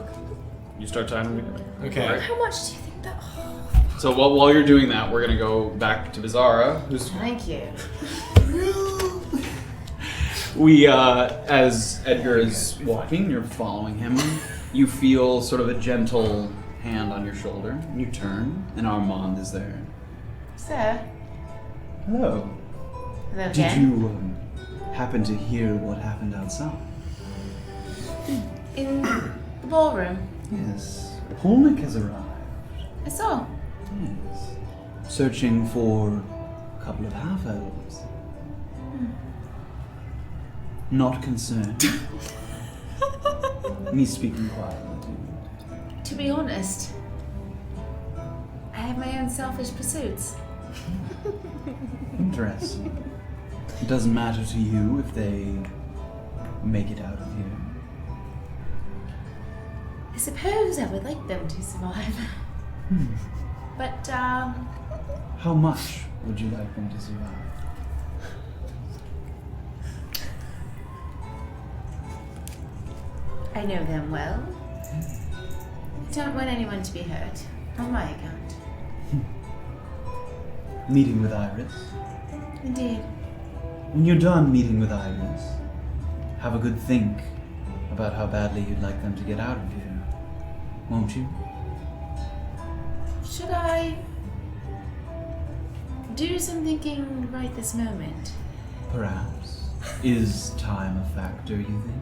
You start tying them together. Okay. Alright. How much do you think that? So while you're doing that, we're gonna go back to Beezaura, who's Thank you. as Edgar is walking, you're following him. You feel sort of a gentle hand on your shoulder, and you turn, and Armand is there. Sir. Hello. Hello Did again. you happen to hear what happened outside? In the ballroom. Yes. Polnick has arrived. I saw. Yes. Searching for a couple of half-elves. Not concerned. Me speaking quietly. To be honest, I have my own selfish pursuits. Interesting. It doesn't matter to you if they make it out of here. I suppose I would like them to survive. But, How much would you like them to survive? I know them well. I don't want anyone to be hurt, on my account. Meeting with Iris. Indeed. When you're done meeting with Iris, have a good think about how badly you'd like them to get out of here. Won't you? Should I do some thinking right this moment? Perhaps. Is time a factor, you think?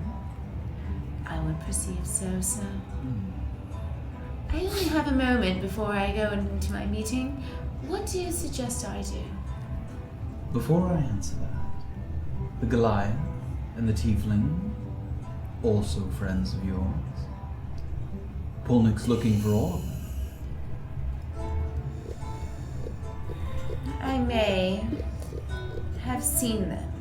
I would perceive so, sir. I only have a moment before I go into my meeting. What do you suggest I do? Before I answer that, the Goliath and the Tiefling, also friends of yours. Polnick's looking for all of them. I may have seen them.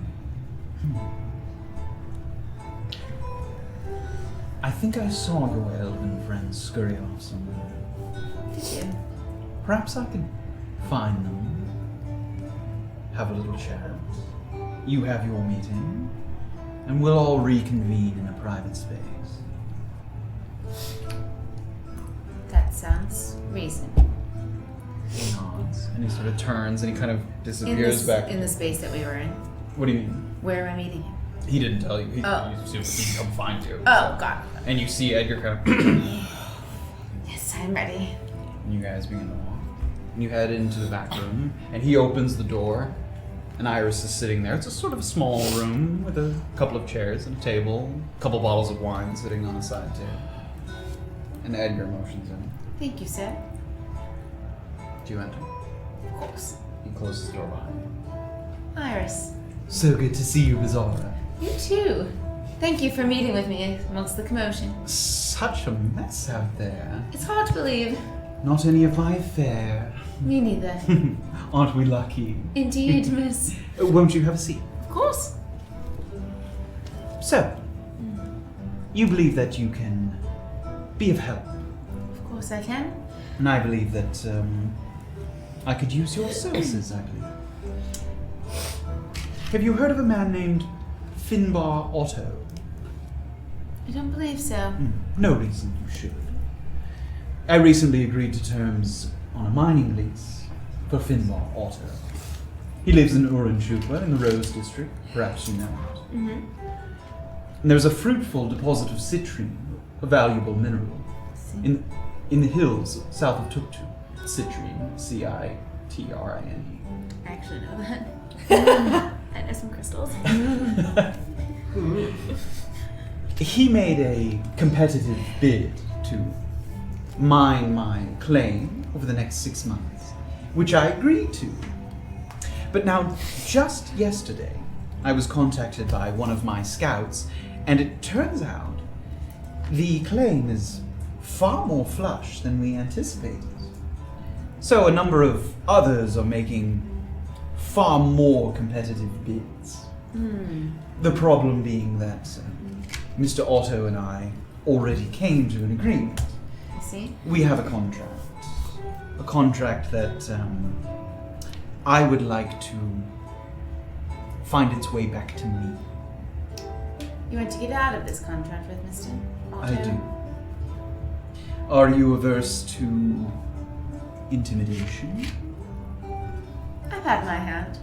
I think I saw your elven friends scurry off somewhere. Did you? Perhaps I could find them, have a little chat. You have your meeting, and we'll all reconvene in a private space. That sounds reasonable. He nods, and he sort of turns, and he kind of disappears back. In the space that we were in. What do you mean? Where am I meeting him? He didn't tell you. He Oh. assumed he'd come find you. Oh, God. And you see Edgar kind of... Yes, I'm ready. And you guys begin to walk. And you head into the back room, and he opens the door, and Iris is sitting there. It's a sort of small room with a couple of chairs and a table, a couple bottles of wine sitting on a side table. And Edgar motions in. Thank you, sir. Do you enter? Of course. He closes the door behind you. Iris. So good to see you, Beezaura. You too. Thank you for meeting with me amongst the commotion. Such a mess out there. It's hard to believe. Not any of my fare. Me neither. Aren't we lucky? Indeed, miss. Won't you have a seat? Of course. So, you believe that you can be of help, Of course I can. and I believe that I could use your services, I believe. Have you heard of a man named Finbar Otto? I don't believe so. No reason you should. I recently agreed to terms on a mining lease for Finbar Otto. He lives in Urenchupa in the Rose District, perhaps you know it. Mm-hmm. And there's a fruitful deposit of citrine, a valuable mineral, in the hills south of Tuktu. Citrine, C-I-T-R-I-N-E. I actually know that. I know some crystals. He made a competitive bid to mine my claim over the next 6 months, which I agreed to. But now, just yesterday, I was contacted by one of my scouts, and it turns out the claim is far more flush than we anticipated. So a number of others are making far more competitive bids. The problem being that Mr. Otto and I already came to an agreement. I see. We have a contract that I would like to find its way back to me. You want to get out of this contract with Mr. Otto? I do. Are you averse to intimidation? I've had my hand.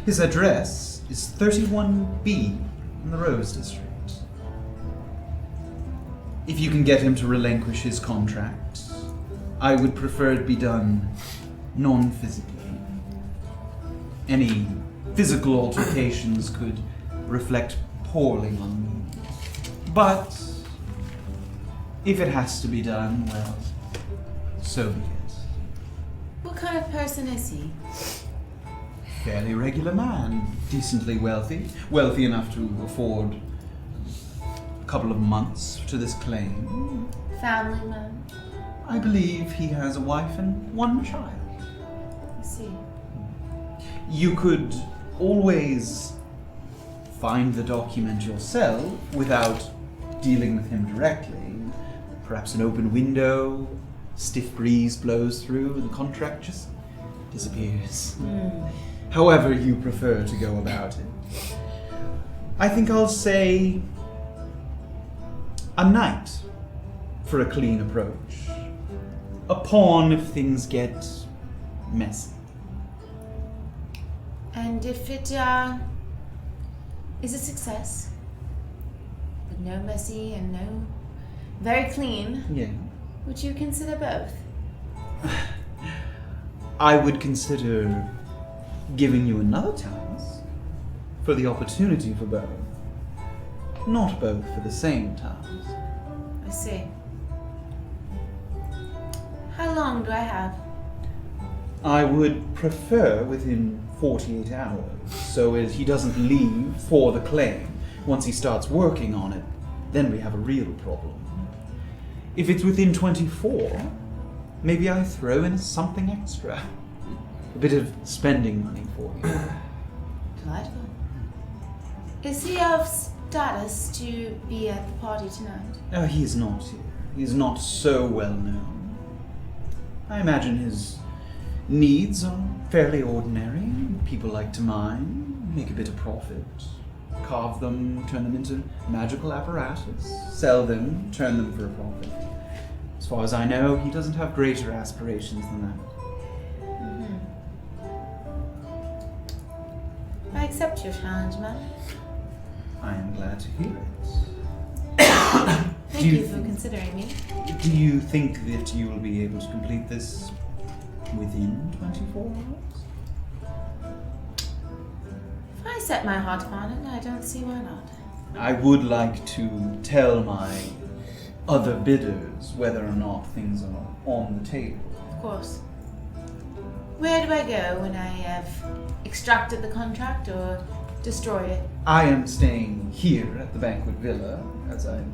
His address is 31B in the Rose District. If you can get him to relinquish his contract, I would prefer it be done non-physically. Any physical altercations could reflect poorly on me. But if it has to be done, well, so be it. What kind of person is he? Fairly regular man, decently wealthy, wealthy enough to afford a couple of months to this claim. Family man? I believe he has a wife and one child. I see. You could always find the document yourself without dealing with him directly. Perhaps an open window, stiff breeze blows through, and the contract just disappears. However you prefer to go about it. I think I'll say a knight for a clean approach. A pawn if things get messy. And if it is a success, but no messy and no very clean, Yeah. would you consider both? I would consider giving you another chance for the opportunity for both. Not both for the same task. I see. How long do I have? I would prefer within 48 hours, so as he doesn't leave for the claim. Once he starts working on it, then we have a real problem. If it's within 24, maybe I throw in something extra. A bit of spending money for you. Delightful. Is he of status to be at the party tonight? He is not here. He is not so well known. I imagine his needs are fairly ordinary. People like to mine, make a bit of profit, carve them, turn them into magical apparatus, sell them, turn them for a profit. As far as I know, he doesn't have greater aspirations than that. I accept your challenge, man. I am glad to hear it. Thank you for considering me. Do you think that you will be able to complete this within 24 hours? If I set my heart upon it, I don't see why not. I would like to tell my other bidders whether or not things are on the table. Of course. Where do I go when I have extracted the contract or destroyed it? I am staying here at the banquet villa, as I'm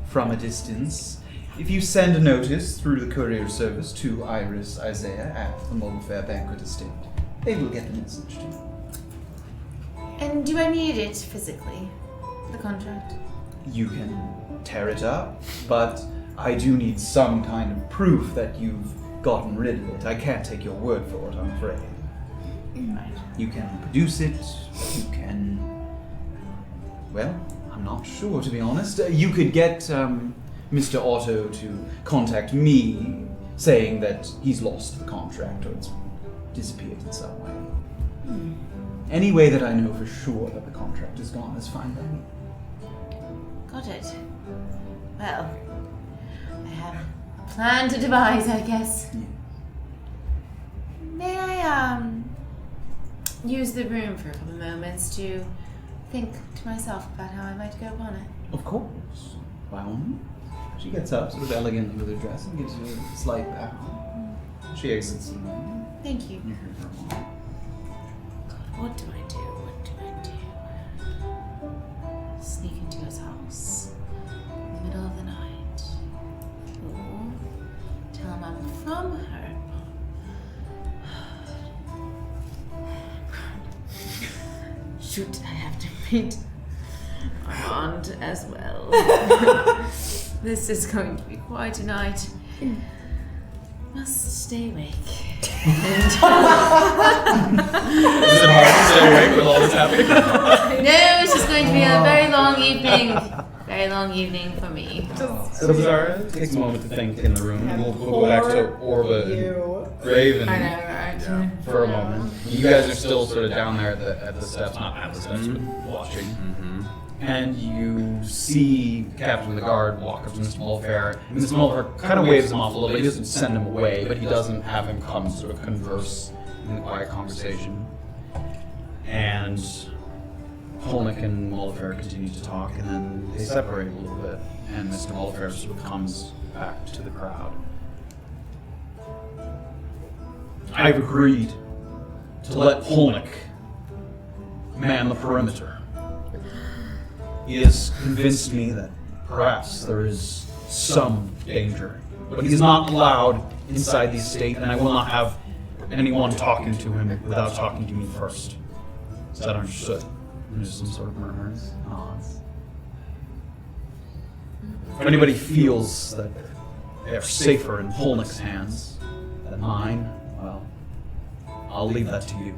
from a distance. If you send a notice through the courier service to Iris Isaiah at the Moblefair Banquet Estate, they will get the message to you. And do I need it physically, the contract? You can tear it up, but I do need some kind of proof that you've gotten rid of it. I can't take your word for it, I'm afraid. Right. You can produce it, you can... Well, I'm not sure, to be honest. You could get Mr. Otto to contact me, saying that he's lost the contract or it's disappeared in some way. Any way that I know for sure that the contract is gone is fine by me. Got it. Well, I have a plan to devise, I guess. Yeah. May I, use the room for a couple of moments to think to myself about how I might go upon it? Of course. By all means. She gets up, sort of elegantly with her dress, and gives you a slight bow. She exits the room. Thank you. You hear her mom. What do I do? What do I do? Sneak into his house in the middle of the night. Or tell him I'm from her. Shoot, I have to meet my aunt as well. This is going to be quite a night. Must stay awake. Is it hard to stay awake with all this happening? No, it's just going to be a very long evening. Very long evening for me. So Beezaura takes a moment to think in the room, and we'll go back to Orba and Graven I know, right? for a moment. You guys are still sort of down there at the steps, not at the steps, but watching. And you see the captain of the guard walk up to Mr. Mulfair. And Mr. Mulfair kind of waves him off a little bit. He doesn't send him away, but he doesn't have him come sort of converse in a quiet conversation. And Polnick and Mulfair continue to talk, and then they separate a little bit. And Mr. Mulfair sort of comes back to the crowd. I've agreed to let Polnick man the perimeter. He has convinced me that perhaps there is some danger, but he's not allowed inside the estate, and I will not have anyone talking to him without talking to me first. Is that understood? And there's some sort of murmurs, nods. If anybody feels that they're safer in Polnick's hands than mine, well, I'll leave that to you.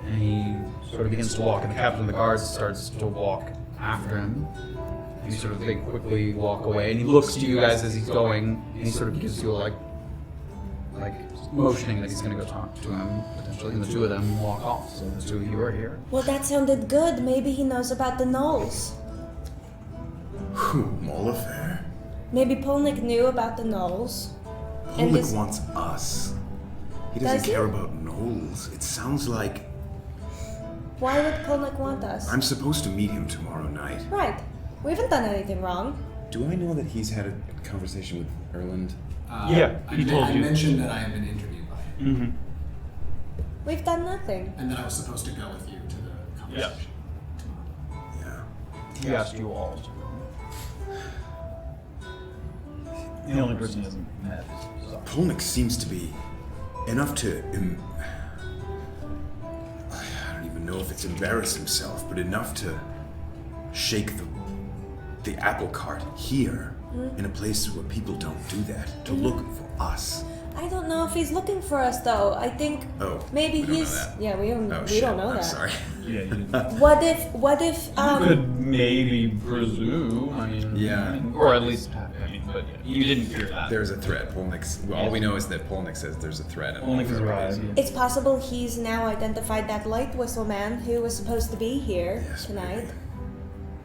And he sort of begins to walk, and the captain of the guards starts to walk after him. And you sort of quickly walk away, and he looks to you guys as he's going, and he sort of gives you a like motioning that he's going to go talk to him, potentially, and the two of them walk off. So the two of you are here. Well, that sounded good. Maybe he knows about the gnolls. Molifair? Maybe Polnick knew about the gnolls. And Polnick wants us. He doesn't Does he? care about gnolls. It sounds like Why would Polnick want us? I'm supposed to meet him tomorrow night. Right. We haven't done anything wrong. Do I know that he's had a conversation with Erland? Yeah, he told I you. mentioned that I had been interviewed by him, Mm-hmm. We've done nothing. and that I was supposed to go with you to the conversation tomorrow. Yeah. He asked you all. The only person he hasn't met is Zara. Polnick seems to be enough to I don't even know if it's embarrass himself, but enough to shake the apple cart here in a place where people don't do that, to look for us. I don't know if he's looking for us though. I think maybe we don't know he's that. yeah, we don't Shit, know I'm that. sorry. Yeah, you What if could maybe presume. I mean, Yeah. or at least, I mean, but you didn't hear that. There's a threat. All we know is that Polnick says there's a threat. And Polnick has arrived. it's possible he's now identified that light whistle man who was supposed to be here Yes, tonight. maybe.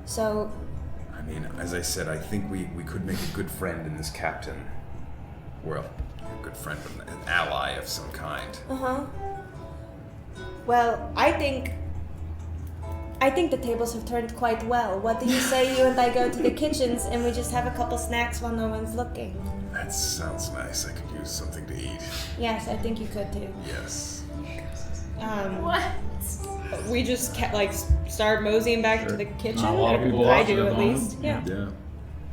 So I mean, as I said, I think we could make a good friend in this captain. Well, a good friend, an ally of some kind. well, I think the tables have turned quite well. What do you say you and I go to the kitchens and we just have a couple snacks while no one's looking? That sounds nice. I could use something to eat. Yes, I think you could too. Yes. What? We just start moseying back to the kitchen. Not a lot of people I watching do at at the moment. least. Yeah. Yeah.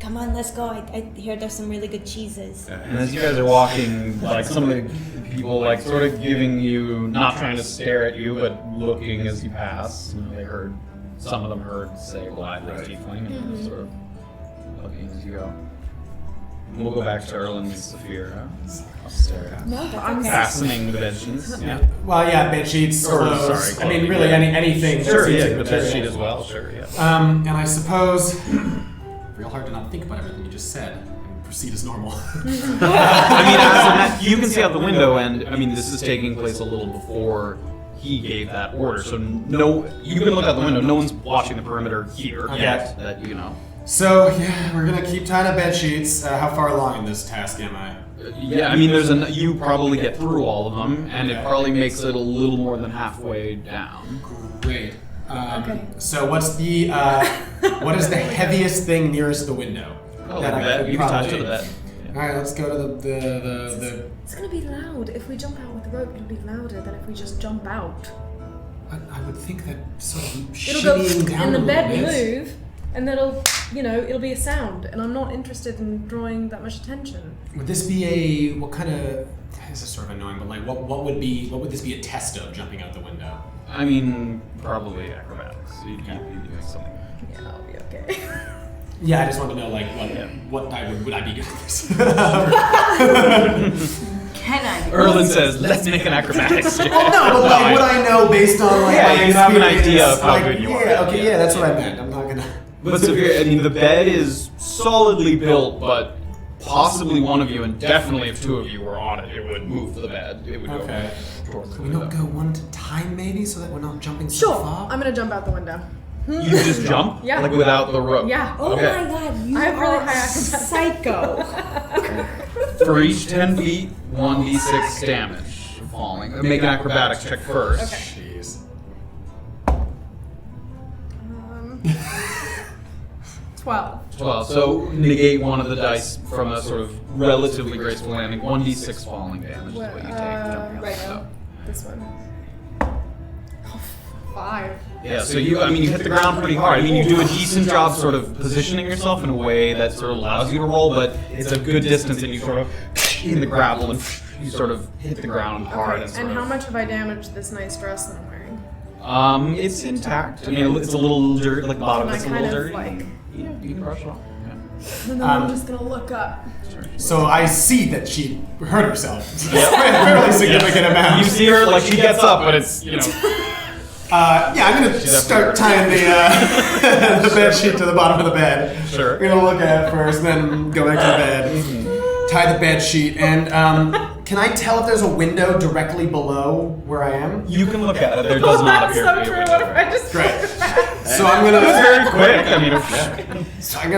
Come on, let's go. I hear there's some really good cheeses. And as you guys are walking, some of the people sort of giving you, not trying to stare at you, but looking as you pass. Some of them heard say Goliath and Tiefling, and they're sort of looking as you go. And we'll go back to Erland and Safira upstairs. No, that's okay. Fastening the bed sheets. Yeah. Well, yeah, bed sheets, Or, clothes. sorry, I mean, clothing, really, yeah. anything. Sure, that yeah, seems the bed material. sheet as well. Sure, yeah. And I suppose real hard to not think about everything you just said and proceed as normal. I mean, you can see out the window, and I mean, this is taking place a little before he gave that order. So you can look out the window. No one's watching the perimeter here yet. That you know. So yeah, we're gonna keep tying up bed sheets. How far along in this task am I? Yeah, I mean, you probably get through all of them, and it probably makes it a little more than halfway down. Great. So what's the what is the heaviest thing nearest the window? Oh, that the I bed. could You can tie it to probably- the bed. All right, let's go to the. It's gonna be loud. If we jump out with the rope, it'll be louder than if we just jump out. I would think that sort of It'll go shimmying down and the a bed little bit. move, and then it'll be a sound. And I'm not interested in drawing that much attention. Would this be what kind of? This is sort of annoying, but what would this be a test of jumping out the window? I mean, probably acrobatics. You'd do something. Yeah, I'll be okay. Yeah, I just want to know what would I be good at this? Can I? Erland says, "Let's make an acrobatics check." Well, no, but would I know based on Yeah, my you have an experience? idea of how good you are. Yeah, okay, yeah, that's what I meant. I'm not gonna. But Safira, I mean, the bed is solidly built, but possibly one of you, and definitely if two of you were on it, it would move the bed. It would Okay. go towards the Can we not window. go one at a time, maybe, so that we're not jumping so Sure. far? I'm gonna jump out the window. You just jump? Yeah. Like without the rope? Yeah. Oh Okay. my god, you I have really are high acrobatics. psycho. For each 10 feet, 1d6 damage falling. Make an acrobatics check first. Okay. Jeez. 12. 12. So negate one of the dice from a sort of relatively graceful landing. 1d6 falling damage is what you take. jumping out Right the now. window. This one. Oh, 5. Yeah, so you hit the ground pretty hard. I mean, you do a decent job sort of positioning yourself in a way that sort of allows you to roll, but it's a good distance and you sort of in the gravel and you sort of hit the ground hard. Okay, And, sort and of, how much have I damaged this nice dress that I'm wearing? It's intact. I mean, it's a little dirty, like the bottom Can I it's a kind little of, dirty. like- Yeah, you can brush it off. And then I'm just gonna look up. So I see that she hurt herself. A fairly significant amount. You see her, like, she gets up, but it's, you know. Yeah, I'm gonna start tying the the bed sheet to the bottom of the bed. Sure. I'm gonna look at it first, then go back to the bed, tie the bed sheet, and can I tell if there's a window directly below where I am? You can look at it. There does not That's appear so to be a true. window. What if I just Great. So I'm gonna. It was very quick. I mean, So I'm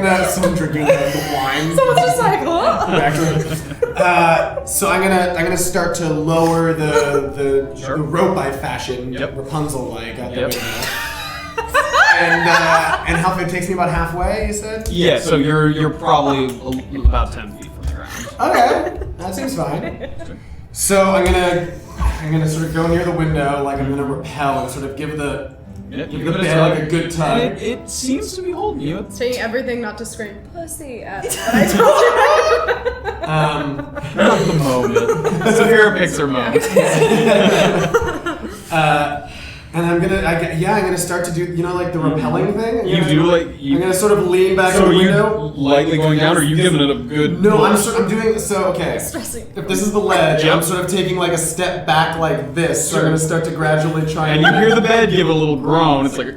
drinking the wine. Someone's just like, oh. So I'm gonna start to lower the rope I fashioned, Yep. Rapunzel-like, out the Yep. window. And how it takes me about halfway, you said? yeah, so you're probably about 10 feet from the ground. Okay, that seems fine. So I'm gonna sort of go near the window, like I'm gonna rappel and sort of give the Yeah, give the bed like a good tug. And it seems to be holding you. It's Saying everything not to scream pussy at but I told not the moment. Safira picks her moment. And I'm gonna start to do like the rappelling thing. You do like you. I'm gonna sort of lean back So in are the you window. lightly going down, or are you giving it a good? No, I'm push? doing so. Okay, Stressing. if this is the ledge, Yep. I'm sort of taking like a step back like this. So I'm Sure. gonna start to gradually try And you hear the bed give a little groan. It's like,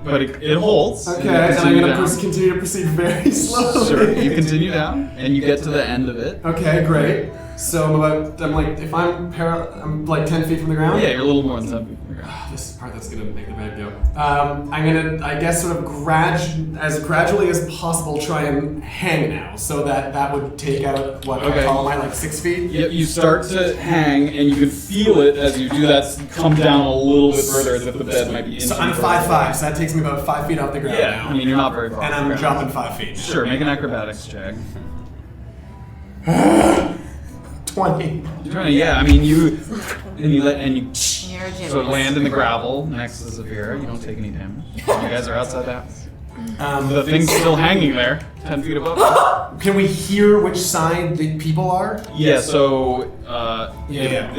but it holds. Okay, you and I'm continue gonna down. continue to proceed very slowly. Sure, you continue down, and you get to the end of it. Okay, great. So I'm like 10 feet from the ground. Yeah, you're a little more than 10 feet from the ground. This is the part that's gonna make the bed go. I'm gonna, I guess, sort of as gradually as possible, try and hang now, so that would take out what Okay. I call my 6 feet. Yep, you start to hang, and you can feel it as you do that come down a little bit further, as if the bed might be. So I'm inching 5'5", so that takes me about 5 feet off the ground Yeah, now. I mean you're not very far. and off I'm the ground. jumping 5 feet. Sure, make an acrobatics check. 20. You're trying to, yeah. I mean you You're a sort of land in the gravel next to Safira. You don't take any damage. You guys are outside the house. The thing's still hanging there, 10 feet above. Can we hear which side the people are? Yeah. So Yeah. if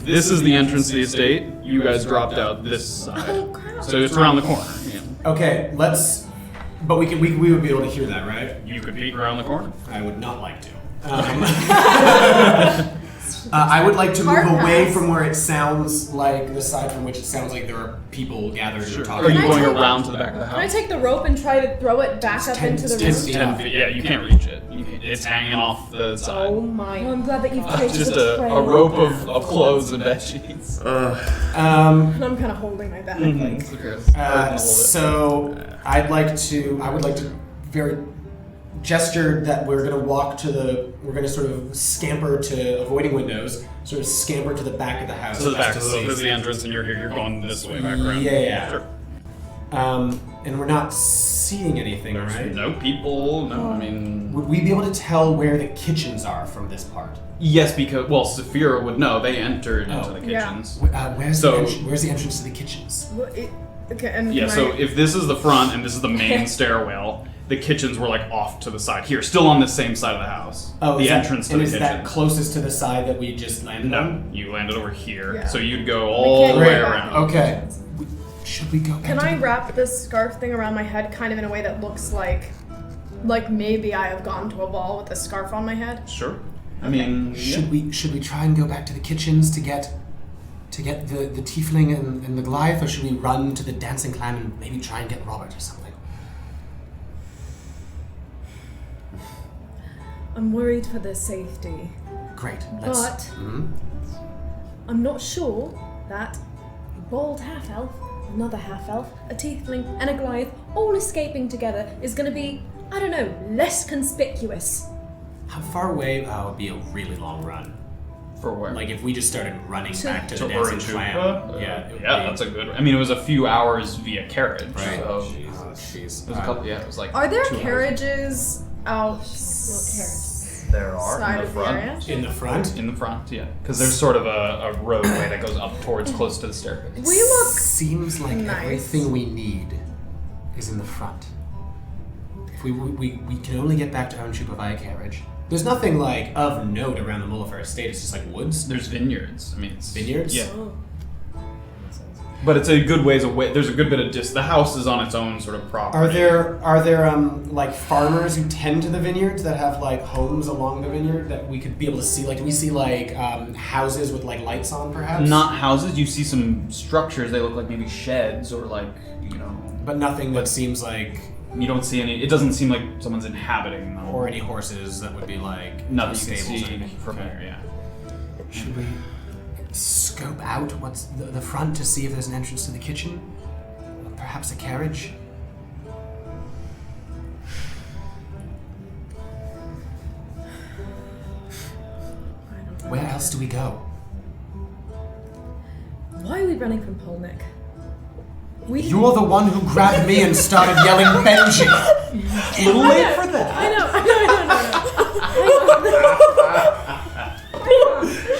this is the entrance to the estate, you guys dropped out this side. So it's around the corner. Yeah. Okay, but we would be able to hear that, right? You could peek around the corner. I would not like to. I would like to move Hard away pass. from where it sounds like the side from which it sounds like there are people gathered and Are talking. you Can I going take- around to the back of the Can I house? take the rope and try to throw it back up into the it's 10 room? feet. 10 feet. Yeah, you can't reach it. It's hanging off the side. Oh my. I'm glad that you've created Just a a trail. rope of clothes and bed sheets. And I'm kind of holding my bag. Like, So I would like to very gesture that we're gonna sort of scamper to avoiding windows, sort of scamper to the back of the house. To the back, to so see. there's the entrance, and you're here. You're going this way back around. Yeah. Sure. And we're not seeing anything, right? No people. No, I mean. Would we be able to tell where the kitchens are from this part? Yes, because Safira would know. They entered into the Yeah. kitchens. Where's So- the entrance to the kitchens? okay, and Yeah. can So I- if this is the front and this is the main stairwell, the kitchens were like off to the side here, still on the same side of the house. Oh, the is that- entrance to and the is kitchen. that closest to the side that we just landed No, on? you landed over here, Yeah. so you'd go all can't the way go back. around. Okay. Should we go back Can to I the- wrap this scarf thing around my head kind of in a way that looks like maybe I have gone to a ball with a scarf on my head? Sure. I mean, Should we try and go back to the kitchens to to get the Tiefling and the Goliath, or should we run to the Dancing Clam and maybe try and get Robert or something? I'm worried for their safety. Great. But I'm not sure that a bald half-elf, another half-elf, a Tiefling, and a Goliath all escaping together is going to be, I don't know, less conspicuous. How far away would be a really long run? For where? Like if we just started running back to the to Dancing Clam. Yeah, that's a good. I mean, it was a few hours via carriage. Right. So Jeez. it was a couple. Yeah, it was like. Are there 2 hours. carriages out? There are Side in the of the front. area? In the front? In the front, yeah. Because there's sort of a roadway that goes up towards close to the staircase. We look Seems like nice. everything we need is in the front. If we can only get back to Ownchupa via carriage. There's nothing like of note around the Mullafair estate. It's just like woods. There's vineyards. I mean, it's Vineyards? Yeah. Oh. But it's a good ways away. There's a good bit of the house is on its own sort of property. Are there like farmers who tend to the vineyards that have like homes along the vineyard that we could be able to see? Like, do we see like houses with like lights on, perhaps? Not houses. You see some structures. They look like maybe sheds or like But nothing that seems like. You don't see any. It doesn't seem like someone's inhabiting them. Or any horses that would be like. Nothing you can stables or see anything. from Okay. there. Yeah. Should we scope out what's the front to see if there's an entrance to the kitchen? Or perhaps a carriage? Where else do we go? Why are we running from Polnick? You're the one who grabbed me and started yelling Benji! Little late for that. I know.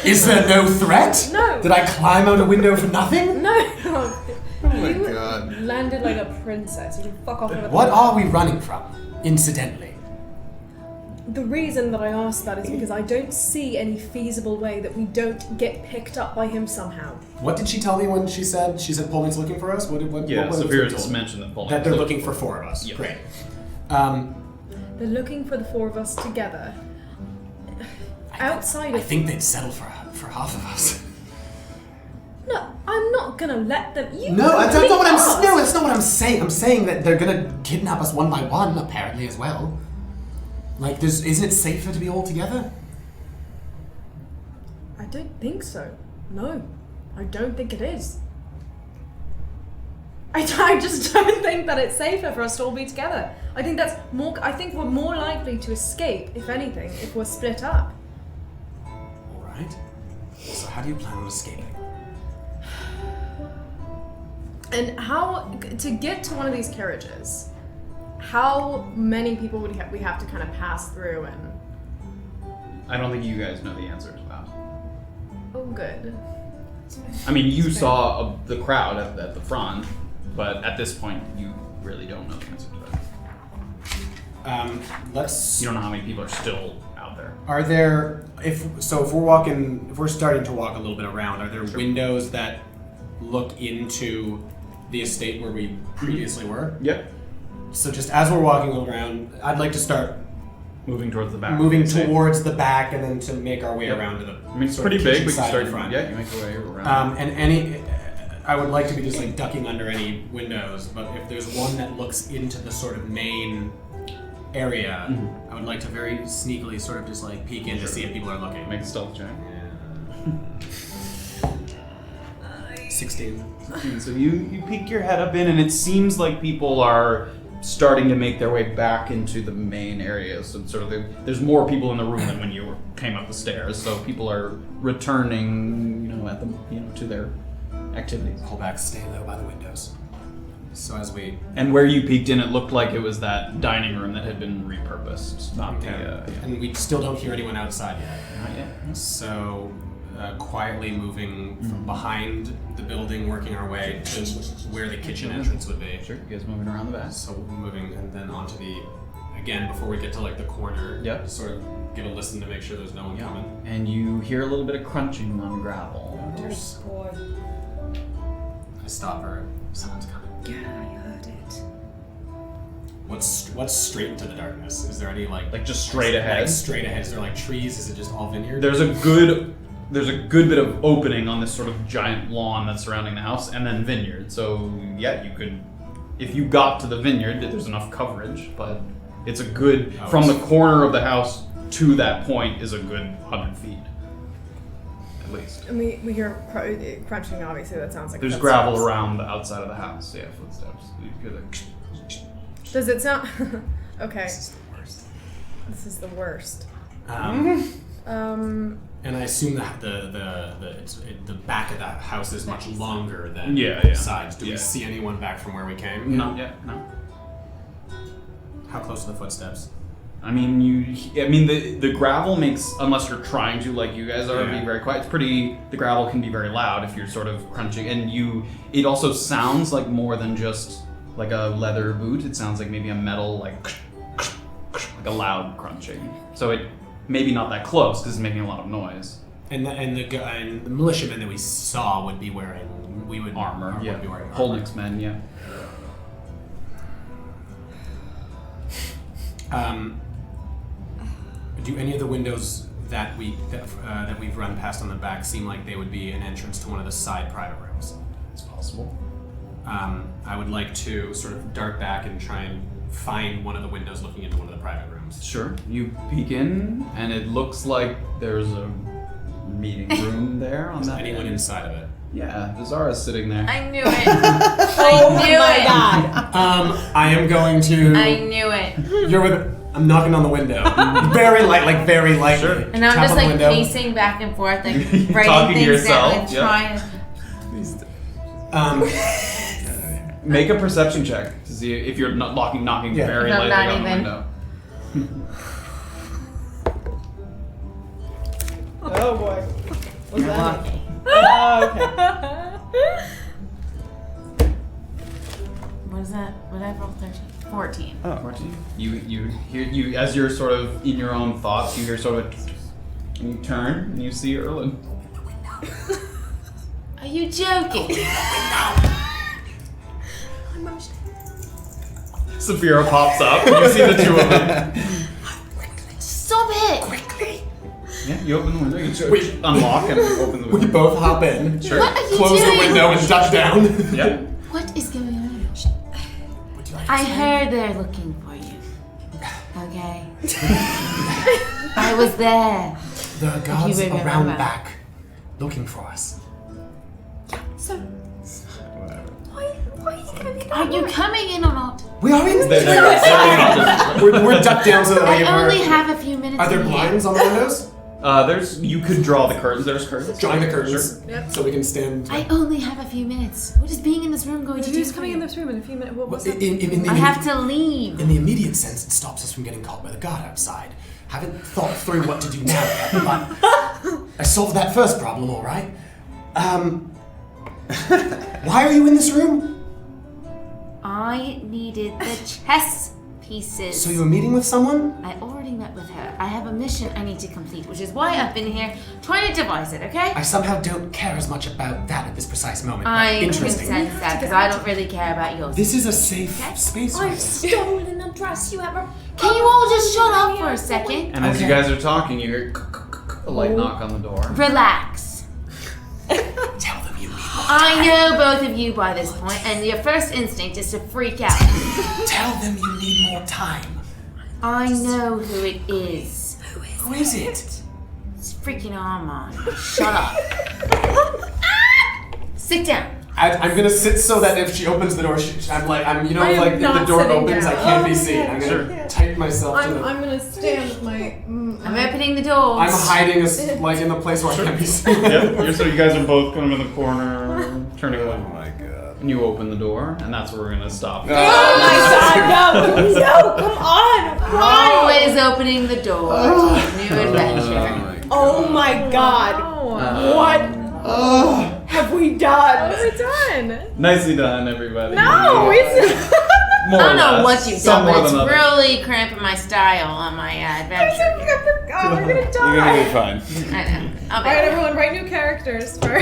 Is there no threat? No. Did I climb out a window for nothing? No. Oh my You god. landed like a princess. You can fuck off with a What are we running from, incidentally? The reason that I asked that is because I don't see any feasible way that we don't get picked up by him somehow. What did she tell me when she said Pullman's looking for us? What Yeah. was Safira it just told? mentioned that. That they're looking for 4 of us. Yep. Great. They're looking for the 4 of us together. Outside I of think they'd settle for half of us. No, I'm not gonna let them. No, that's not what I'm. No, that's not what I'm saying. I'm saying that they're gonna kidnap us one by one, apparently as well. Like, isn't it safer to be all together? I don't think so. No, I don't think it is. I just don't think that it's safer for us to all be together. I think that's more. I think we're more likely to escape, if anything, if we're split up. All right. So how do you plan on escaping? And how to get to one of these carriages? How many people would we have to kind of pass through? And I don't think you guys know the answer to that. oh, good. I mean, you saw the crowd at the front, but at this point, you really don't know the answer to that. Let's. You don't know how many people are still out there. Are there if we're starting to walk a little bit around, are there windows that look into the estate where we previously were? Yep. So just as we're walking around, I'd like to start Moving towards the back. moving Okay. towards the back and then to make our way Yep. around to the. I mean, it's sort of pretty big. kitchen We can side start in front. Yeah, you make your way around. And I would like to be just like ducking under any windows, but if there's one that looks into the sort of main area, I would like to very sneakily sort of just like peek in to see if people are looking. Make a stealth check. 16. So you peek your head up in, and it seems like people are starting to make their way back into the main area. So sort of there's more people in the room than when you came up the stairs. So people are returning, to their activities. Pull back, stay low by the windows. So as we. And where you peeked in, it looked like it was that dining room that had been repurposed, not the. And we still don't hear anyone outside yet. Not yet. So, quietly moving from behind the building, working our way to where the kitchen entrance would be. Sure, you guys moving around the back. So moving and then onto the, again, before we get to like the corner, Yep. sort of give a listen to make sure there's no one coming. And you hear a little bit of crunching on gravel. I stop her. Someone's coming. Yeah, I heard it. What's straight into the darkness? Is there any like Like just straight ahead. Like straight ahead. Is there like trees? Is it just all vineyard? There's a good there's a good bit of opening on this sort of giant lawn that's surrounding the house, and then vineyard. So yeah, you could, if you got to the vineyard, there's enough coverage, but it's a good, from the corner of the house to that point is a good 100 feet, at least. And we hear crunching, obviously, that sounds like There's footsteps. gravel around the outside of the house, yeah, footsteps. You could, Does it sound... Okay. This is the worst. And I assume that the back of that house is much longer than Yeah, the yeah. sides. Do we Yeah. see anyone back from where we came? Not yet, no. How close are the footsteps? I mean, the gravel makes, unless you're trying to, like you guys are, be very quiet. It's pretty. The gravel can be very loud if you're sort of crunching, and it also sounds like more than just like a leather boot. It sounds like maybe a metal, like a loud crunching. So it maybe not that close because it's making a lot of noise. And the militiamen that we saw would be wearing Armor, yeah. Would be wearing armor. Holdnick's men, yeah. Do any of the windows that we've run past on the back seem like they would be an entrance to one of the side private rooms? It's possible. I would like to sort of dart back and try and find one of the windows looking into one of the private rooms. Sure. You peek in, and it looks like there's a meeting room there on Is that anyone end. inside of it? Yeah, Beezaura's sitting there. I knew it. I knew it. I am going to. I knew it. You're with. I'm knocking on the window, very very lightly. Sure. And I'm Tap just on the like window. pacing back and forth, like Talking writing to things yourself, down, and yeah. trying. Um, Make a perception check to see if you're not knocking Yeah. very No, lightly not on the even. window. Oh boy. What's that? Okay. Oh, okay. What is that? What did I roll? 13? 14. Oh, 14. You hear as you're sort of in your own thoughts, you hear sort of, and you turn and you see Erland. Are you joking? Safira pops up and you see the two of them. Stop it! Yeah, you open the window, you unlock and open the we window. both hop in, Sure. What are you close doing? the window, and duck down. Yeah. What is going on? Would you like I to say? heard they're looking for you. Okay. I was there. There are guards you around remember. back, looking for us. So, why are you coming Are you coming in or not? We are in. They're We're ducked down so that I we only can. have a few minutes. Are there in here. blinds on the windows? You could draw the curtains. There's curtains. Drawing the curtains, Sure. Yep. so we can stand. I only have a few minutes. What is being in this room going to do? Who's for coming you? in this room in a few minutes? What was In, that? in I have to leave. In the immediate sense, it stops us from getting caught by the guard outside. Haven't thought through what to do now yet, but I solved that first problem, all right. Why are you in this room? I needed the chess pieces. So you were meeting with someone? I already met with her. I have a mission I need to complete, which is why I've been here trying to devise it, okay? I somehow don't care as much about that at this precise moment. but I can interesting. sense that because I don't really care about yours. This is a safe space. I've stolen a dress you ever. Can you all just shut up for a second? And as you Okay. guys are talking, you hear a light knock on the door. Relax. Tell them you need more. I know both of you by this point, and your first instinct is to freak out. Tell them you need more time. I know who it is. Who is it? It's freaking Armand. Shut up. Sit down. I'm gonna sit so that if she opens the door, I'm like I am if the not door sitting opens, down. I can't be Oh, seen. yeah. I'm Sure. gonna tighten myself to I'm the. gonna stand with my. I'm opening the door. I'm hiding as like in the place where I can't be seen. Yep. So you guys are both kind of in the corner, turning away. Oh my god. And you open the door, and that's where we're gonna stop. Oh my god, no! No, come on! Why? Always opening the door to new adventure. Oh my god! Oh, What have we done? what have we done? Nicely done, everybody. No, it's. More I or don't know less. what you've Some done, more but it's than others. really cramping my style on my adventure. God, we're gonna You're die. gonna be fine. I know. I'll be Alright, everyone, write new characters for.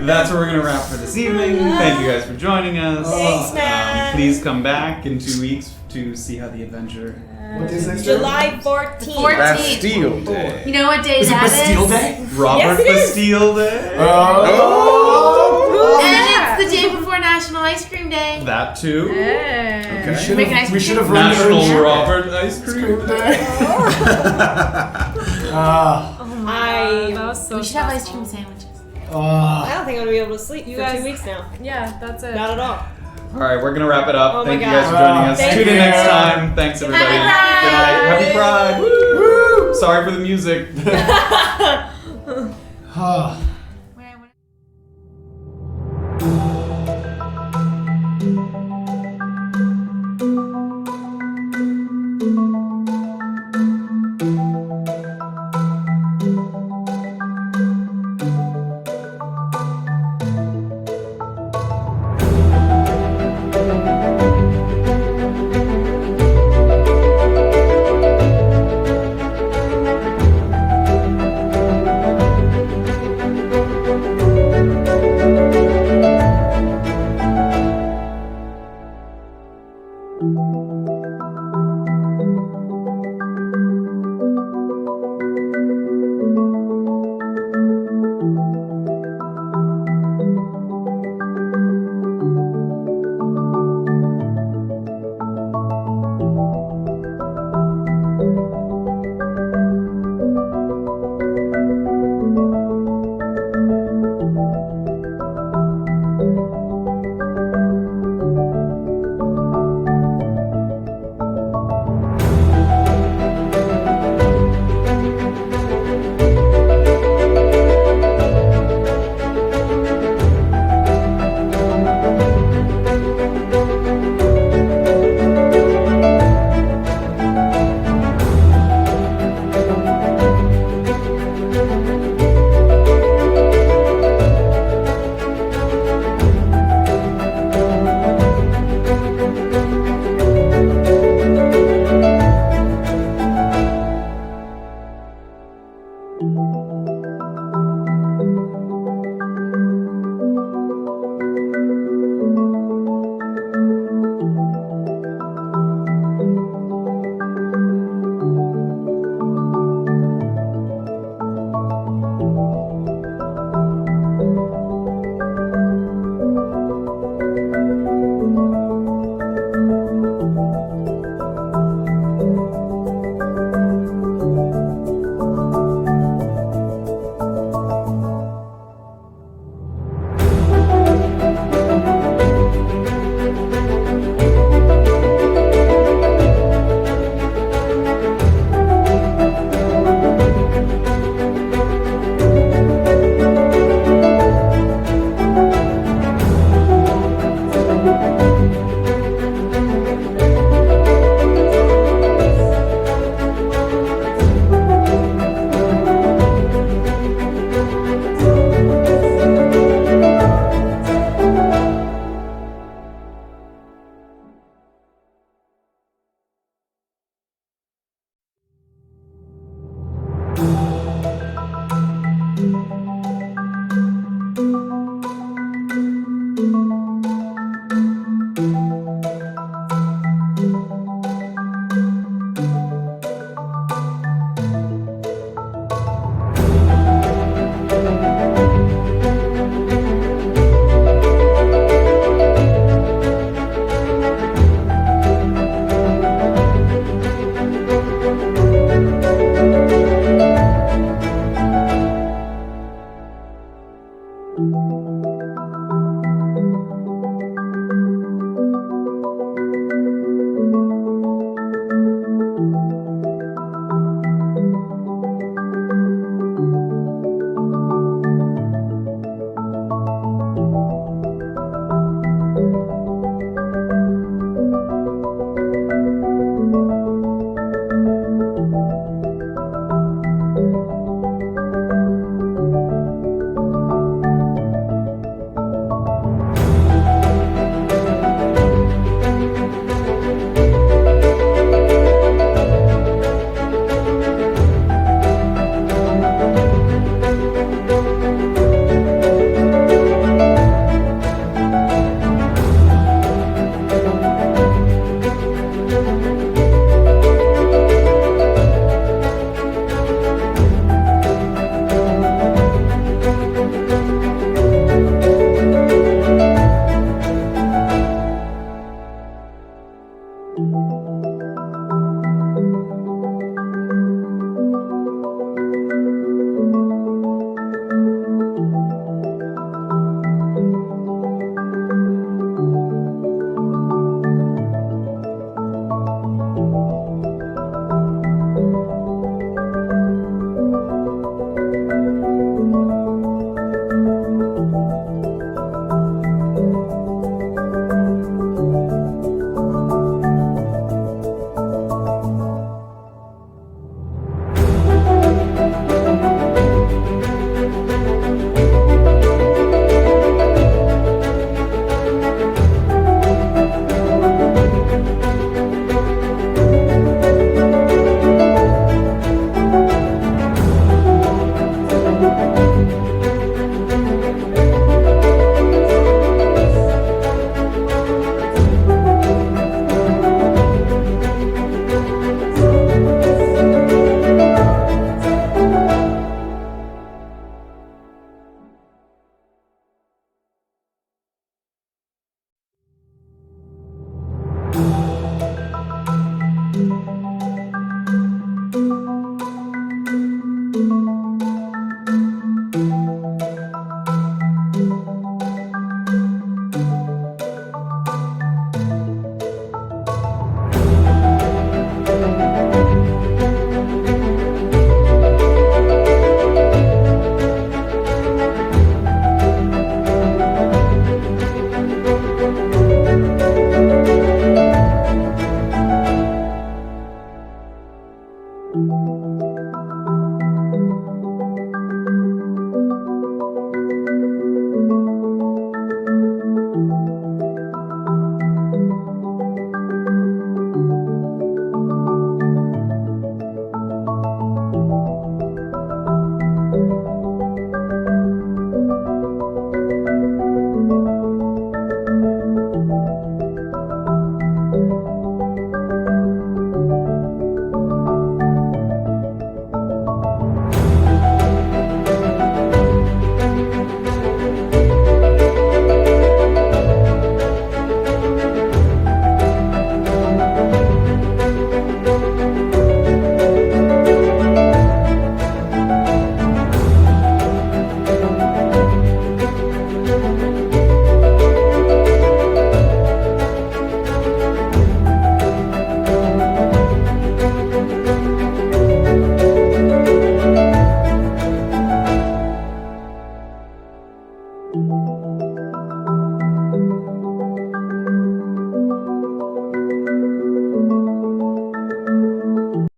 That's where we're gonna wrap for this evening. Thank you guys for joining us. Thanks, man. Please come back in 2 weeks to see how the adventure. What is next? July 14th. 14th. Bastille Day. You know what day Is it that Bastille is? Day? Robert Yes, it is. Bastille Day. And it's the day before National Ice Cream Day. That too. Yeah. Okay. Make an ice We cream should have cake. run National the Robert Ice Cream Day. That was so We should have ice stressful. cream sandwiches. I don't think I'm gonna be able to sleep for guys- 2 weeks now. Yeah, that's it. Not at all. All right, we're gonna wrap it up. Oh my Thank you God. guys for joining us. Thank Tune in you. next time. Thanks everybody. Happy Good night. Happy Pride. Woo! Sorry for the music.